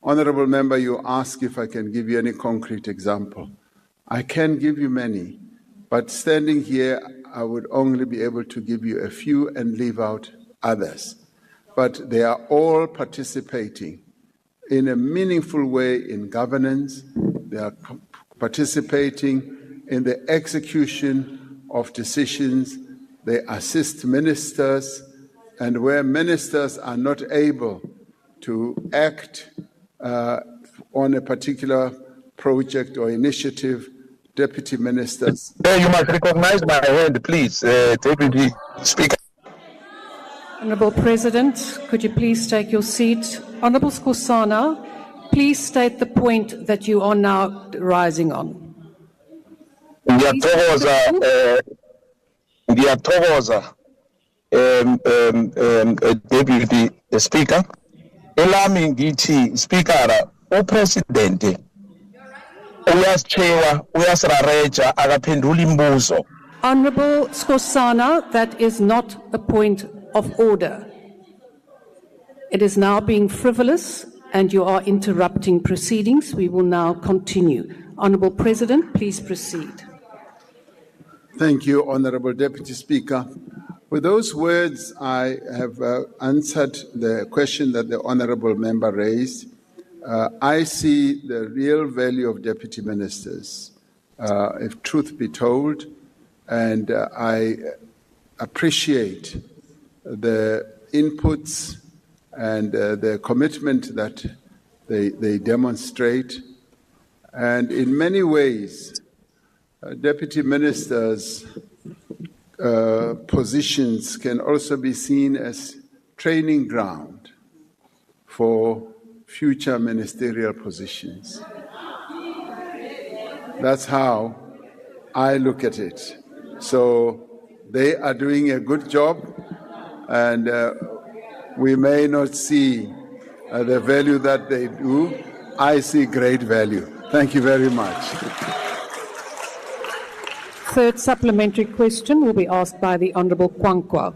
Honourable member, you ask if I can give you any concrete example. I can give you many, but standing here, I would only be able to give you a few and leave out others. But they are all participating in a meaningful way in governance. They are participating in the execution of decisions. They assist ministers, and where ministers are not able to act on a particular project or initiative, deputy ministers. You must recognize my hand, please, Deputy Speaker. Honourable President, could you please take your seat? Honourable Skosana, please state the point that you are now rising on. Ngiyathokoza, Deputy Speaker. Elami ngithi Speaker, uPresident uyasichewa uyasirareja akaphendula imibuzo. Honourable Skosana, that is not a point of order. It is now being frivolous and you are interrupting proceedings. We will now continue. Honourable President, please proceed. Thank you, Honourable Deputy Speaker. With those words, I have answered the question that the Honourable Member raised. I see the real value of deputy ministers, if truth be told, and I appreciate the inputs and the commitment that they demonstrate. And in many ways, deputy ministers' positions can also be seen as training ground for future ministerial positions. That's how I look at it. So they are doing a good job, and we may not see the value that they do. I see great value. Thank you very much. Third supplementary question will be asked by the Honourable Kwankwa.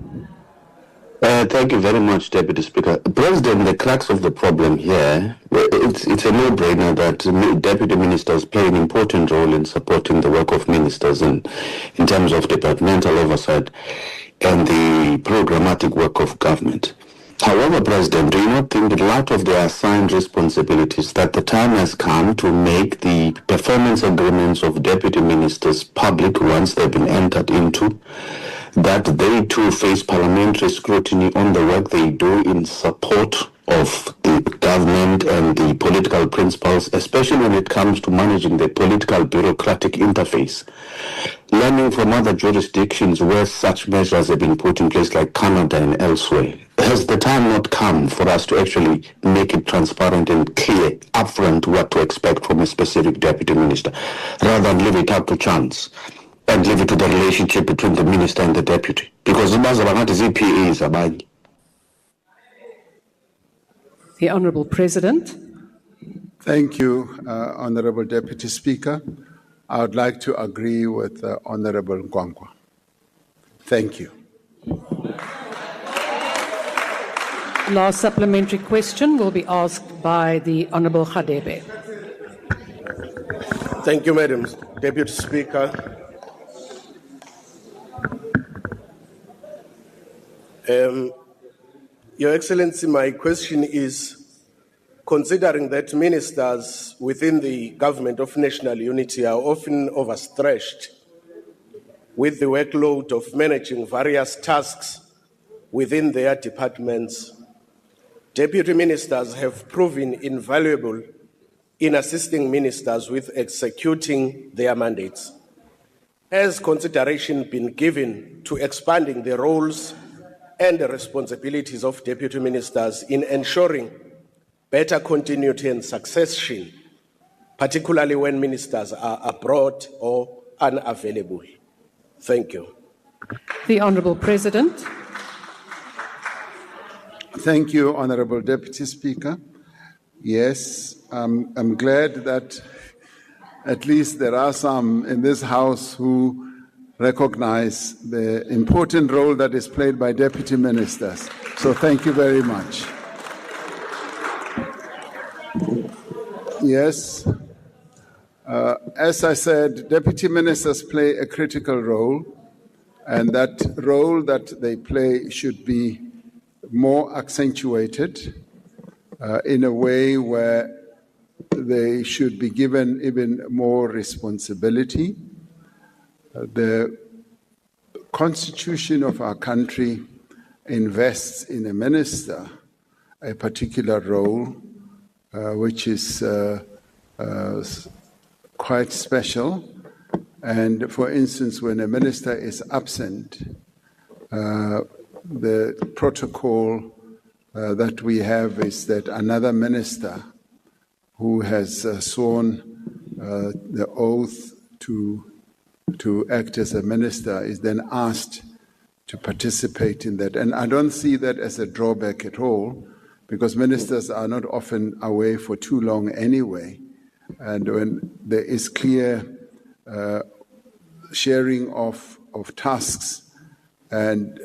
Thank you very much, Deputy Speaker. President, the crux of the problem here, it's a no-brainer that deputy ministers play an important role in supporting the work of ministers in terms of departmental oversight and the programmatic work of government. However, President, do you not think that in light of their assigned responsibilities that the time has come to make the performance agreements of deputy ministers public once they've been entered into, that they too face parliamentary scrutiny on the work they do in support of the government and the political principles, especially when it comes to managing the political bureaucratic interface? Learning from other jurisdictions where such measures have been put in place, like Canada and elsewhere, has the time not come for us to actually make it transparent and clear upfront what to expect from a specific deputy minister, rather than leave it up to chance and leave it to the relationship between the minister and the deputy? Because the Honourable President. Thank you, Honourable Deputy Speaker. I would like to agree with Honourable Kwankwa. Thank you. Last supplementary question will be asked by the Honourable Khadebe. Thank you, Madam Deputy Speaker. Your Excellency, my question is, considering that ministers within the Government of National Unity are often overstretched with the workload of managing various tasks within their departments, deputy ministers have proven invaluable in assisting ministers with executing their mandates. Has consideration been given to expanding the roles and the responsibilities of deputy ministers in ensuring better continuity and succession, particularly when ministers are abroad or unavailable? Thank you. The Honourable President. Thank you, Honourable Deputy Speaker. Yes, I'm glad that at least there are some in this House who recognize the important role that is played by deputy ministers. So thank you very much. Yes, as I said, deputy ministers play a critical role, and that role that they play should be more accentuated in a way where they should be given even more responsibility. The constitution of our country invests in a minister a particular role, which is quite special. And for instance, when a minister is absent, the protocol that we have is that another minister who has sworn the oath to act as a minister is then asked to participate in that. And I don't see that as a drawback at all, because ministers are not often away for too long anyway. And when there is clear sharing of tasks and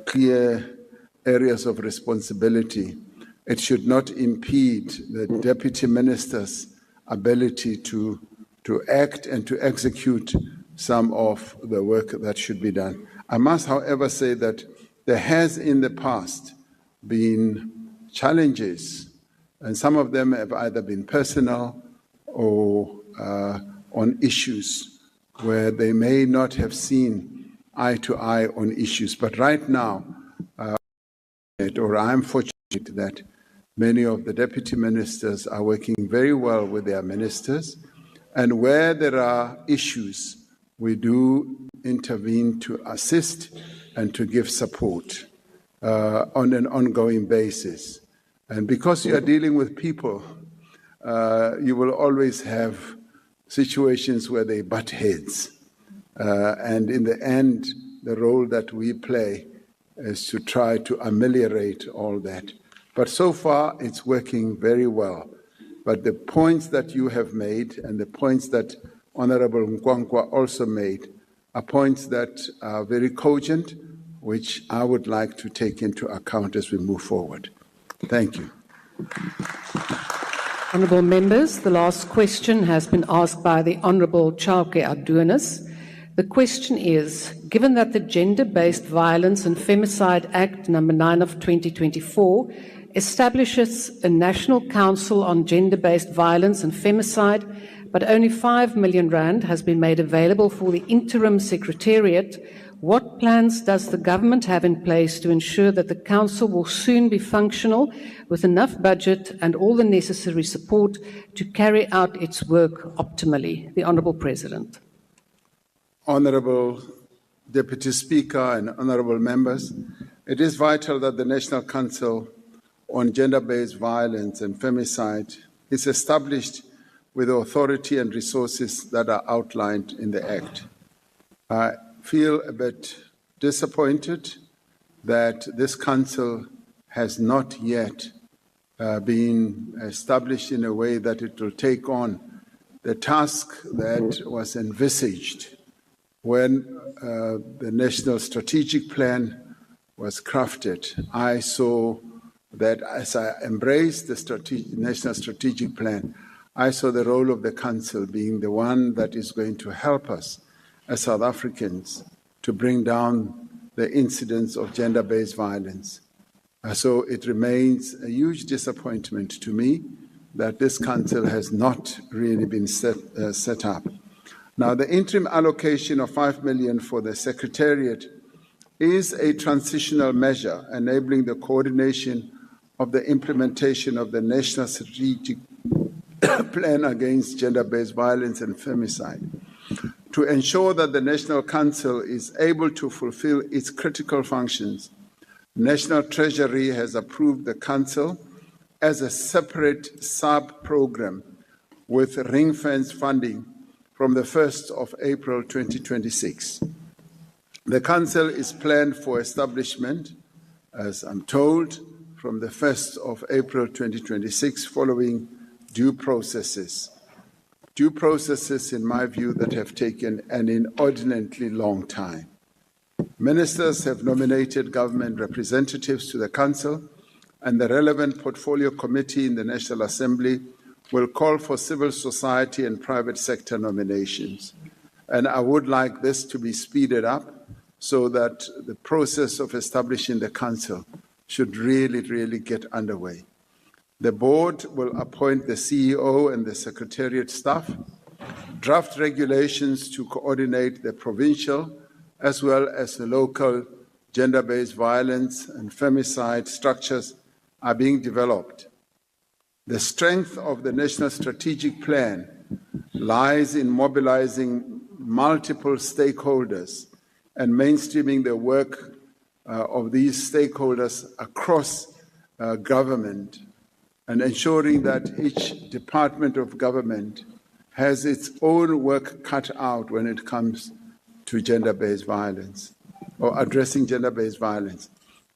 clear areas of responsibility, it should not impede the deputy minister's ability to act and to execute some of the work that should be done. I must, however, say that there has in the past been challenges, and some of them have either been personal or on issues where they may not have seen eye to eye on issues. But right now, I'm fortunate that many of the deputy ministers are working very well with their ministers, and where there are issues, we do intervene to assist and to give support on an ongoing basis. And because you are dealing with people, you will always have situations where they butt heads. And in the end, the role that we play is to try to ameliorate all that. But so far, it's working very well. But the points that you have made and the points that Honorable Nkwankwa also made are points that are very cogent, which I would like to take into account as we move forward. Thank you. Honourable members, the last question has been asked by the Honourable Chauke Adonis. The question is, given that the Gender-Based Violence and Femicide Act No. 9 of 2024 establishes a National Council on Gender-Based Violence and Femicide, but only 5 million rand has been made available for the interim secretariat, what plans does the government have in place to ensure that the council will soon be functional with enough budget and all the necessary support to carry out its work optimally? The Honourable President. Honourable Deputy Speaker and honourable members, it is vital that the National Council on Gender-Based Violence and Femicide is established with the authority and resources that are outlined in the Act. I feel a bit disappointed that this council has not yet been established in a way that it will take on the task that was envisaged when the National Strategic Plan was crafted. I saw that as I embraced the National Strategic Plan, I saw the role of the Council being the one that is going to help us as South Africans to bring down the incidence of gender-based violence. So it remains a huge disappointment to me that this Council has not really been set up. Now, the interim allocation of 5 million for the Secretariat is a transitional measure enabling the coordination of the implementation of the National Strategic Plan against Gender-Based Violence and Femicide. To ensure that the National Council is able to fulfill its critical functions, National Treasury has approved the Council as a separate sub-program with ring-fence funding from the 1st of April 2026. The Council is planned for establishment, as I'm told, from the 1st of April 2026 following due processes. Due processes, in my view, that have taken an inordinately long time. Ministers have nominated government representatives to the Council, and the relevant portfolio committee in the National Assembly will call for civil society and private sector nominations. And I would like this to be speeded up so that the process of establishing the Council should really get underway. The board will appoint the CEO and the secretariat staff, draft regulations to coordinate the provincial as well as the local gender-based violence and femicide structures are being developed. The strength of the National Strategic Plan lies in mobilizing multiple stakeholders and mainstreaming the work of these stakeholders across government and ensuring that each department of government has its own work cut out when it comes to gender-based violence or addressing gender-based violence.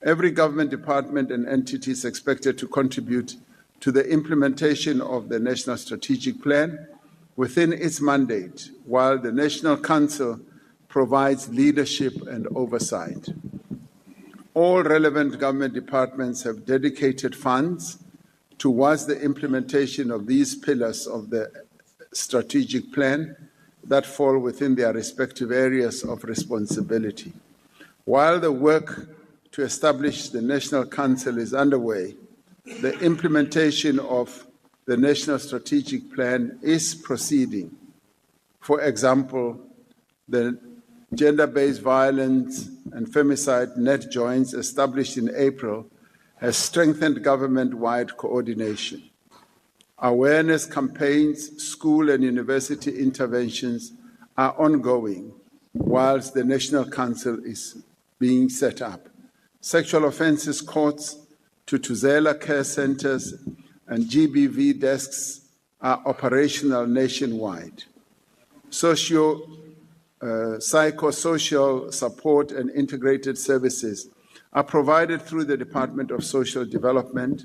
Every government department and entity is expected to contribute to the implementation of the National Strategic Plan within its mandate, while the National Council provides leadership and oversight. All relevant government departments have dedicated funds towards the implementation of these pillars of the strategic plan that fall within their respective areas of responsibility. While the work to establish the National Council is underway, the implementation of the National Strategic Plan is proceeding. For example, the gender-based violence and femicide net joints established in April has strengthened government-wide coordination. Awareness campaigns, school and university interventions are ongoing, whilst the National Council is being set up. Sexual offences courts, Tutuzela care centres and GBV desks are operational nationwide. Psychosocial support and integrated services are provided through the Department of Social Development.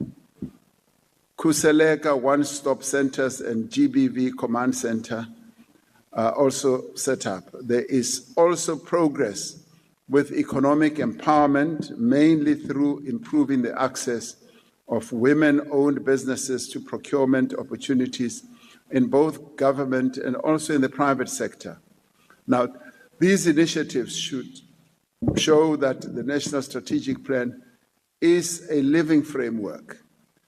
Kuseleka one-stop centers and GBV command center are also set up. There is also progress with economic empowerment, mainly through improving the access of women-owned businesses to procurement opportunities in both government and also in the private sector. Now, these initiatives should show that the National Strategic Plan is a living framework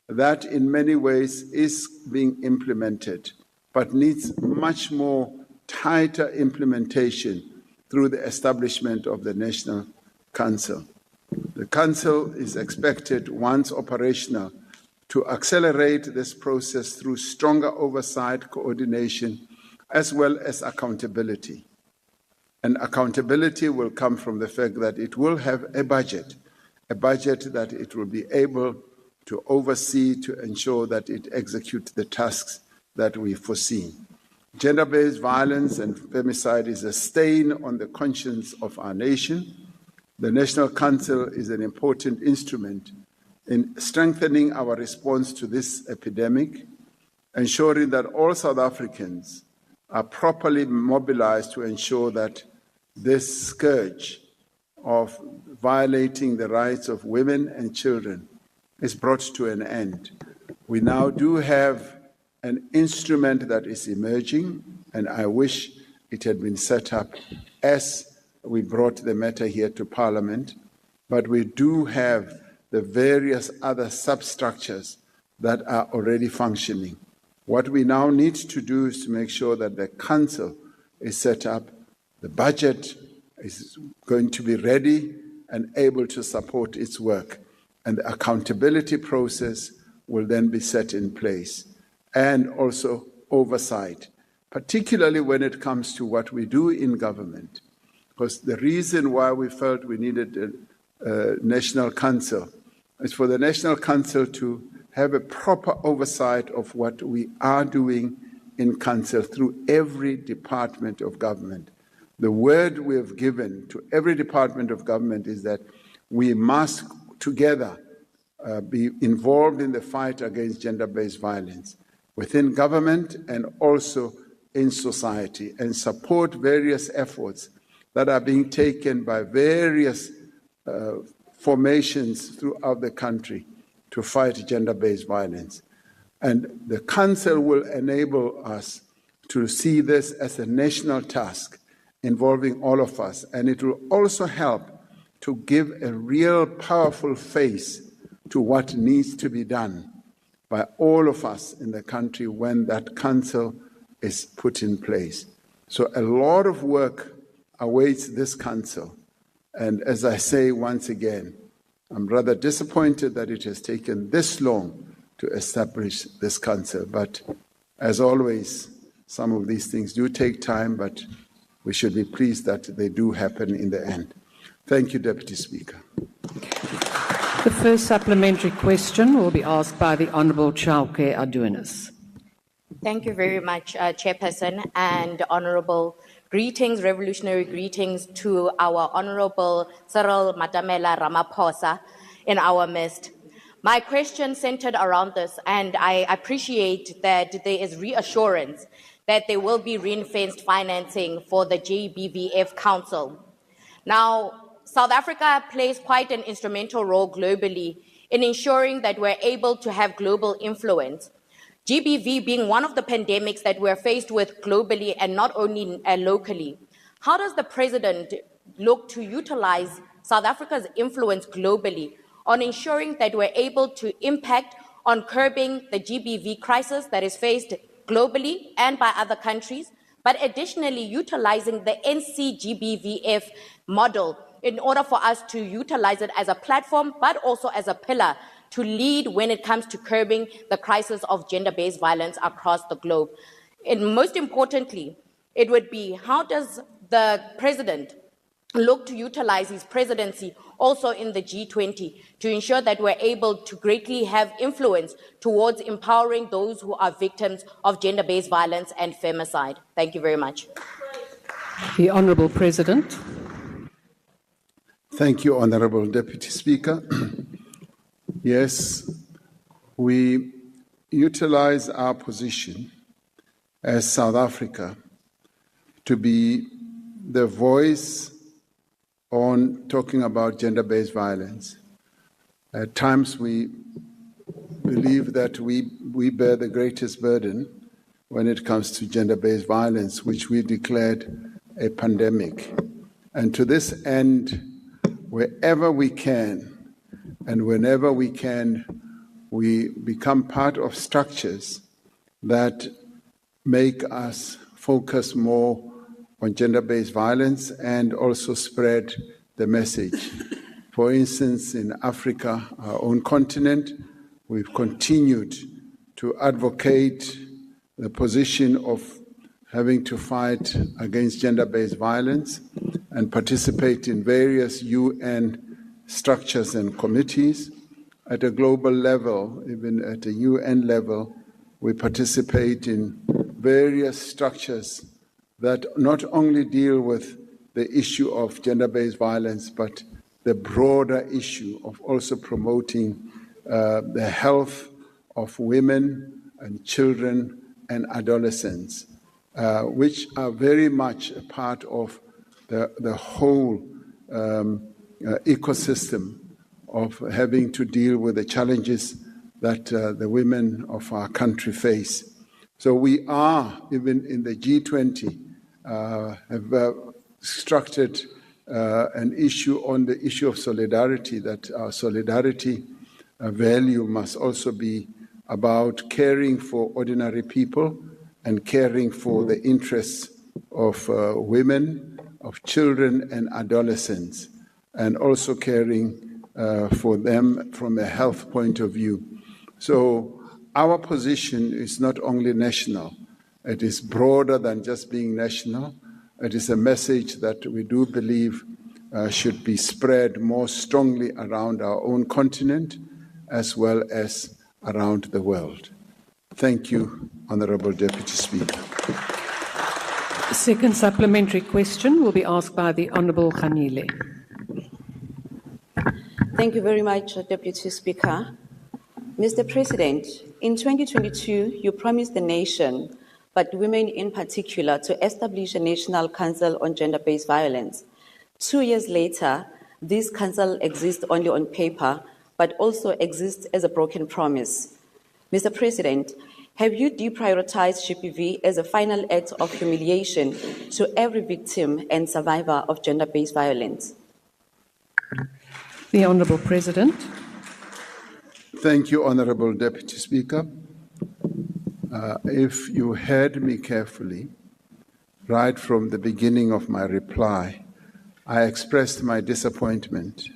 that in many ways is being implemented, but needs much more tighter implementation through the establishment of the National Council. The Council is expected, once operational, to accelerate this process through stronger oversight, coordination, as well as accountability. And accountability will come from the fact that it will have a budget that it will be able to oversee to ensure that it executes the tasks that we foresee. Gender-based violence and femicide is a stain on the conscience of our nation. The National Council is an important instrument in strengthening our response to this epidemic, ensuring that all South Africans are properly mobilized to ensure that this scourge of violating the rights of women and children is brought to an end. We now do have an instrument that is emerging, and I wish it had been set up as we brought the matter here to Parliament, but we do have the various other substructures that are already functioning. What we now need to do is to make sure that the Council is set up, the budget is going to be ready and able to support its work, and the accountability process will then be set in place, and also oversight, particularly when it comes to what we do in government. Because the reason why we felt we needed a National Council is for the National Council to have a proper oversight of what we are doing in Council through every department of government. The word we have given to every department of government is that we must together be involved in the fight against gender-based violence within government and also in society, and support various efforts that are being taken by various formations throughout the country to fight gender-based violence. And the Council will enable us to see this as a national task involving all of us, and it will also help to give a real powerful face to what needs to be done by all of us in the country when that council is put in place. So a lot of work awaits this council. And as I say once again, I'm rather disappointed that it has taken this long to establish this council. But as always, some of these things do take time, but we should be pleased that they do happen in the end. Thank you, Deputy Speaker. The first supplementary question will be asked by the Honourable Chauke Adunis. Thank you very much, Chairperson, and Honourable greetings, revolutionary greetings to our Honourable Cyril Matamela Ramaphosa in our midst. My question centered around this, and I appreciate that there is reassurance that there will be ring-fenced financing for the GBVF Council. Now, South Africa plays quite an instrumental role globally in ensuring that we're able to have global influence. GBV being one of the pandemics that we're faced with globally and not only locally. How does the President look to utilize South Africa's influence globally on ensuring that we're able to impact on curbing the GBV crisis that is faced globally and by other countries, but additionally utilizing the NCGBVF model in order for us to utilize it as a platform, but also as a pillar to lead when it comes to curbing the crisis of gender-based violence across the globe. And most importantly, it would be, how does the President look to utilize his presidency also in the G20 to ensure that we're able to greatly have influence towards empowering those who are victims of gender-based violence and femicide? Thank you very much. The Honourable President. Thank you, Honourable Deputy Speaker. Yes, we utilize our position as South Africa to be the voice on talking about gender-based violence. At times we believe that we bear the greatest burden when it comes to gender-based violence, which we declared a pandemic. And to this end, wherever we can and whenever we can, we become part of structures that make us focus more on gender-based violence and also spread the message. For instance, in Africa, our own continent, we've continued to advocate the position of having to fight against gender-based violence and participate in various UN structures and committees. At a global level, even at a UN level, we participate in various structures that not only deal with the issue of gender-based violence, but the broader issue of also promoting the health of women and children and adolescents, which are very much a part of the whole ecosystem of having to deal with the challenges that the women of our country face. So we are, even in the G20, have structured an issue on the issue of solidarity, that our solidarity value must also be about caring for ordinary people and caring for the interests of women, of children and adolescents, and also caring for them from a health point of view. So our position is not only national, it is broader than just being national. It is a message that we do believe should be spread more strongly around our own continent as well as around the world. Thank you, Honourable Deputy Speaker. The second supplementary question will be asked by the Honourable Khanile. Thank you very much, Deputy Speaker. Mr. President, in 2022, you promised the nation, but women in particular, to establish a national council on gender-based violence. 2 years later, this council exists only on paper, but also exists as a broken promise. Mr. President, have you deprioritized GBV as a final act of humiliation to every victim and survivor of gender-based violence? The Honourable President. Thank you, Honorable Deputy Speaker. If you heard me carefully, right from the beginning of my reply, I expressed my disappointment,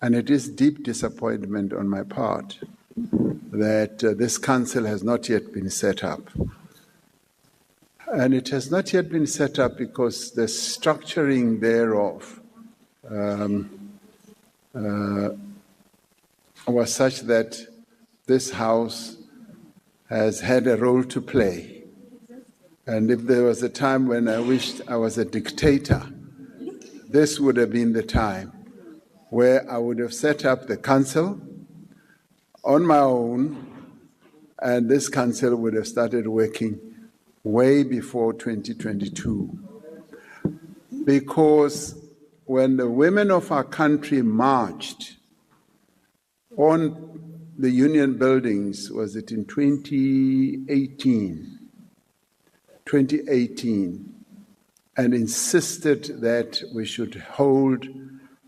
and it is deep disappointment on my part, that this council has not yet been set up. And it has not yet been set up because the structuring thereof was such that this House has had a role to play. And if there was a time when I wished I was a dictator, this would have been the time where I would have set up the council on my own, and this council would have started working way before 2022. Because when the women of our country marched on the union buildings, was it in 2018, and insisted that we should hold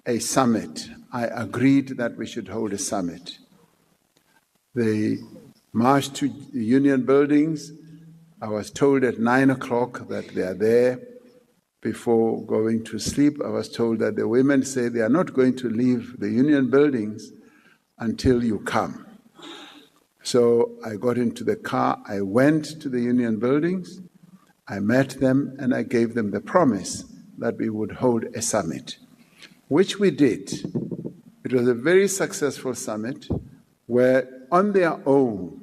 a summit. I agreed that we should hold a summit. They marched to the union buildings. I was told at 9 o'clock that they are there. Before going to sleep, I was told that the women say they are not going to leave the union buildings until you come. So I got into the car, I went to the union buildings, I met them, and I gave them the promise that we would hold a summit, which we did. It was a very successful summit where, on their own,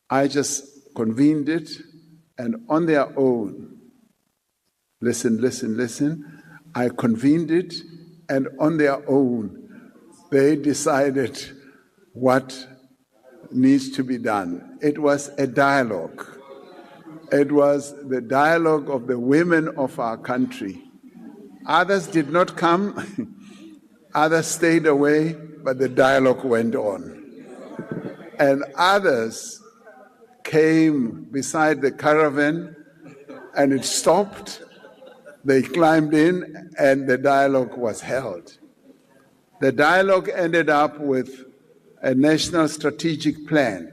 I just convened it, and on their own, listen, I convened it, and on their own, they decided what needs to be done. It was a dialogue. It was the dialogue of the women of our country. Others did not come, others stayed away, but the dialogue went on. And others came beside the caravan and it stopped. They climbed in and the dialogue was held. The dialogue ended up with a national strategic plan,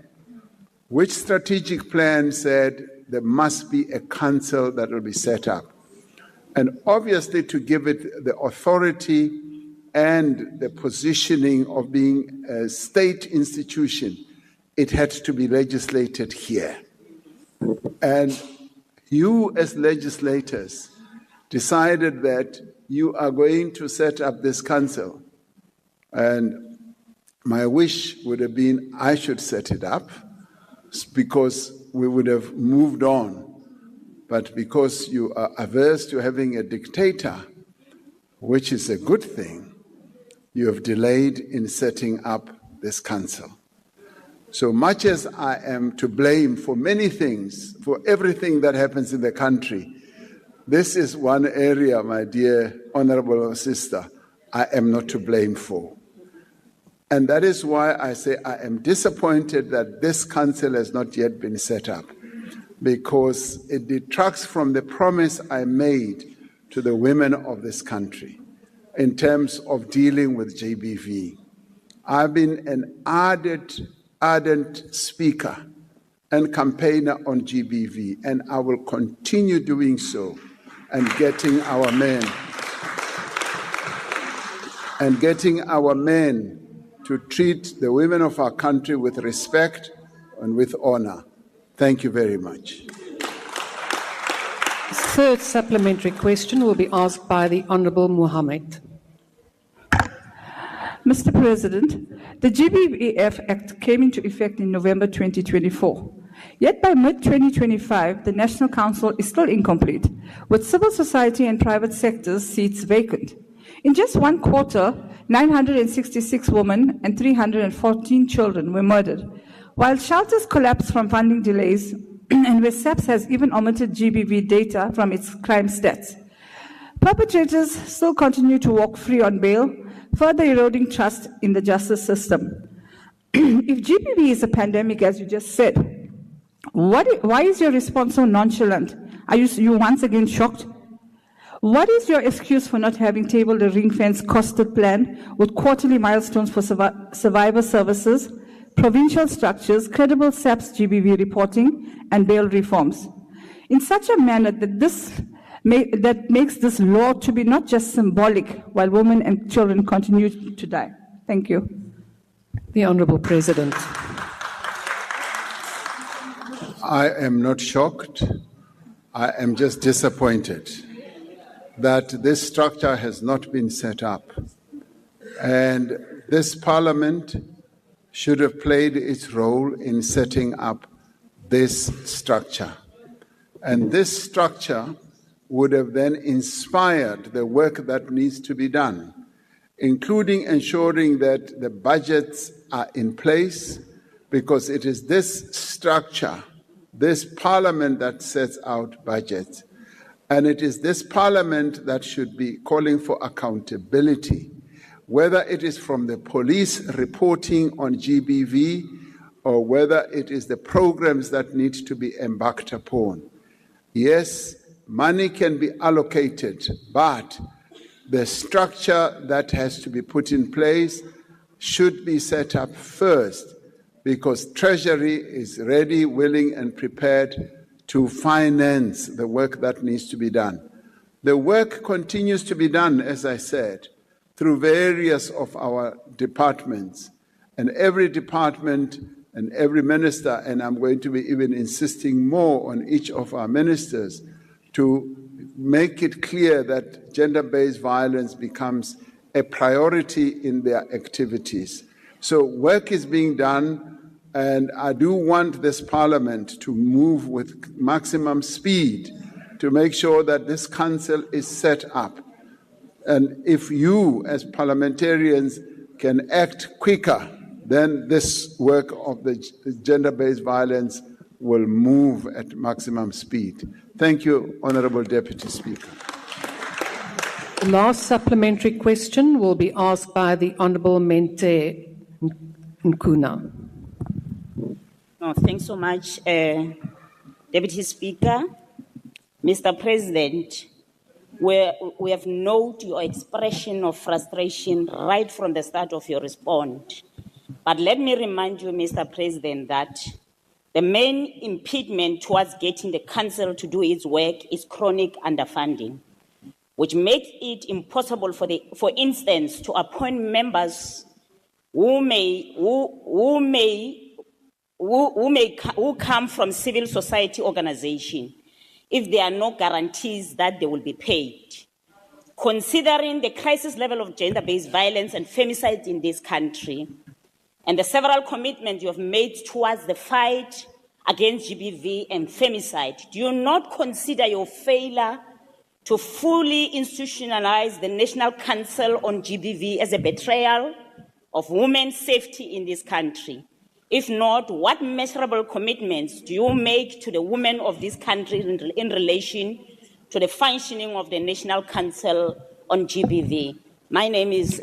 which strategic plan said there must be a council that will be set up. And obviously, to give it the authority and the positioning of being a state institution, it had to be legislated here. And you, as legislators, decided that you are going to set up this council. And my wish would have been I should set it up because we would have moved on. But because you are averse to having a dictator, which is a good thing, you have delayed in setting up this council. So much as I am to blame for many things, for everything that happens in the country, this is one area, my dear honorable sister, I am not to blame for. And that is why I say I am disappointed that this council has not yet been set up, because it detracts from the promise I made to the women of this country in terms of dealing with GBV. I've been an ardent speaker and campaigner on GBV, and I will continue doing so and getting our men to treat the women of our country with respect and with honor. Thank you very much. Third supplementary question will be asked by the Honourable Mohammed. Mr. President, the GBVF Act came into effect in November 2024. Yet by mid-2025, the National Council is still incomplete, with civil society and private sectors seats vacant. In just one quarter, 966 women and 314 children were murdered, while shelters collapsed from funding delays and where SAPS has even omitted GBV data from its crime stats. Perpetrators still continue to walk free on bail, further eroding trust in the justice system. If GBV is a pandemic, as you just said, why is your response so nonchalant? Are you once again shocked? What is your excuse for not having tabled a ring-fence costed plan with quarterly milestones for survivor services, provincial structures, credible SAPS GBV reporting, and bail reforms, in such a manner that makes this law to be not just symbolic while women and children continue to die. Thank you. The Honourable President. I am not shocked. I am just disappointed that this structure has not been set up. And this Parliament should have played its role in setting up this structure. And this structure would have then inspired the work that needs to be done, including ensuring that the budgets are in place, because it is this structure, this Parliament, that sets out budgets. And it is this Parliament that should be calling for accountability, whether it is from the police reporting on GBV or whether it is the programs that need to be embarked upon. Yes, money can be allocated, but the structure that has to be put in place should be set up first, because Treasury is ready, willing, and prepared to finance the work that needs to be done. The work continues to be done, as I said, through various of our departments, and every department and every minister, and I'm going to be even insisting more on each of our ministers to make it clear that gender-based violence becomes a priority in their activities. So work is being done, and I do want this Parliament to move with maximum speed to make sure that this council is set up. And if you, as parliamentarians, can act quicker, then this work of the gender-based violence will move at maximum speed. Thank you, Honourable Deputy Speaker. The last supplementary question will be asked by the Honourable Mente Nkuna. No, thanks so much, Deputy Speaker. Mr. President, we have noted your expression of frustration right from the start of your response. But let me remind you, Mr. President, that the main impediment towards getting the council to do its work is chronic underfunding, which makes it impossible for instance, to appoint members who come from civil society organizations if there are no guarantees that they will be paid. Considering the crisis level of gender-based violence and femicide in this country, and the several commitments you have made towards the fight against GBV and femicide, do you not consider your failure to fully institutionalize the National Council on GBV as a betrayal of women's safety in this country? If not, what measurable commitments do you make to the women of this country in relation to the functioning of the National Council on GBV? My name is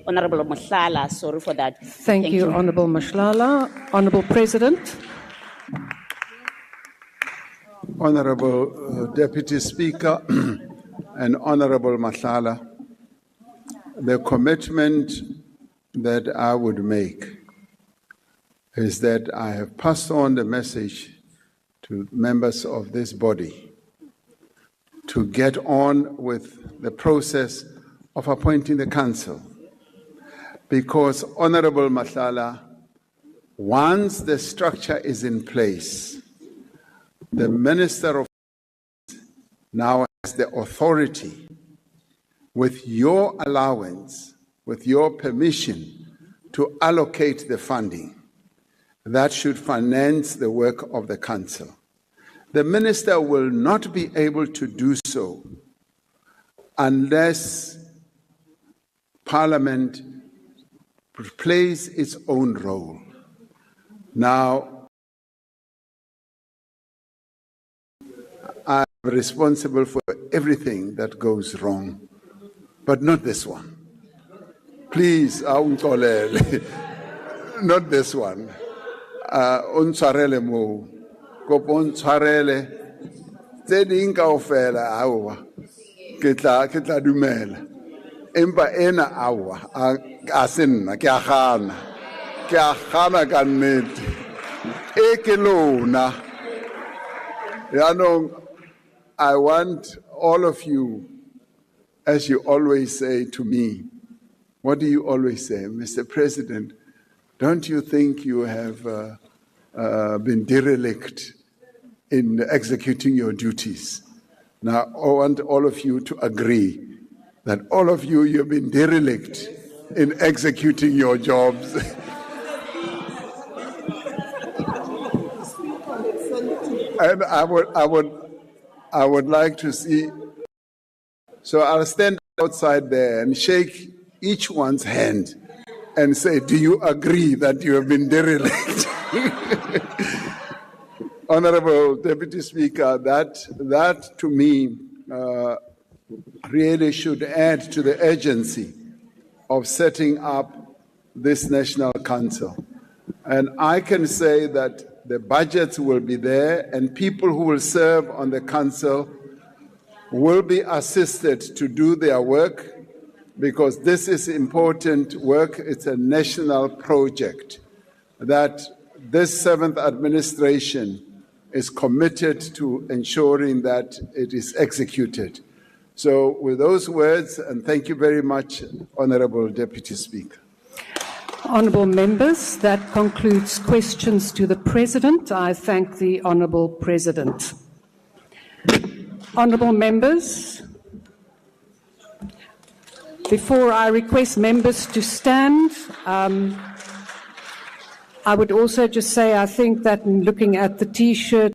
Honourable Mashlala. Sorry for that. Thank you, Honourable Mashlala. Honourable President. Honourable Deputy Speaker and Honourable Mashlala, the commitment that I would make is that I have passed on the message to members of this body to get on with the process of appointing the council. Because, Honourable Mashlala, once the structure is in place, the Minister of now has the authority, with your allowance, with your permission, to allocate the funding that should finance the work of the council. The minister will not be able to do so unless Parliament plays its own role. Now, I'm responsible for everything that goes wrong, but not this one. Please, not this one. Untshwarele mo, kopo untshwarele, tse ding kaofela aowa, ke tla dumela. Empa ena aowa, a se nna, ke a gana. ke a gana ka nnete. E ke lona. Yaanong, I want all of you, as you always say to me, what do you always say? Mr. President, don't you think you have been derelict in executing your duties? Now, I want all of you to agree that all of you, you've been derelict in executing your jobs. And I would like to see, so I'll stand outside there and shake each one's hand and say, do you agree that you have been derelict? Honorable Deputy Speaker, that to me really should add to the urgency of setting up this National Council. And I can say that the budgets will be there and people who will serve on the council will be assisted to do their work, because this is important work. It's a national project that this seventh administration is committed to ensuring that it is executed. So with those words, and thank you very much, Honorable Deputy Speaker. Honourable members, that concludes questions to the President. I thank the Honourable President. Honourable members, before I request members to stand, I would also just say I think that in looking at the T-shirt